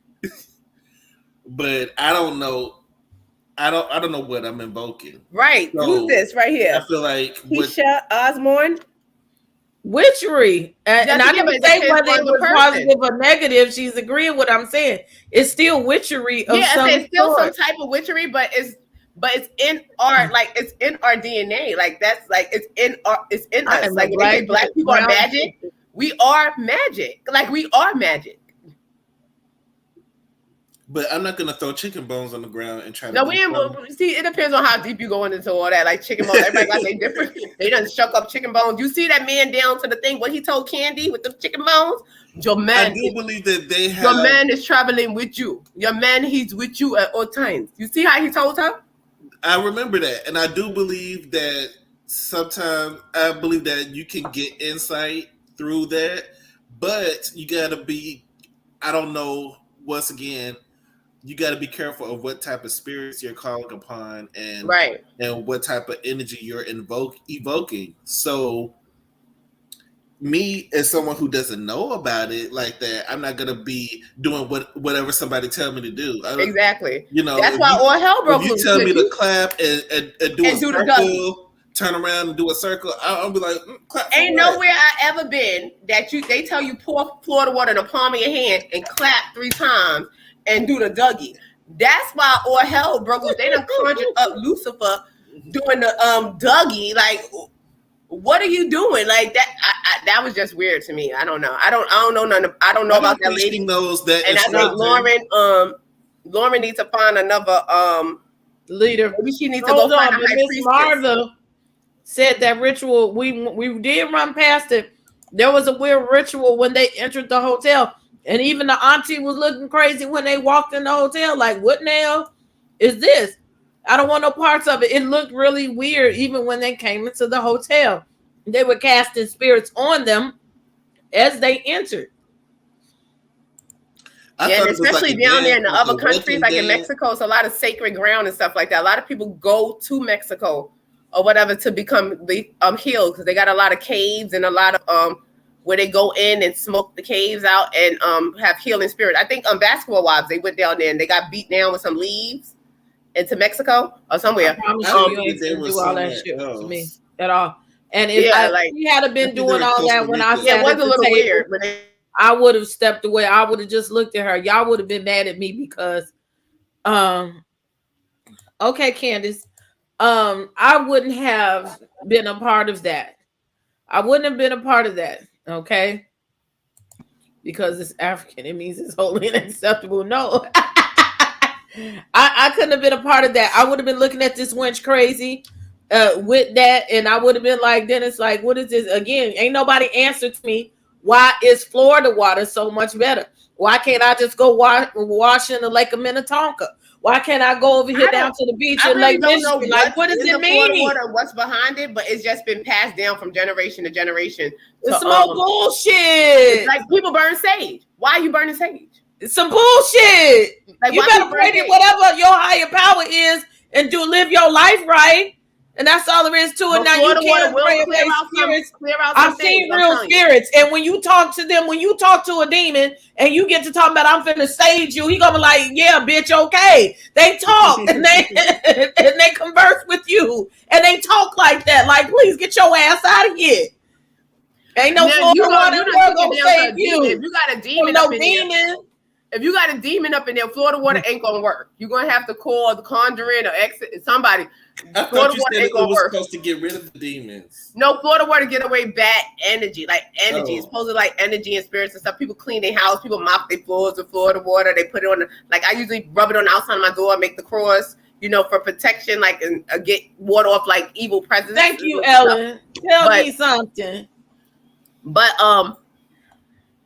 But I don't know. I don't know what I'm invoking. Right. So who's this right here? I feel like Keisha Osborne. Witchery. And I didn't say whether it was positive or negative. She's agreeing with what I'm saying. It's still witchery of some it's still sort. some type of witchery, but it's in our it's in our DNA. Like that's like it's in us. Like when they say black people are magic, we are magic. Like we are magic. But I'm not gonna throw chicken bones on the ground and try to. No, see. It depends on how deep you go into all that. Like chicken bones, everybody got they different. They done shuck up chicken bones. You see that man down to the thing what he told Candy with the chicken bones. Your man. I do believe that they have. Your man is traveling with you. Your man, he's with you at all times. You see how he told her? I remember that, and I do believe that sometimes I believe that you can get insight through that, but you gotta be. I don't know. Once again. You got to be careful of what type of spirits you're calling upon and what type of energy you're evoking. So me as someone who doesn't know about it like that, I'm not going to be doing whatever somebody tell me to do. Exactly. You know, that's why all hell broke loose. If you tell me to clap and do a circle, turn around and do a circle, I'll be like, clap. Ain't nowhere I ever been that they tell you pour Florida water in the palm of your hand and clap 3 times. And do the Dougie. That's why all hell broke loose. They done conjured up Lucifer doing the Dougie. Like, what are you doing? Like that. That was just weird to me. I don't know. I don't know nothing. I don't know about that lady. Knows that. And I think Lauren needs to find another leader. Maybe she needs to go find a high priestess. Martha said that ritual. We did run past it. There was a weird ritual when they entered the hotel. And even the auntie was looking crazy when they walked in the hotel. Like, what now is this? I don't want no parts of it. It looked really weird even when they came into the hotel. They were casting spirits on them as they entered. Yeah, and especially down there in the other countries, like in Mexico, it's a lot of sacred ground and stuff like that. A lot of people go to Mexico or whatever to become healed because they got a lot of caves and a lot of where they go in and smoke the caves out and have healing spirit. I think Basketball Wives, they went down there and they got beat down with some leaves into Mexico or somewhere. I promise you ain't do all that shit to me at all. And if we had been doing all that when I said it was a little weird, but I would have stepped away. I would have just looked at her. Y'all would have been mad at me because okay, Candace. I wouldn't have been a part of that. I wouldn't have been a part of that. Okay, because it's African, it means it's wholly unacceptable. No, I couldn't have been a part of that. I would have been looking at this wench crazy with that, and I would have been like, Dennis, like, what is this again? Ain't nobody answered to me. Why is Florida water so much better? Why can't I just go wash in the Lake of Minnetonka? Why can't I go over here down to the beach and really Lake Michigan? Like, what does it mean? Water, what's behind it? But it's just been passed down from generation to generation. It's some old bullshit. Like people burn sage. Why are you burning sage? It's some bullshit. Like, you better pray to whatever your higher power is and live your life right. And that's all there is to it. Now you can't pray away spirits. I've seen real spirits. And when you talk to them, when you talk to a demon and you get to talk about I'm finna sage you, he gonna be like, yeah, bitch, okay. They talk and they converse with you and they talk like that. Like, please get your ass out of here. Ain't no Florida water gonna save you. If you got a demon up in there, if you got a demon up in there, Florida water ain't gonna work. You're gonna have to call the conjuring or exit somebody. I thought you said it was supposed to get rid of the demons. No, Florida water get away bad energy. Like energy. It's supposed to like energy and spirits and stuff. People clean their house, people mop their floors with Florida water. They put it on I usually rub it on the outside of my door, make the cross, for protection, like and get water off like evil presence. Thank you, Ellen. Tell me something. But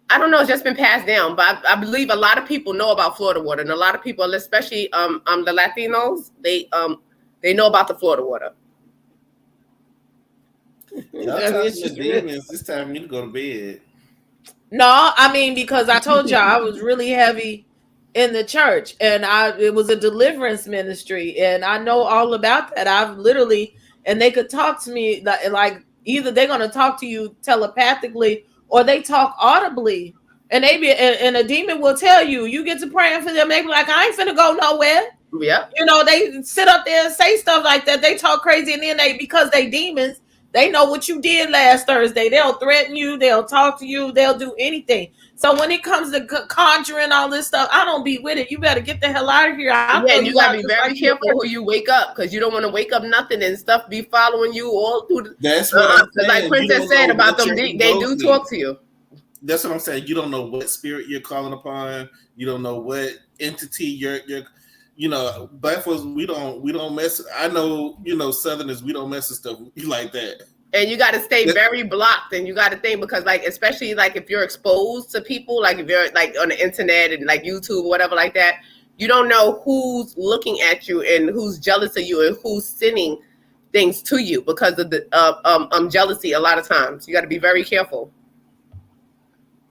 I don't know. It's just been passed down, but I believe a lot of people know about Florida water, and a lot of people, especially the Latinos, they know about the Florida water. Y'all talking to demons. It's time for me to go to bed. No, I mean, because I told y'all I was really heavy in the church, and it was a deliverance ministry, and I know all about that. I've literally, and they could talk to me like either they're gonna talk to you telepathically or they talk audibly, and and a demon will tell you. You get to praying for them, they be like, I ain't finna go nowhere. Yeah, you know, they sit up there and say stuff like that. They talk crazy, and then because they demons. They know what you did last Thursday. They'll threaten you. They'll talk to you. They'll do anything. So when it comes to conjuring all this stuff, I don't be with it. You better get the hell out of here. And you gotta be very careful who you wake up, because you don't want to wake up nothing and stuff be following you all through. That's what I'm saying. Like Princess said about them, they do talk to you. That's what I'm saying. You don't know what spirit you're calling upon. You don't know what entity you're. You know, black folks, we don't mess. I know, Southerners, we don't mess with stuff like that. And you got to stay very blocked, and you got to think, because like, especially like if you're exposed to people, like if you're like on the internet and like YouTube or whatever like that, you don't know who's looking at you and who's jealous of you and who's sending things to you because of the jealousy. A lot of times, you got to be very careful.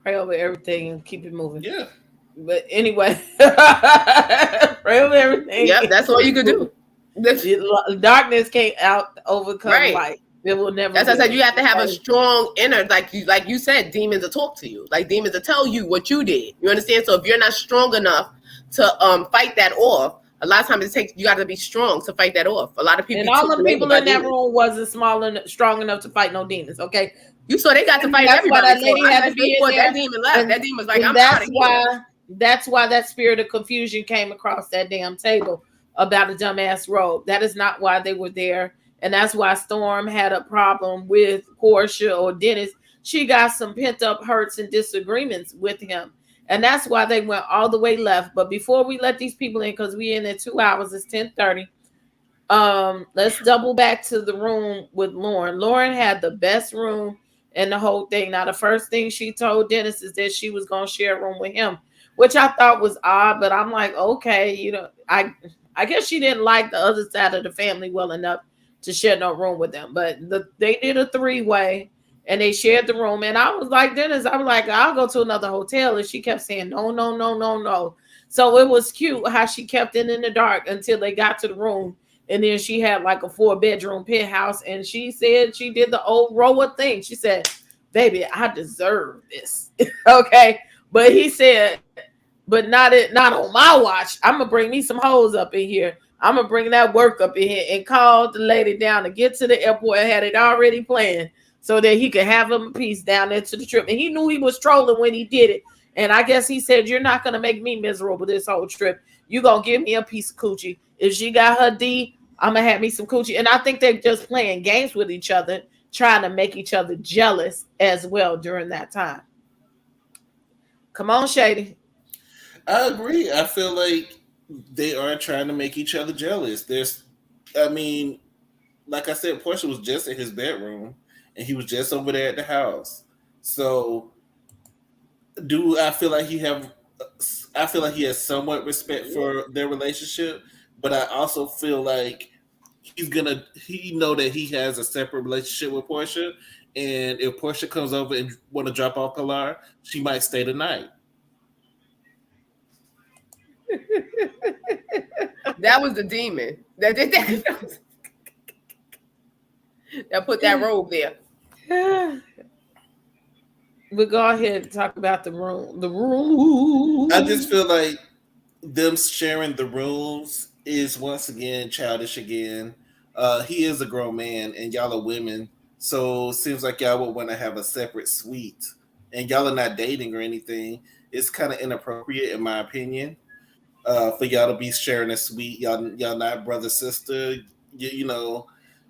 Pray over everything and keep it moving. Yeah. But anyway, pray over everything. Yep, that's all you could do. Darkness can't overcome light. It will never. That's what I said. You have to have a strong inner, like you said, demons will talk to you. Like demons will tell you what you did. You understand? So if you're not strong enough to fight that off, a lot of times you got to be strong to fight that off. A lot of people, and all the people in that room wasn't strong enough to fight no demons. Okay, you saw they got to fight everybody. That lady had to be in there. That demon left. That demon was like, I'm out of here. That's why that spirit of confusion came across that damn table about a dumbass robe. That is not why they were there. And that's why Storm had a problem with Porsha or Dennis. She got some pent up hurts and disagreements with him. And that's why they went all the way left. But before we let these people in, because we in there 2 hours, it's 10:30. Let's double back to the room with Lauren. Lauren had the best room in the whole thing. Now, the first thing she told Dennis is that she was going to share a room with him, which I thought was odd, but I'm like, okay, I guess she didn't like the other side of the family well enough to share no room with them. But they did a 3-way and they shared the room. And I was like, Dennis, I was like, I'll go to another hotel. And she kept saying, no. So it was cute how she kept it in the dark until they got to the room. And then she had like a 4-bedroom penthouse. And she said she did the old Roa thing. She said, baby, I deserve this. Okay. But he said, but not on my watch. I'm going to bring me some hoes up in here. I'm going to bring that work up in here, and called the lady down to get to the airport and had it already planned so that he could have him a piece down there to the trip. And he knew he was trolling when he did it. And I guess he said, you're not going to make me miserable this whole trip. You're going to give me a piece of coochie. If she got her D, I'm going to have me some coochie. And I think they're just playing games with each other, trying to make each other jealous as well during that time. Come on, Shady. I agree. I feel like they are trying to make each other jealous. Like I said, Porsha was just in his bedroom and he was just over there at the house. So I feel like he has somewhat respect for their relationship, but I also feel like he know that he has a separate relationship with Porsha, and if Porsha comes over and want to drop off Pilar, she might stay the night. That was the demon that did that. That put that robe there. We'll go ahead and talk about the room. I just feel like them sharing the rooms is once again childish again. He is a grown man and y'all are women, so it seems like y'all would want to have a separate suite, and y'all are not dating or anything. It's kind of inappropriate in my opinion. For y'all to be sharing a suite, y'all not brother sister. It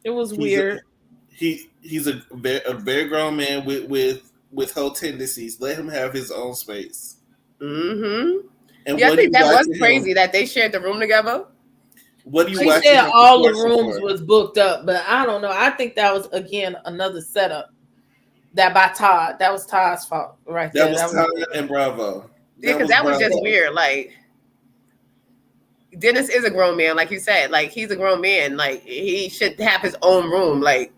was weird. He's a very grown man with whole tendencies. Let him have his own space. Mm-hmm. And I think that was crazy that they shared the room together. What do you? She said all the rooms was booked up, but I don't know. I think that was again another setup. That by Todd. That was Todd's fault, right there. That was Todd and Bravo. Yeah, because that was just weird. Like, Dennis is a grown man, like you said. Like, he's a grown man. Like, he should have his own room. Like,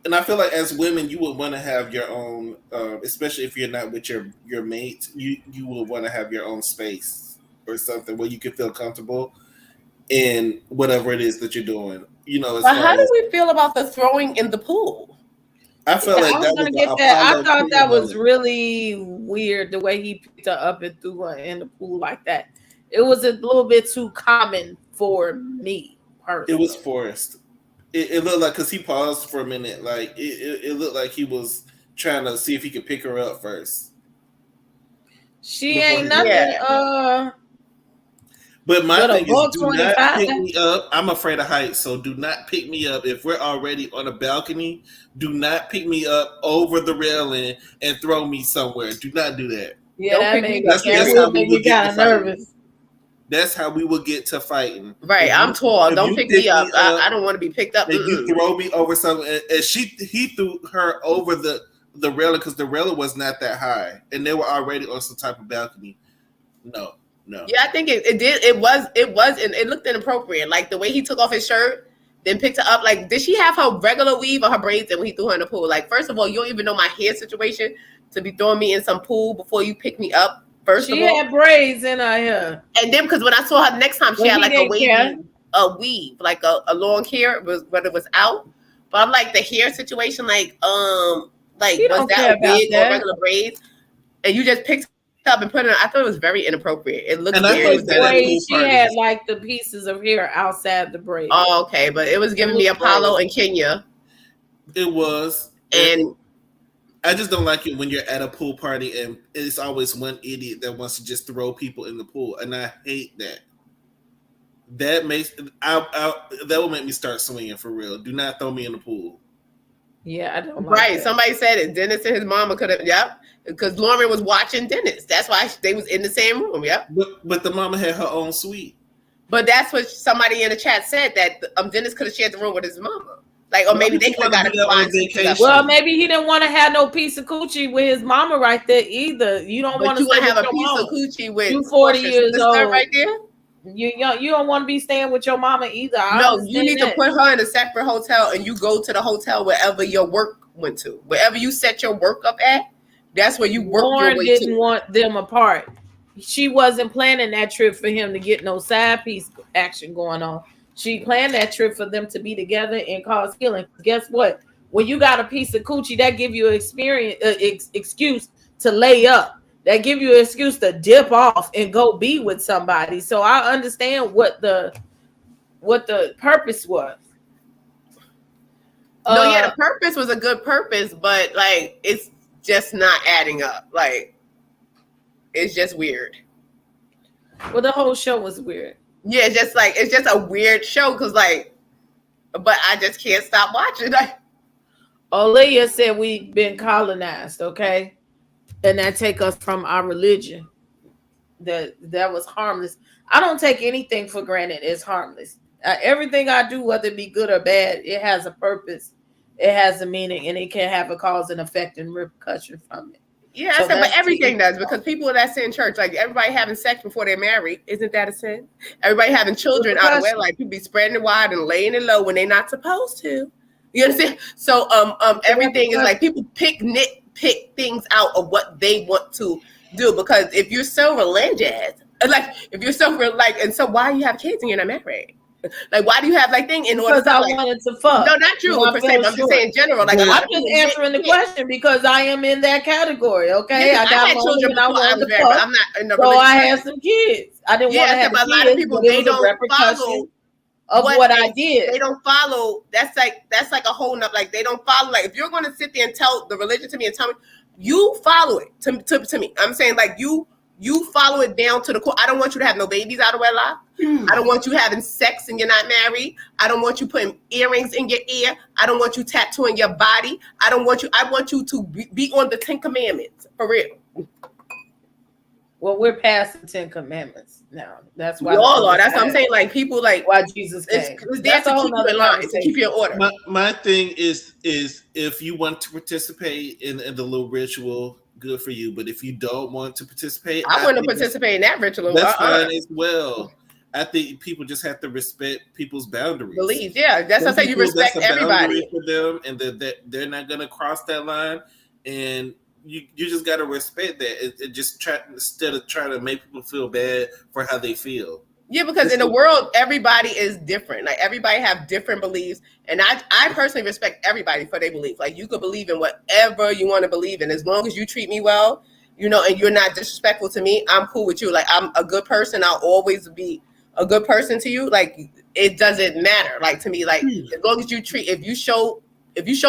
and I feel like as women, you would want to have your own, especially if you're not with your mate. You would want to have your own space or something where you can feel comfortable in whatever it is that you're doing. You know. But how do we feel about the throwing in the pool? I felt like that was get that. I thought that was really weird the way he picked her up and threw her in the pool like that. It was a little bit too common for me personally. It was forced. It looked like, because he paused for a minute, like it looked like he was trying to see if he could pick her up first. She ain't nothing. But my thing is, do not pick me up. I'm afraid of heights, so do not pick me up. If we're already on a balcony, do not pick me up over the railing and throw me somewhere. Do not do that. Yeah, that made me kind of nervous. That's how we will get to fighting. Right, I'm tall. Don't pick me up. I don't want to be picked up. If you throw me over something, and he threw her over the railing because the railing was not that high, and they were already on some type of balcony. No. Yeah, I think it did. It was, and it looked inappropriate. Like the way he took off his shirt, then picked her up. Like, did she have her regular weave or her braids and when he threw her in the pool? Like, first of all, you don't even know my hair situation to be throwing me in some pool before you pick me up. She had braids in her hair. And then, because when I saw her next time, she had like a weave, like a long hair, but it was out. But I'm like, the hair situation, like was that a wig or regular braids? And you just picked up and put it. I thought it was very inappropriate. It looked weird. She had like the pieces of hair outside the braid. Oh, okay, but it was giving me Apollo and Kenya. It was, and I just don't like it when you're at a pool party and it's always one idiot that wants to just throw people in the pool, and I hate that. That makes that will make me start swinging for real. Do not throw me in the pool. Yeah, I don't like that. Somebody said it. Dennis and his mama could have. Yep. Because Lauren was watching Dennis. That's why they was in the same room. Yep. But the mama had her own suite. But that's what somebody in the chat said, that Dennis could have shared the room with his mama. Like, or maybe they could have got a vacation. Well, maybe he didn't want to have no piece of coochie with his mama right there either. You don't want to have a piece of coochie with you 40 years old right there. You don't want to be staying with your mama either. No, you need to put her in a separate hotel, and you go to the hotel wherever your work went to, wherever you set your work up at. That's where you work your way to. Didn't want them apart. She wasn't planning that trip for him to get no side piece action going on. She planned that trip for them to be together and cause healing. Guess what? When you got a piece of coochie, that give you an excuse to lay up. That give you an excuse to dip off and go be with somebody. So I understand what the purpose was. The purpose was a good purpose, but like it's just not adding up. Like, it's just weird. Well, the whole show was weird. Yeah, it's just a weird show because but I just can't stop watching. Olea said we've been colonized, okay? And that take us from our religion. That was harmless. I don't take anything for granted. It's harmless. Everything I do, whether it be good or bad, it has a purpose. It has a meaning, and it can have a cause and effect and repercussion from it. Yeah, so but everything does, because people that sin in church, like everybody having sex before they're married, isn't that a sin? Everybody having children out of wedlock, people be spreading it wide and laying it low when they're not supposed to. You understand? So everything is like people pick things out of what they want to do, because if you're so religious, and so why you have kids and you're not married? Like, why do you have thing in order? Because I wanted to fuck. No, not you. I'm just saying in general. Like, I'm just answering the question because I am in that category. Okay, I got children. I wanted to fuck. I'm not in the so I had some kids. I didn't want to have kids. A lot of people, they don't follow of what I did. They don't follow. That's like a whole nother. Like, they don't follow. Like, if you're going to sit there and tell the religion to me and tell me, you follow it to me. I'm saying, like, you follow it down to the core. I don't want you to have no babies out of wedlock. I don't want you having sex and you're not married. I don't want you putting earrings in your ear. I don't want you tattooing your body. I want you to be on the 10 Commandments, for real. Well, we're past the 10 Commandments. No, that's why we all are. That's what I'm saying. Like people, like why Jesus came. It's there to keep you in line, to keep you in order. My thing is if you want to participate in the little ritual, good for you. But if you don't want to participate, I want to participate in that ritual. That's fine as well. I think people just have to respect people's boundaries. Believe, yeah, that's what I say. You respect everybody for them, and that they're not going to cross that line, and you just got to respect that. It just instead of trying to make people feel bad for how they feel. Yeah, because in the world, everybody is different. Like everybody have different beliefs, and I personally respect everybody for their belief. Like you could believe in whatever you want to believe in, as long as you treat me well, you know, and you're not disrespectful to me. I'm cool with you. Like I'm a good person. I'll always be a good person to you. Like it doesn't matter. Like to me, like as long as you treat, if you show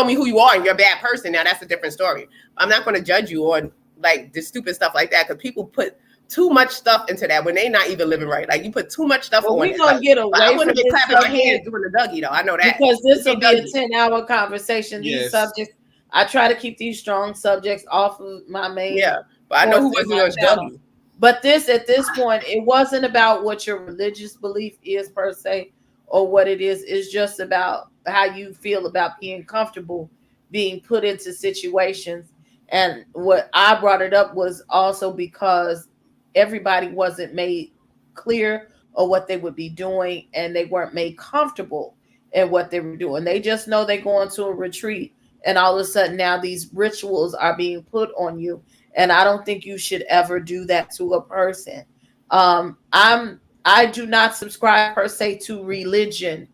me who you are and you're a bad person, now that's a different story. I'm not going to judge you on like this stupid stuff like that, because people put too much stuff into that when they not even living right. Like you put too much stuff on. We're gonna get away. I wouldn't be clapping my hands doing the Dougie though. I know that, because this will be a 10-hour conversation. Yes. These subjects, I try to keep these strong subjects off of my main. Yeah, but I know who wasn't on Dougie. But at this point, it wasn't about what your religious belief is per se, or what it is. It's just about how you feel about being comfortable being put into situations. And what I brought it up was also because everybody wasn't made clear of what they would be doing, and they weren't made comfortable in what they were doing. They just know they're going to a retreat, and all of a sudden now these rituals are being put on you. And I don't think you should ever do that to a person. I do not subscribe per se to religion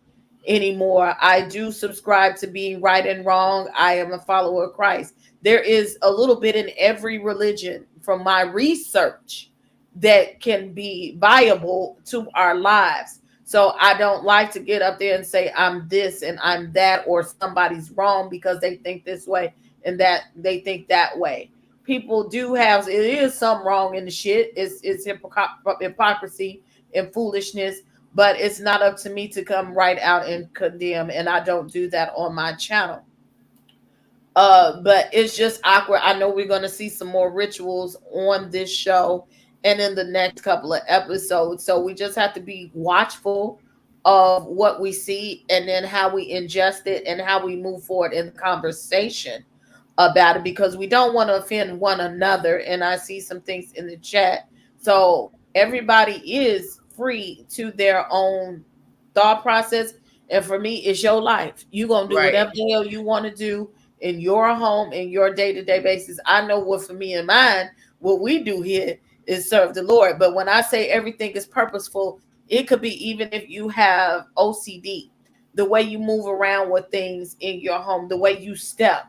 anymore. I do subscribe to being right and wrong. I am a follower of Christ. There is a little bit in every religion from my research that can be viable to our lives. So I don't like to get up there and say I'm this and I'm that, or somebody's wrong because they think this way and that they think that way. People do have, it is some wrong in the shit. It's hypocrisy and foolishness, but it's not up to me to come right out and condemn, and I don't do that on my channel. But it's just awkward. I know we're going to see some more rituals on this show and in the next couple of episodes, so we just have to be watchful of what we see, and then how we ingest it and how we move forward in the conversation about it, because we don't want to offend one another. And I see some things in the chat. So everybody is free to their own thought process. And for me, it's your life. You're going to do whatever the hell you want to do in your home, in your day-to-day basis. I know what for me and mine, what we do here is serve the Lord. But when I say everything is purposeful, it could be even if you have OCD, the way you move around with things in your home, the way you step,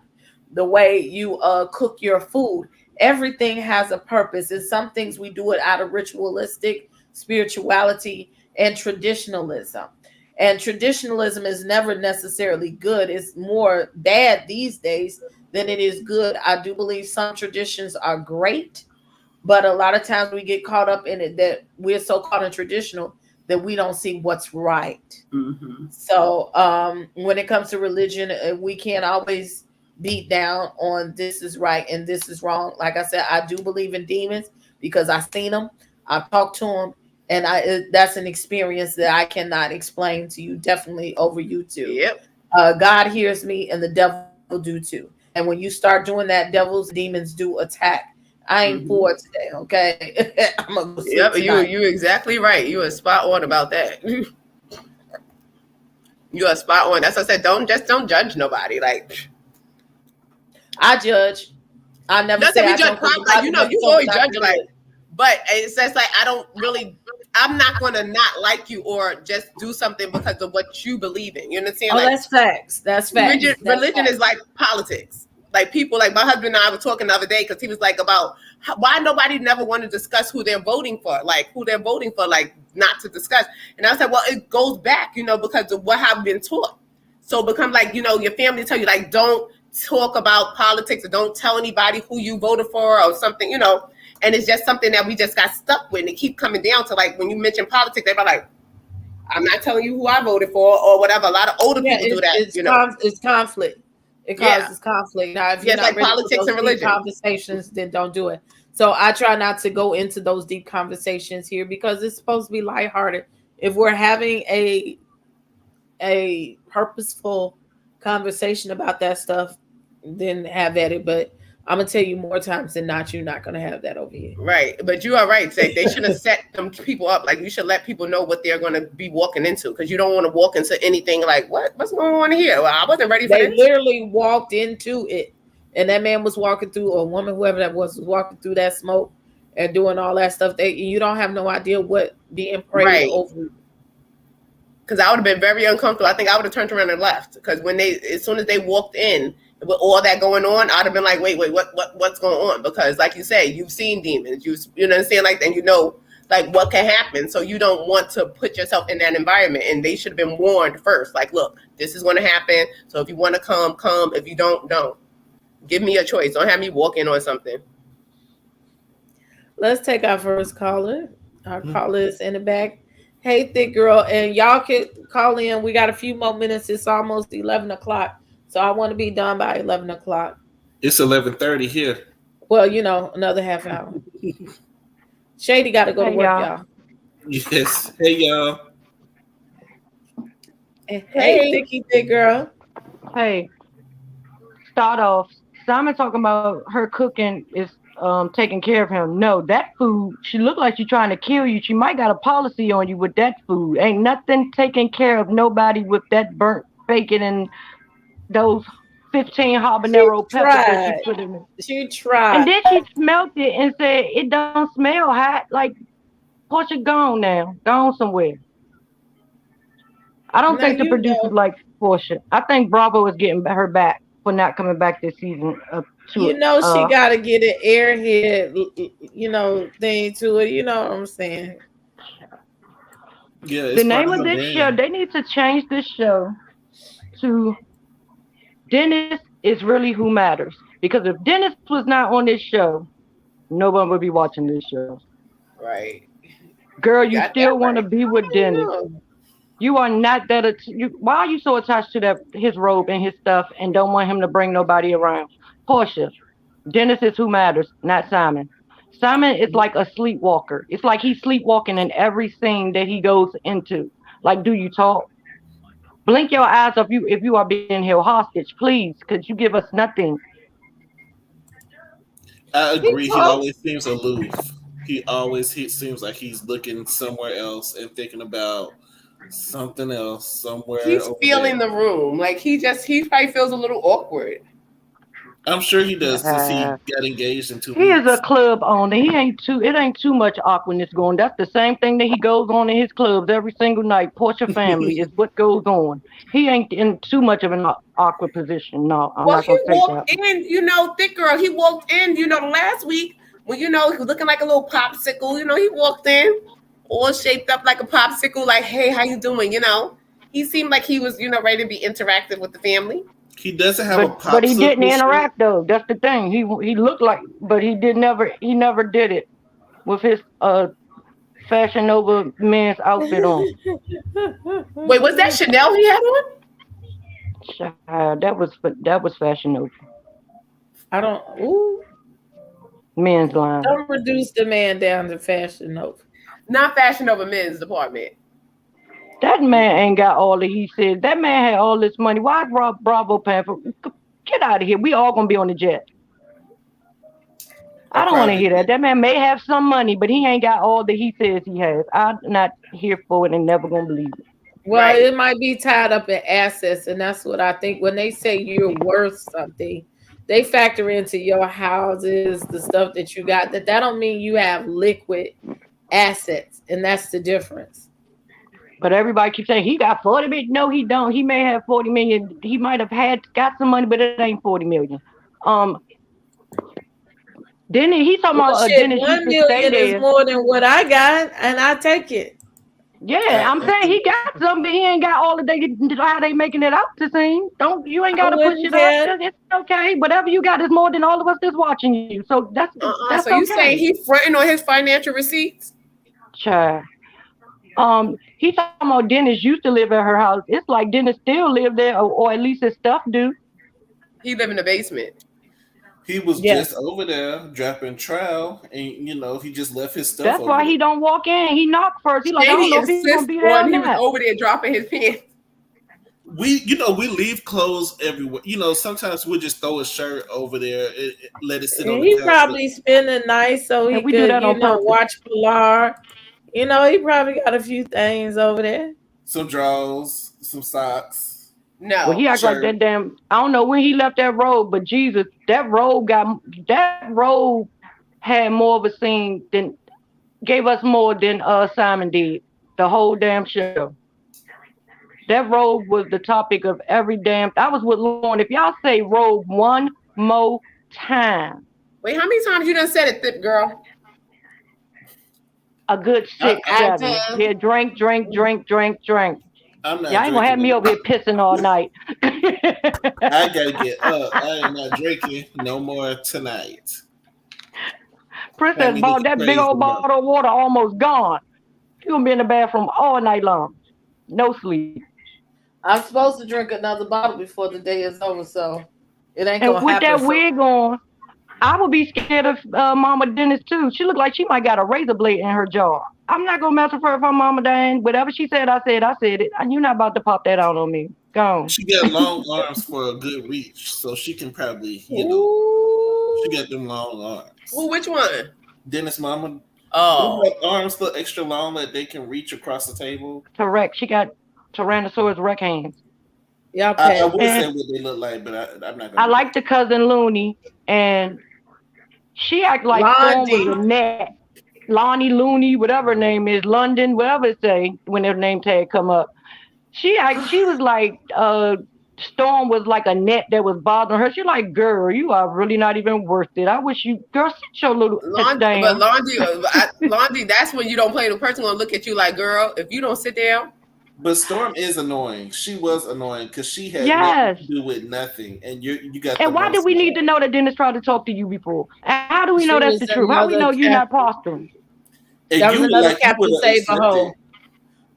the way you cook your food, everything has a purpose. And some things we do it out of ritualistic spirituality and traditionalism. And traditionalism is never necessarily good. It's more bad these days than it is good. I do believe some traditions are great, but a lot of times we get caught up in it that we're so caught in traditional that we don't see what's right. Mm-hmm. So when it comes to religion, we can't always beat down on this is right and this is wrong. Like I said, I do believe in demons because I've seen them, I've talked to them, and that's an experience that I cannot explain to you, definitely over YouTube. Yep. God hears me and the devil do too. And when you start doing that, devils, demons do attack. I ain't for it today, okay? I'm gonna go yep, you exactly right. You are spot on about that. You are spot on. That's what I said. Don't judge nobody. Like I judge. I never say I judge. Like, you always judge. Like, but it's just like I'm not going to not like you or just do something because of what you believe in. You understand? Oh, like, that's facts. That's facts. Religion is like politics. Like people, like my husband and I were talking the other day because he was like about why nobody never want to discuss who they're voting for, like not to discuss. And I said, well, it goes back, because of what I've been taught. So become like, your family tell you like, don't talk about politics or don't tell anybody who you voted for or something, and it's just something that we just got stuck with and it keep coming down to like when you mention politics, they're like, I'm not telling you who I voted for or whatever. A lot of older people do that. It's conflict. It causes conflict. Now, if you're not like ready politics for those and religion conversations, then don't do it. So I try not to go into those deep conversations here because it's supposed to be lighthearted. If we're having a purposeful conversation about that stuff, then have at it. But I'm gonna tell you more times than not, you're not gonna have that over here. Right, but you are right. They should have set them people up. Like, you should let people know what they're going to be walking into, because you don't want to walk into anything like, what's going on here? Well, I wasn't ready for this. They literally walked into it, and that man was walking through, or woman, whoever that was walking through that smoke and doing all that stuff. You don't have no idea what being prayed over. Because I would have been very uncomfortable. I think I would have turned around and left. Because as soon as they walked in with all that going on, I'd have been like, wait, what's going on? Because like you say, you've seen demons, you know what I'm saying? Like, and you know, like, what can happen. So you don't want to put yourself in that environment. And they should have been warned first. Like, look, this is going to happen. So if you want to come. If you don't. Give me a choice. Don't have me walk in on something. Let's take our first caller. Our caller is in the back. Hey, thick girl, and y'all can call in. We got a few more minutes. It's almost 11 o'clock, so I want to be done by 11 o'clock. It's 11:30 here. Well, you know, another half hour. Shady got to go to work, y'all. Yes. Hey, y'all. Hey, thicky thick girl. Hey, start off. Simon talking about her cooking is taking care of him. No, that food, she looked like she's trying to kill you. She might got a policy on you with that food. Ain't nothing taking care of nobody with that burnt bacon and those 15 habanero peppers that she put in it. She tried. And then she smelled it and said, it don't smell hot. Like, Porsha gone now. Gone somewhere. I don't think the producers like Porsha. I think Bravo is getting her back for not coming back this season. She got to get an airhead, thing to it. You know what I'm saying? Yeah. The name of this show, they need to change this show to Dennis is Really Who Matters. Because if Dennis was not on this show, no one would be watching this show. Right. Girl, you still want to be with Dennis. You are not that. Why are you so attached to his robe and his stuff and don't want him to bring nobody around? Porsha, Dennis is who matters, not Simon. Simon is like a sleepwalker. It's like he's sleepwalking in every scene that he goes into. Like, do you talk? Blink your eyes if you are being held hostage, please, because you give us nothing. I agree. He always seems aloof. He seems like he's looking somewhere else and thinking about something else somewhere. He's feeling the room. Like, he probably feels a little awkward. I'm sure he does because he got engaged in 2 weeks. He is a club owner. It ain't too much awkwardness going. That's the same thing that he goes on in his clubs every single night. Porsha Family is what goes on. He ain't in too much of an awkward position. No, I'm not gonna say that. He walked in, thick girl. He walked in, last week when he was looking like a little popsicle. He walked in all shaped up like a popsicle, like, hey, how you doing? He seemed like he was, ready to be interactive with the family. He doesn't have a popsicle. But he didn't interact though. That's the thing. He looked like, but he never did it with his Fashion Nova men's outfit on. Wait, was that Chanel he had on? That was Fashion Nova. I don't. Ooh. Men's line. Don't reduce the man down to Fashion Nova. Not Fashion Nova men's department. That man ain't got all that he said. That man had all this money. Why is Bravo paying for? Get out of here. We all gonna be on the jet. I don't want to hear that. That man may have some money, but he ain't got all that he says he has. I'm not here for it and never gonna believe it. Well, It might be tied up in assets, and that's what I think. When they say you're worth something, they factor into your houses, the stuff that you got. That don't mean you have liquid assets, and that's the difference. But everybody keeps saying he got 40 million. No, he don't. He may have 40 million. He might have got some money, but it ain't 40 million. Then he talking about Dennis 1 million is more than what I got, and I take it. Yeah, I'm saying he got some, but he ain't got all of how they making it out to seem. You ain't got to push it up. It's okay. Whatever you got is more than all of us that's watching you. So that's so okay. You saying he fronting on his financial receipts? Child. He talking about Dennis used to live at her house. It's like Dennis still live there, or at least his stuff do. He live in the basement. He was just over there dropping trowel, and he just left his stuff. That's why he don't walk in. He knocked first. He like, I don't know if he's gonna be there. He was over there dropping his pants. We leave clothes everywhere. Sometimes we'll just throw a shirt over there, and let it sit on the couch. He probably spend the night so he could, watch Pilar. He probably got a few things over there. Some drawers, some socks. No. Well, he act like that damn. I don't know when he left that robe, but Jesus, that robe had more of a scene gave us more than Simon did. The whole damn show. That robe was the topic of every damn. I was with Lauren. If y'all say robe one more time. Wait, how many times you done said it, Thip girl? A good 6, 7. Here, drink. I'm not. Y'all ain't gonna have me over here pissing all night. I gotta get up. I am not drinking no more tonight. Princess bought that big old bottle of water almost gone. You gonna be in the bathroom all night long. No sleep. I'm supposed to drink another bottle before the day is over, so it ain't gonna happen. And with that wig on, I would be scared of Mama Dennis too. She looked like she might got a razor blade in her jaw. I'm not gonna mess with her if her mama dying. Whatever she said, I said it. And you're not about to pop that out on me. Go on. She got long arms for a good reach, so she can probably, she got them long arms. Well, which one? Dennis' mama. Oh, arms look extra long that they can reach across the table. Correct. She got Tyrannosaurus Rex hands. Yeah, I would say what they look like, but I'm not. I like the cousin Looney, and she act like Storm was a net. Lonnie, Looney, whatever her name is, London, whatever it say when their name tag come up. She was like Storm was like a net that was bothering her. She like, girl, you are really not even worth it. I wish you, girl, sit your little down. But Laundry, that's when you don't play. The person gonna look at you like, girl, if you don't sit down. But Storm is annoying. She was annoying because she had nothing to do with nothing, and you got. And why did we need to know that Dennis tried to talk to you before? And how do we know that's the truth? How do we know you're not posturing? That was another Captain Save a Hole.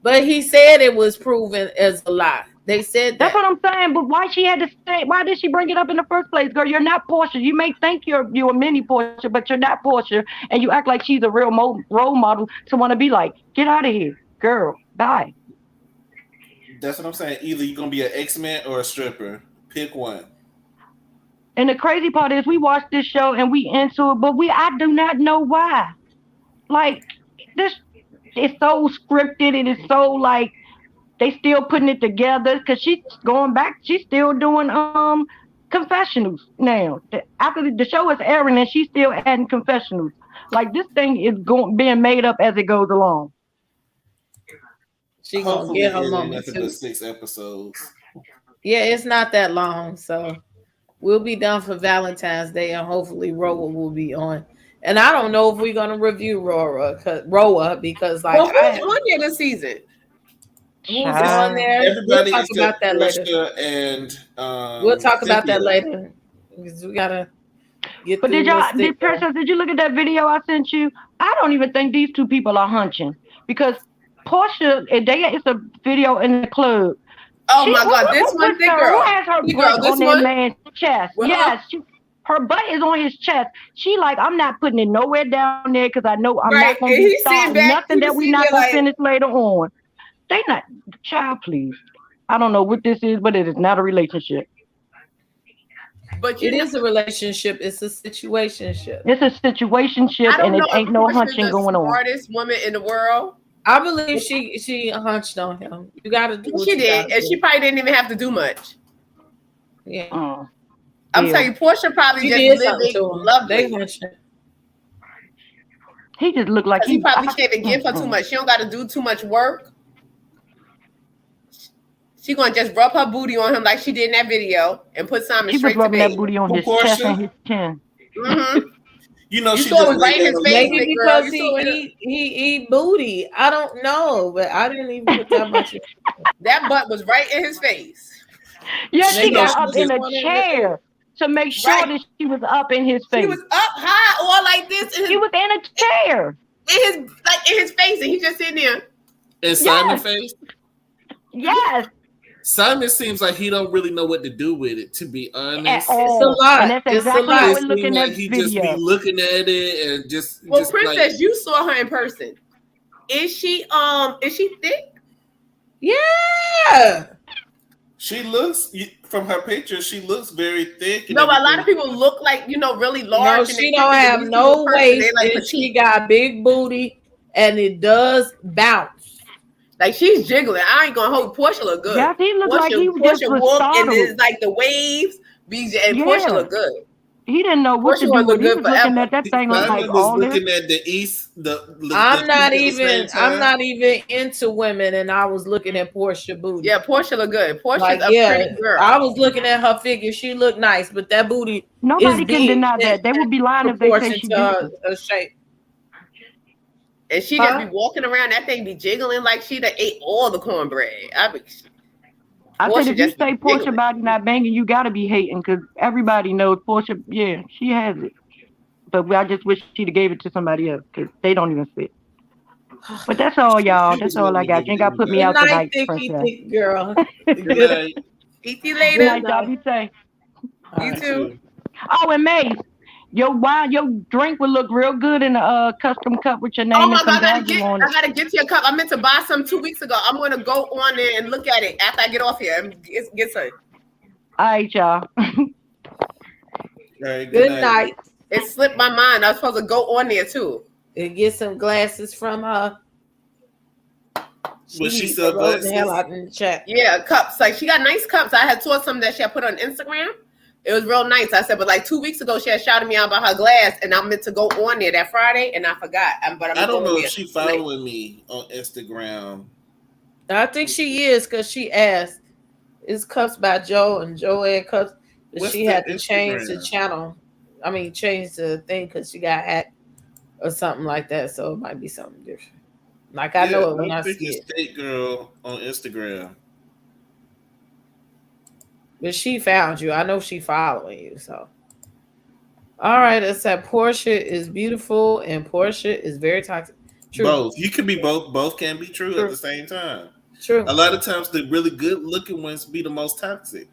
But he said it was proven as a lie. They said that's what I'm saying. But why she had to say? Why did she bring it up in the first place, girl? You're not Porsha. You may think you're a mini Porsha, but you're not Porsha, and you act like she's a real role model to want to be like. Get out of here, girl. Bye. That's what I'm saying. Either you're gonna be an X-Men or a stripper. Pick one. And the crazy part is, we watched this show and we into it, but I do not know why. Like this, it's so scripted. It is so like they still putting it together because she's going back. She's still doing confessionals now. After the show is airing, and she's still adding confessionals. Like this thing is being made up as it goes along. She gonna get her moment too. 6 episodes. Yeah, it's not that long, so we'll be done for Valentine's Day, and hopefully Roa will be on. And I don't know if we're gonna review Roa because like who's on there this season? Who's on there? Everybody we'll talk about that later. And we'll talk about that later because we gotta get. But did you look at that video I sent you? I don't even think these two people are hunching because Porsha, it's a video in the club. Oh my God, this one thing, girl. Who has her butt on that man's chest? Well, yes, her butt is on his chest. She like, I'm not putting it nowhere down there because I know I'm not going to start nothing that we not going to finish later on. They not, child, please. I don't know what this is, but it is not a relationship. But it is a relationship. It's a situationship. It's a situationship, and it ain't no hunching going on. Smartest woman in the world. I believe she hunched on him. You got to do what she did, and she probably didn't even have to do much. Yeah. I'm telling you, Porsha probably just living lovely. He just looked like he probably can't even give her too much. She don't got to do too much work. She gonna just rub her booty on him like she did in that video and put Simon straight to bed. She was rubbing that booty on his chest and his chin. Mm-hmm. You know, she saw it right in his face. Maybe because he eat booty. I don't know, but I didn't even put that much. That butt was right in his face. Yeah, she got up in a chair to make sure that she was up in his face. She was up high, all like this. She was in a chair. In his face, and he just sitting there. In Simon's face? Yes. Simon seems like he don't really know what to do with it. To be honest, it's a lot. And that's exactly how we're looking at he video. Just be looking at it and just. Well, just Princess, like, you saw her in person. Is she thick? Yeah. She looks, from her picture, she looks very thick. No, but a lot of people look like, really large. No, she don't have no waist, and she got big booty, and it does bounce. Like she's jiggling. I ain't gonna hold. Porsha look good. Yeah, he look like he was Porsha just walk and startled. it's like the waves. And Porsha look good. He didn't know what to do. He was looking at that thing like all this. Looking at the east. I'm not even into women, and I was looking at Porsha booty. Yeah, Porsha look good. Porsha's a pretty girl. I was looking at her figure. She looked nice, but that booty. Nobody can deny that. They would be lying if they say she didn't. Her shape. And she just be walking around. That thing be jiggling like she done ate all the cornbread. I said, if you say Porsha body not banging, you gotta be hating because everybody knows Porsha. Yeah, she has it, but I just wish she'd have gave it to somebody else because they don't even fit. But that's all, y'all. That's all I got. You ain't got to put me out tonight, Thick girl. Good night. Eat you later. Good night, y'all. Be safe. You too. Oh, and Mase, your drink would look real good in a custom cup with your name. Oh my God, I gotta get your cup. I meant to buy some 2 weeks ago. I'm gonna go on there and look at it after I get off here and get some. All right, y'all. Good night. It slipped my mind. I was supposed to go on there too. And get some glasses from her. She sell glasses? The hell out in the chat. Yeah, cups. Like she got nice cups. I had saw some that she had put on Instagram. It was real nice. I said, but like 2 weeks ago, she had shouted me out about her glass, and I meant to go on there that Friday, and I forgot. But I don't know if she following me on Instagram. I think she is because she asked. It's Cups by Joe and Joanne Cups. But she had to change the channel. I mean, change the thing because she got hacked or something like that. So it might be something different. Like I know it when I see it. State girl on Instagram. But she found you. I know she following you. So, all right. It said Porsha is beautiful and Porsha is very toxic. True. Both. You can be both. Both can be true at the same time. True. A lot of times, the really good looking ones be the most toxic.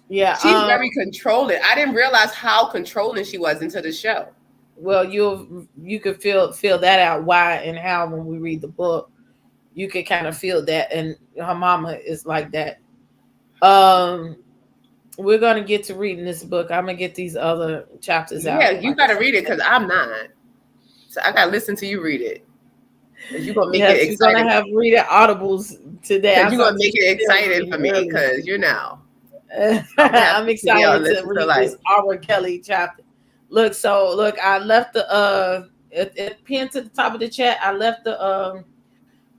Yeah, she's very controlling. I didn't realize how controlling she was until the show. Well, you could feel that out why and how when we read the book, you could kind of feel that. And her mama is like that. We're gonna get to reading this book. I'm gonna get these other chapters out. Yeah, you gotta read it because I'm not. So I gotta listen to you read it. You're gonna make it exciting. You're gonna have reading audibles today. You're gonna make it exciting for me because I'm excited to read this R. Kelly chapter. Look, I left the it pinned to the top of the chat. I left the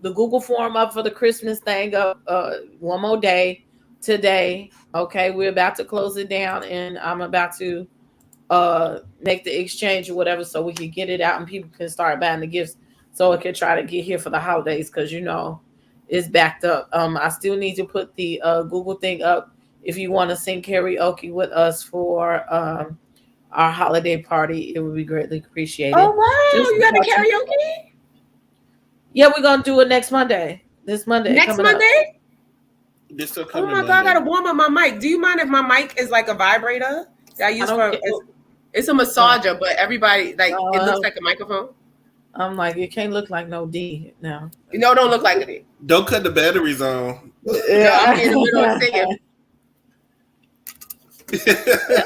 Google form up for the Christmas thing up one more day today. Okay, we're about to close it down, and I'm about to make the exchange or whatever, so we can get it out and people can start buying the gifts, so it can try to get here for the holidays because it's backed up. I still need to put the Google thing up if you want to sing karaoke with us for our holiday party. It would be greatly appreciated. Oh wow, you got the karaoke? Yeah, we're gonna do it next Monday. This Monday. Next Monday? Oh my God, I gotta warm up my mic. Do you mind if my mic is like a vibrator that I use it's a massager, but everybody it looks like a microphone? I'm like, it can't look like no D now. No, don't look like a D. Don't cut the batteries on. Yeah, I'm in the middle of singing.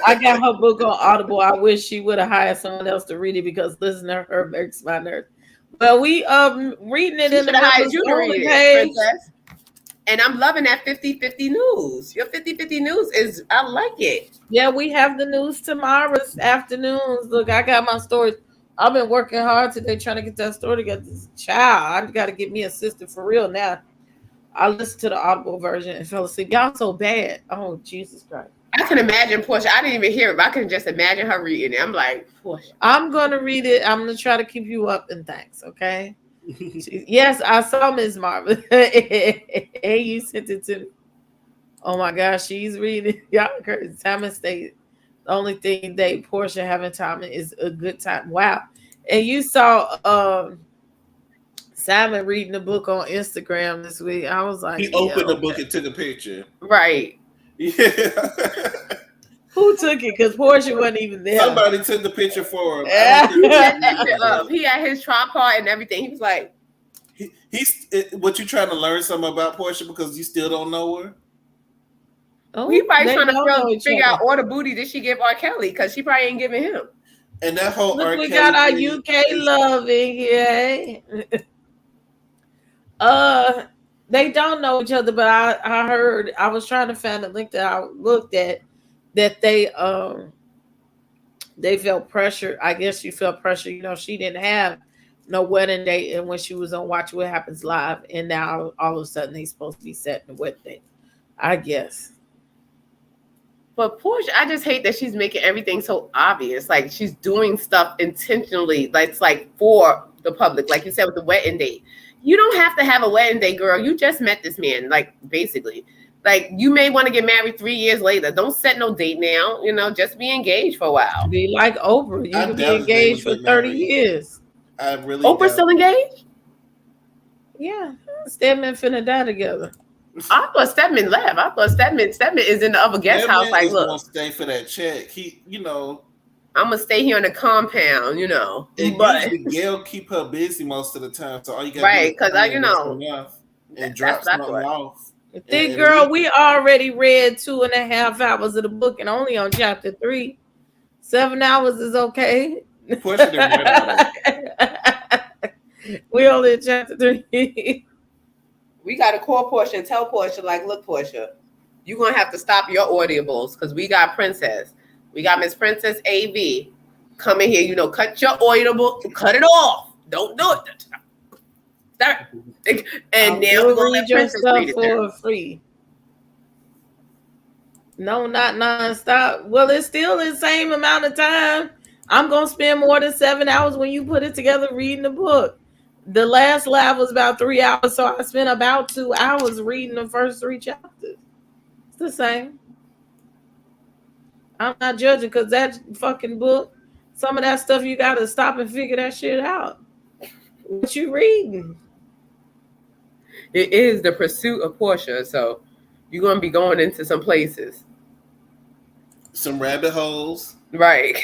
I got her book on Audible. I wish she would have hired someone else to read it because listening to her makes my nerves. But we reading it in the page. And I'm loving that 50-50 news. Your 50-50 news I like it. Yeah, we have the news tomorrow's afternoons. Look, I got my stories. I've been working hard today trying to get that story together. This child, I got to get me assistant for real now. I listened to the Audible version and fell asleep. Y'all so bad. Oh, Jesus Christ. I can imagine Porsha. I didn't even hear it, but I can just imagine her reading it. I'm like, Porsha. I'm going to read it. I'm going to try to keep you up in thanks, okay? Yes, I saw Ms. Marvin. Hey, you sent it to me. Oh, my gosh, she's reading. Y'all crazy. Time and state. The only thing Porsha having time is a good time. Wow. And you saw Simon reading the book on Instagram this week. I was like, he opened the book and took a picture. Right. Yeah. Who took it? Because Porsha wasn't even there. Somebody took the picture for him. He had his tripod and everything. He was like, he's what you trying to learn something about Porsha because you still don't know her? Oh, he probably trying to figure out all the booty that she give R. Kelly because she probably ain't giving him. And that whole Look, R. we Kelly got our UK loving here. They don't know each other, but I heard, I was trying to find a link that I looked at, that they felt pressure. I guess she felt pressure. You know, she didn't have no wedding date, and when she was on Watch What Happens Live, and now all of a sudden they supposed to be setting the wedding date, I guess. But Porsha, I just hate that she's making everything so obvious. Like she's doing stuff intentionally, like it's like for the public, like you said with the wedding date. You don't have to have a wedding day, girl. You just met this man, like basically. Like you may want to get married 3 years later. Don't set no date now. You know, just be engaged for a while. Be like Oprah. You can be engaged for 30 years. I really. Oprah still engaged? Yeah, Stedman finna die together. I thought Stedman left. I thought Stedman is in the other guest house. Like, look, gonna stay for that check. He, you know, I'm gonna stay here on the compound. You know, but Gail keep her busy most of the time. So all you got right, because you know, and drop something off. Think, girl, we already read 2.5 hours of the book and only on chapter 3. 7 hours is okay. We only in chapter 3. We got to call Porsha and tell Porsha, like, look, Porsha, you're going to have to stop your audibles because we got Princess. We got Miss Princess AV coming here. You know, cut your audible, cut it off. Don't do it. Start. And now we're going to let Princess read it for free. No, not nonstop. Well, it's still the same amount of time. I'm going to spend more than 7 hours when you put it together reading the book. The last live was about 3 hours, so I spent about 2 hours reading the first 3 chapters. It's the same. I'm not judging because that fucking book, some of that stuff you got to stop and figure that shit out. What you reading? It is the pursuit of Porsha, so you're going to be going into some places. Some rabbit holes. Right.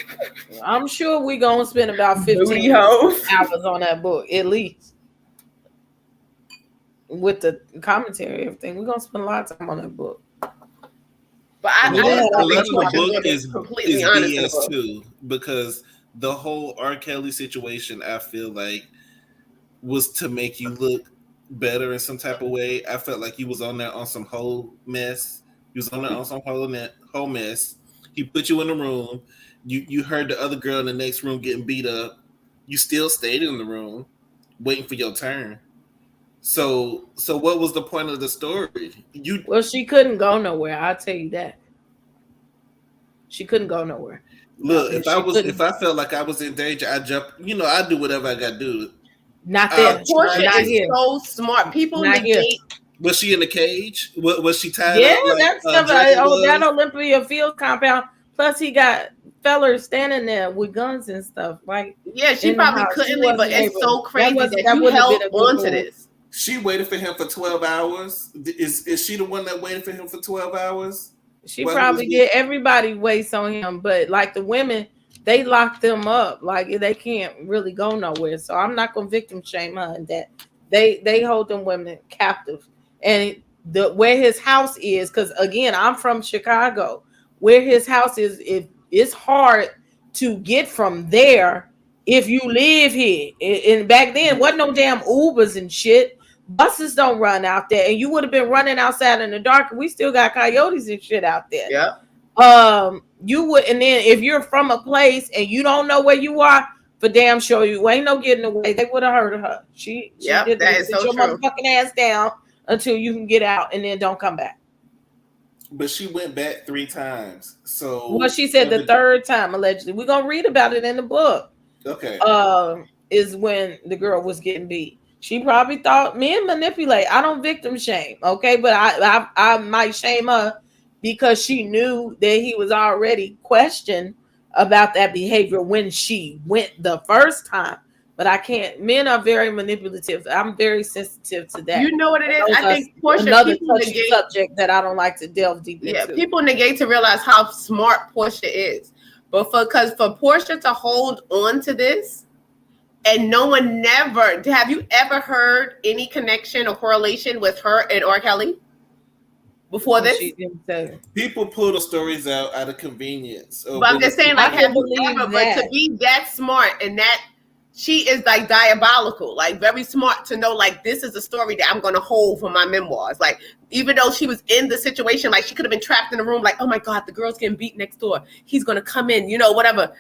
I'm sure we're going to spend about 15 hours on that book, at least. With the commentary and everything. We're going to spend a lot of time on that book. But I think the book is completely BS too, because the whole R. Kelly situation, I feel like, was to make you look better in some type of way. I felt like he was on there on some whole mess. He was on there on some whole mess. He put you in the room. You heard the other girl in the next room getting beat up. You still stayed in the room waiting for your turn. So what was the point of the story? Well, she couldn't go nowhere. I'll tell you that. She couldn't go nowhere. Look, if I felt like I was in danger, I jump. You know, I do whatever I got to do. Not there. Porsha is so smart. People not here. Was she in the cage? Was she tied yeah, up? Yeah, that's stuff. That Olympia Field compound. Plus, he got fellers standing there with guns and stuff. Like, yeah, she probably couldn't leave, but it's so crazy that you held onto this. She waited for him for 12 hours. Is she the one that waited for him for 12 hours? She probably did. Everybody waits on him, but like the women, they lock them up. Like they can't really go nowhere. So I'm not gonna victim shame her in that. They hold them women captive. And where his house is, because again, I'm from Chicago. Where his house is, it's hard to get from there if you live here. And back then, wasn't no damn Ubers and shit. Buses don't run out there, and you would have been running outside in the dark. We still got coyotes and shit out there. Yeah. You would, and then if you're from a place and you don't know where you are, for damn sure you ain't no getting away. They would have heard of her. She did that is so your true. Motherfucking ass down until you can get out, and then don't come back. But she went back 3 times. So well, she said the third time allegedly. We're gonna read about it in the book. Okay. Is when the girl was getting beat. She probably thought men manipulate. I don't victim shame, okay, but I might shame her because she knew that he was already questioned about that behavior when she went the first time. but I can't. Men are very manipulative. I'm very sensitive to that. You know what it is? I think Porsha, another touchy subject that I don't like to delve deep into. Yeah, people negate to realize how smart Porsha is, but for Porsha to hold on to this, and no one never have you ever heard any connection or correlation with her and R. Kelly before this? People pull the stories out of convenience. But I'm just saying, like, have you ever? But to be that smart and that she is like diabolical, like very smart to know, like, this is a story that I'm going to hold for my memoirs. Like, even though she was in the situation, like she could have been trapped in the room, like, oh my God, the girl's getting beat next door. He's going to come in, you know, whatever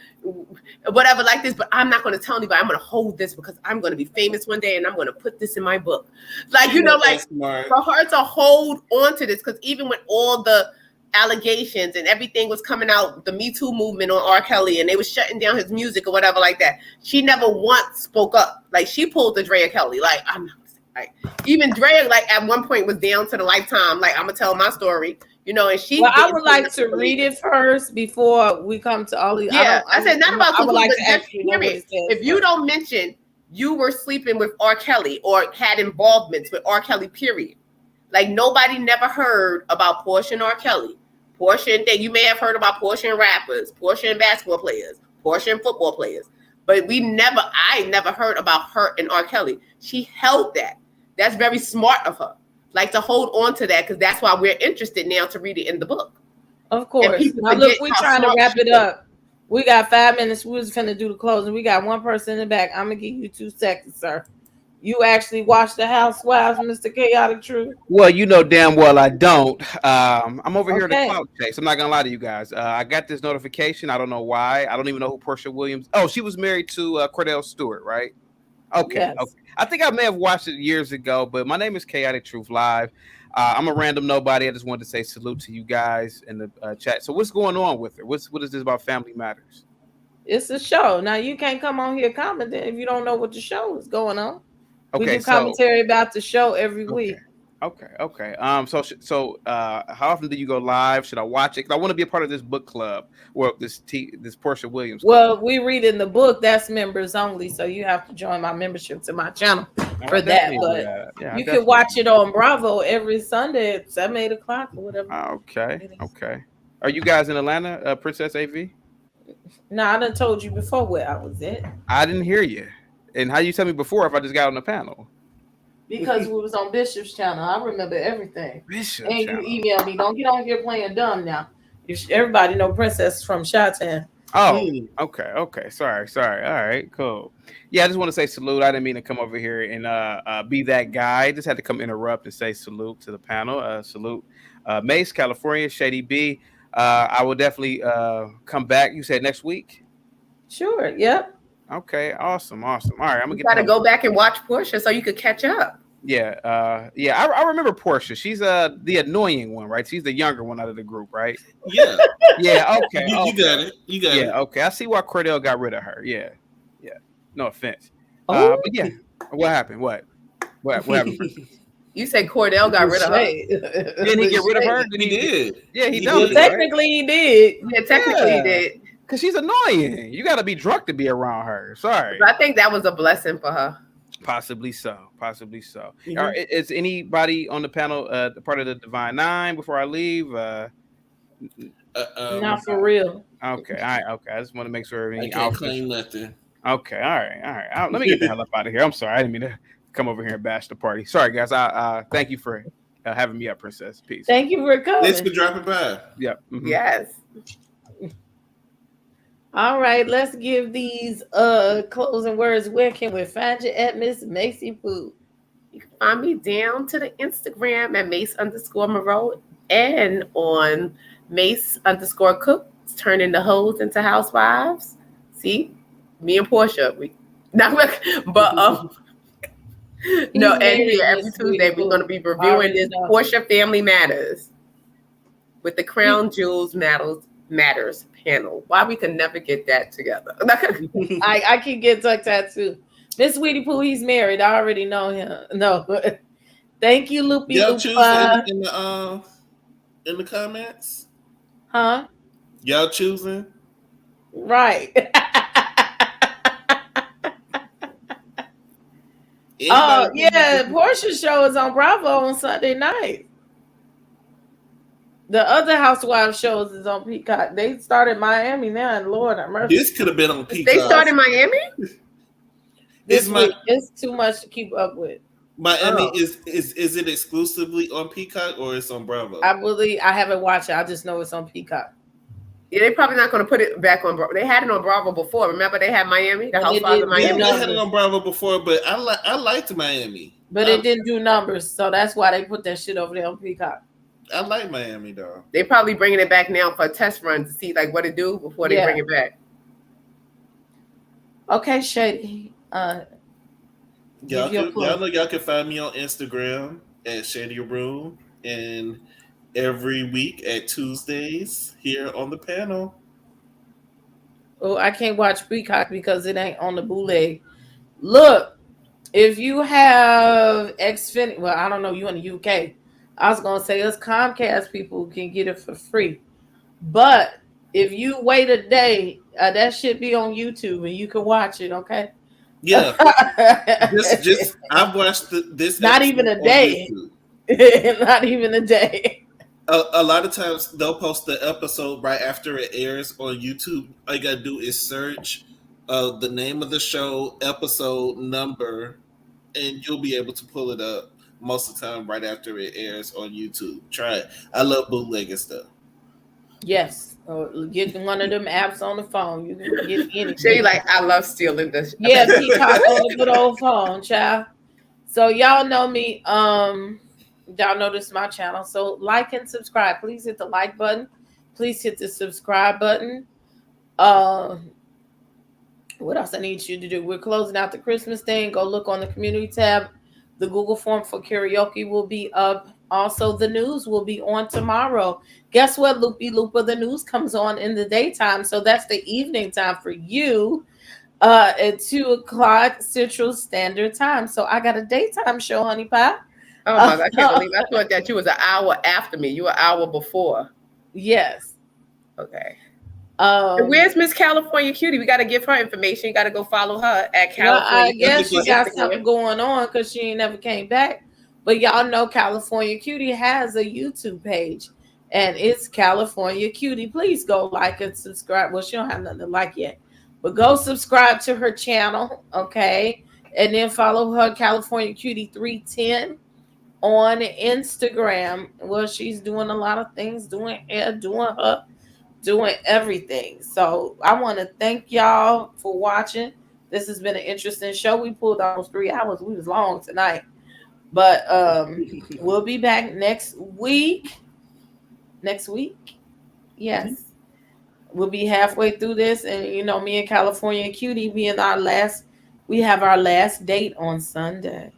like this. But I'm not going to tell anybody. I'm going to hold this because I'm going to be famous one day and I'm going to put this in my book. Like, you know, like for her to hold on to this, because even with all the allegations and everything was coming out, the Me Too movement on R. Kelly, and they was shutting down his music or whatever like that, she never once spoke up. Like, she pulled the Drea Kelly. Like, I'm not like, even Drea, like, at one point was down to the Lifetime. Like, I'm gonna tell my story, you know, and she. Well, I would like to read it first before we come to all these. Yeah, I said not about. I would like to actually know what it says. If you don't mention you were sleeping with R. Kelly or had involvements with R. Kelly, period. Like, nobody never heard about Porsha and R. Kelly. Porsha and you may have heard about Porsha and rappers, Porsha and basketball players, Porsha and football players, but I never heard about her and R. Kelly. She held that. That's very smart of her, like, to hold on to that, because that's why we're interested now to read it in the book. Of course. Now look, we're trying to wrap it up. We got 5 minutes. We was finna do the closing. We got one person in the back. I'm gonna give you 2 seconds, sir. You actually watch the Housewives, Mr. Chaotic Truth? Well, you know damn well I don't. I'm over here in the cloud chase. I'm not gonna lie to you guys. I got this notification. I don't know why. I don't even know who Porsha Williams. Oh, she was married to Cordell Stewart, right? Okay. Yes. Okay. I think I may have watched it years ago, but my name is Chaotic Truth Live. I'm a random nobody. I just wanted to say salute to you guys in the chat. So what's going on with her? What is this about Family Matters? It's a show. Now you can't come on here commenting if you don't know what the show is going on. Okay, we do commentary about the show every week. Okay. So how often do you go live? Should I watch it? Because I want to be a part of this book club or this Porsha Williams club. Well, we read in the book. That's members only. So you have to join my membership to my channel for that. But you can watch it on Bravo every Sunday at 7, 8 o'clock or whatever. Okay. Are you guys in Atlanta, Princess AV? No, I done told you before where I was at. I didn't hear you. And how you tell me before if I just got on the panel? Because we was on Bishop's channel. I remember everything. Bishop and channel. You emailed me. Don't get on here playing dumb now. Everybody know Princess from Chi-Town. Oh, okay. Sorry. All right, cool. Yeah, I just want to say salute. I didn't mean to come over here and be that guy. Just had to come interrupt and say salute to the panel. Salute. Mase, California, Shady B. I will definitely come back. You said next week? Sure, yep. Okay, awesome. All right, I'm gonna gotta go back and watch Porsha so you could catch up. Yeah. I remember Porsha. She's the annoying one, right? She's the younger one out of the group, right? Yeah. Yeah. Okay. You got it. Yeah. Okay. I see why Cordell got rid of her. Yeah. No offense. But yeah. What happened? What happened? You said Cordell got rid of her. Didn't he get rid of her? He did. Yeah, he did. Well, technically, he did. Yeah, technically, he did. Because she's annoying. You got to be drunk to be around her. Sorry. But I think that was a blessing for her. Possibly so. Mm-hmm. Mm-hmm. Is anybody on the panel part of the Divine Nine before I leave? Not for real. Okay. All right. Okay. I just want to make sure everything. I can't claim nothing. Okay. All right. Let me get the hell up out of here. I'm sorry. I didn't mean to come over here and bash the party. Sorry, guys. I thank you for having me up, Princess. Peace. Thank you for coming. Thanks for dropping by. Yep. Mm-hmm. Yes. All right, let's give these closing words. Where can we find you at, Miss Macy Food? You can find me down to the Instagram at Mase_Marow and on Mase_Cook, turning the hoes into housewives. See, me and Porsha, and here every Tuesday we're going to be reviewing this Porsha Family Matters with the Crown Jewels Matters panel. Why we could never get that together? I can get tucked tattoo. Miss Sweetie Pooh, he's married. I already know him. No, thank you, Loopy. Y'all choosing in the comments? Huh? Y'all choosing? Right. Oh yeah, Porsha show is on Bravo on Sunday night. The other Housewives shows is on Peacock. They started Miami now, and Lord have mercy. This could have been on Peacock. They started Miami? It's too much to keep up with. Miami is it exclusively on Peacock or it's on Bravo? I believe I haven't watched it. I just know it's on Peacock. Yeah, they're probably not going to put it back on Bravo. They had it on Bravo before. Remember, they had Miami, the Housewives of Miami. They had it on Bravo before, but I liked Miami. But it didn't do numbers, so that's why they put that shit over there on Peacock. I like Miami though. They probably bringing it back now for a test run to see like what it do before they bring it back. Okay, Shady. Y'all know y'all can find me on Instagram at Shady Room and every week at Tuesdays here on the panel. Oh, I can't watch Peacock because it ain't on the bootleg. Look, if you have Xfinity, well, I don't know, you in the UK. I was gonna say us Comcast people can get it for free, but if you wait a day, that should be on YouTube and you can watch it. Okay. Yeah. just I've watched this. Not even a day. Not even a day. A lot of times they'll post the episode right after it airs on YouTube. All you gotta do is search the name of the show, episode number, and you'll be able to pull it up most of the time right after it airs on YouTube. Try it. I love bootlegging stuff. Yes. Or get one of them apps on the phone. You can get anything. She like, I love stealing this. Yeah, Peacock on the good old phone, child. So y'all know me. Y'all know this is my channel. So like and subscribe. Please hit the like button. Please hit the subscribe button. What else I need you to do? We're closing out the Christmas thing. Go look on the community tab. The Google form for karaoke will be up. Also, the news will be on tomorrow. Guess what, Loopy Looper? The news comes on in the daytime. So that's the evening time for you at 2 o'clock Central Standard Time. So I got a daytime show, honey pie. Oh, my God, I can't believe I thought that you was an hour after me. You were an hour before. Yes. Okay. Where's Miss California Cutiee? We got to give her information. You got to go follow her at California. Well, I guess she got something going on because she ain't never came back. But y'all know California Cutiee has a YouTube page, and it's California Cutiee. Please go like and subscribe. Well, she don't have nothing to like yet, but go subscribe to her channel, okay? And then follow her, California Cutiee 310 on Instagram. Well, she's doing a lot of things, doing hair, doing everything. So I want to thank y'all for watching. This has been an interesting show. We pulled almost 3 hours. We was long tonight. But we'll be back next week. Next week? Yes. We'll be halfway through this. And, you know, me and California Cutiee we have our last date on Sunday.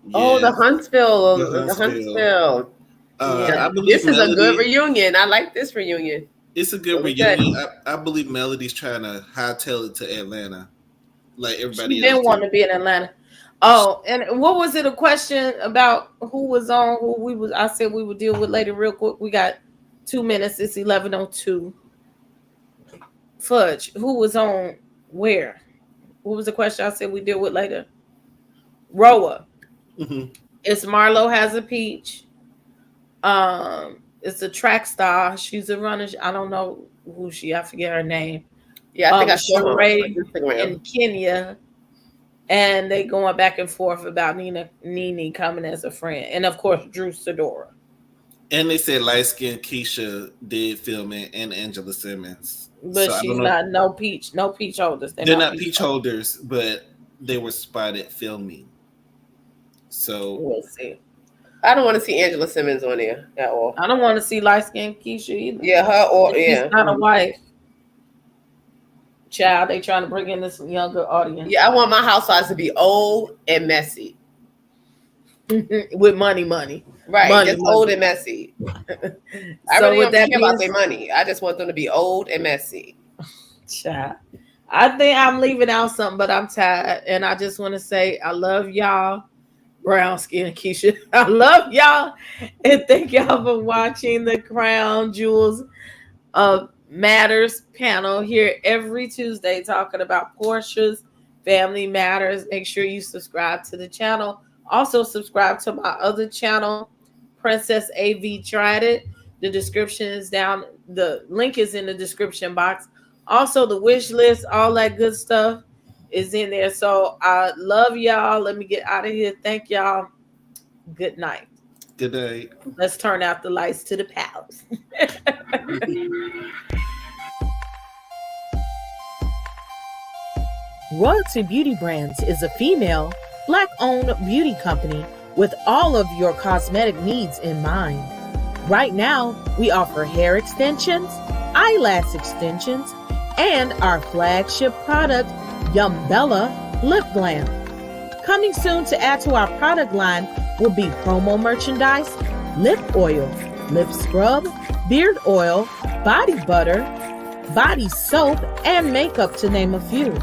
Yes. Oh, the Huntsville. The Huntsville. I believe this is a good reunion. I like this reunion. It's a good reunion. I believe Melody's trying to hightail it to Atlanta. Like everybody else. She didn't want to be in Atlanta. Oh, and what was it? A question about who was on? I said we would deal with later. Real quick, we got 2 minutes. It's 11:02. Fudge. Who was on? Where? What was the question? I said we deal with later. Roa. Mm-hmm. It's Marlo has a peach. It's a track star. She's a runner. I don't know who she. I forget her name. Yeah, I think I saw her in Kenya. And they going back and forth about Nene coming as a friend. And, of course, Drew Sidora. And they said light-skinned Keisha did film it and Angela Simmons. But so she's not no peach holders. They're not peach holders, but they were spotted filming. So we'll see. I don't want to see Angela Simmons on there at all. I don't want to see light-skinned Keisha either. Yeah, her or she's not a wife. Child, they trying to bring in this younger audience. Yeah, I want my housewives to be old and messy. With money. Right, just old and messy. I really don't care about their money. I just want them to be old and messy. Child. I think I'm leaving out something, but I'm tired. And I just want to say I love y'all. Brown skin Keisha. I love y'all. And thank y'all for watching the Crown Jewels of Matters panel here every Tuesday talking about Porsha's Family Matters. Make sure you subscribe to the channel. Also subscribe to my other channel, Princess AV Tried It. The description is down. The link is in the description box. Also, the wish list, all that good stuff is in there. So I love y'all. Let me get out of here. Thank y'all. Good night. Good night. Let's turn out the lights to the palace. Royalty Beauty Brands is a female, Black-owned beauty company with all of your cosmetic needs in mind. Right now, we offer hair extensions, eyelash extensions, and our flagship product, Yum Bella Lip Glam. Coming soon to add to our product line will be promo merchandise, lip oil, lip scrub, beard oil, body butter, body soap, and makeup, to name a few.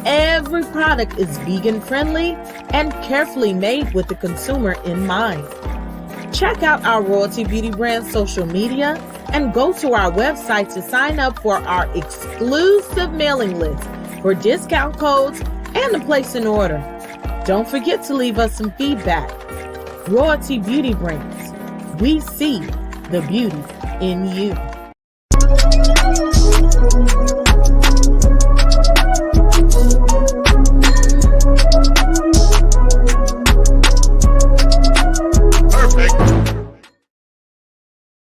Every product is vegan friendly and carefully made with the consumer in mind. Check out our Royalty Beauty Brand social media and go to our website to sign up for our exclusive mailing list for discount codes and to place an order. Don't forget to leave us some feedback. Royalty Beauty Brands. We see the beauty in you.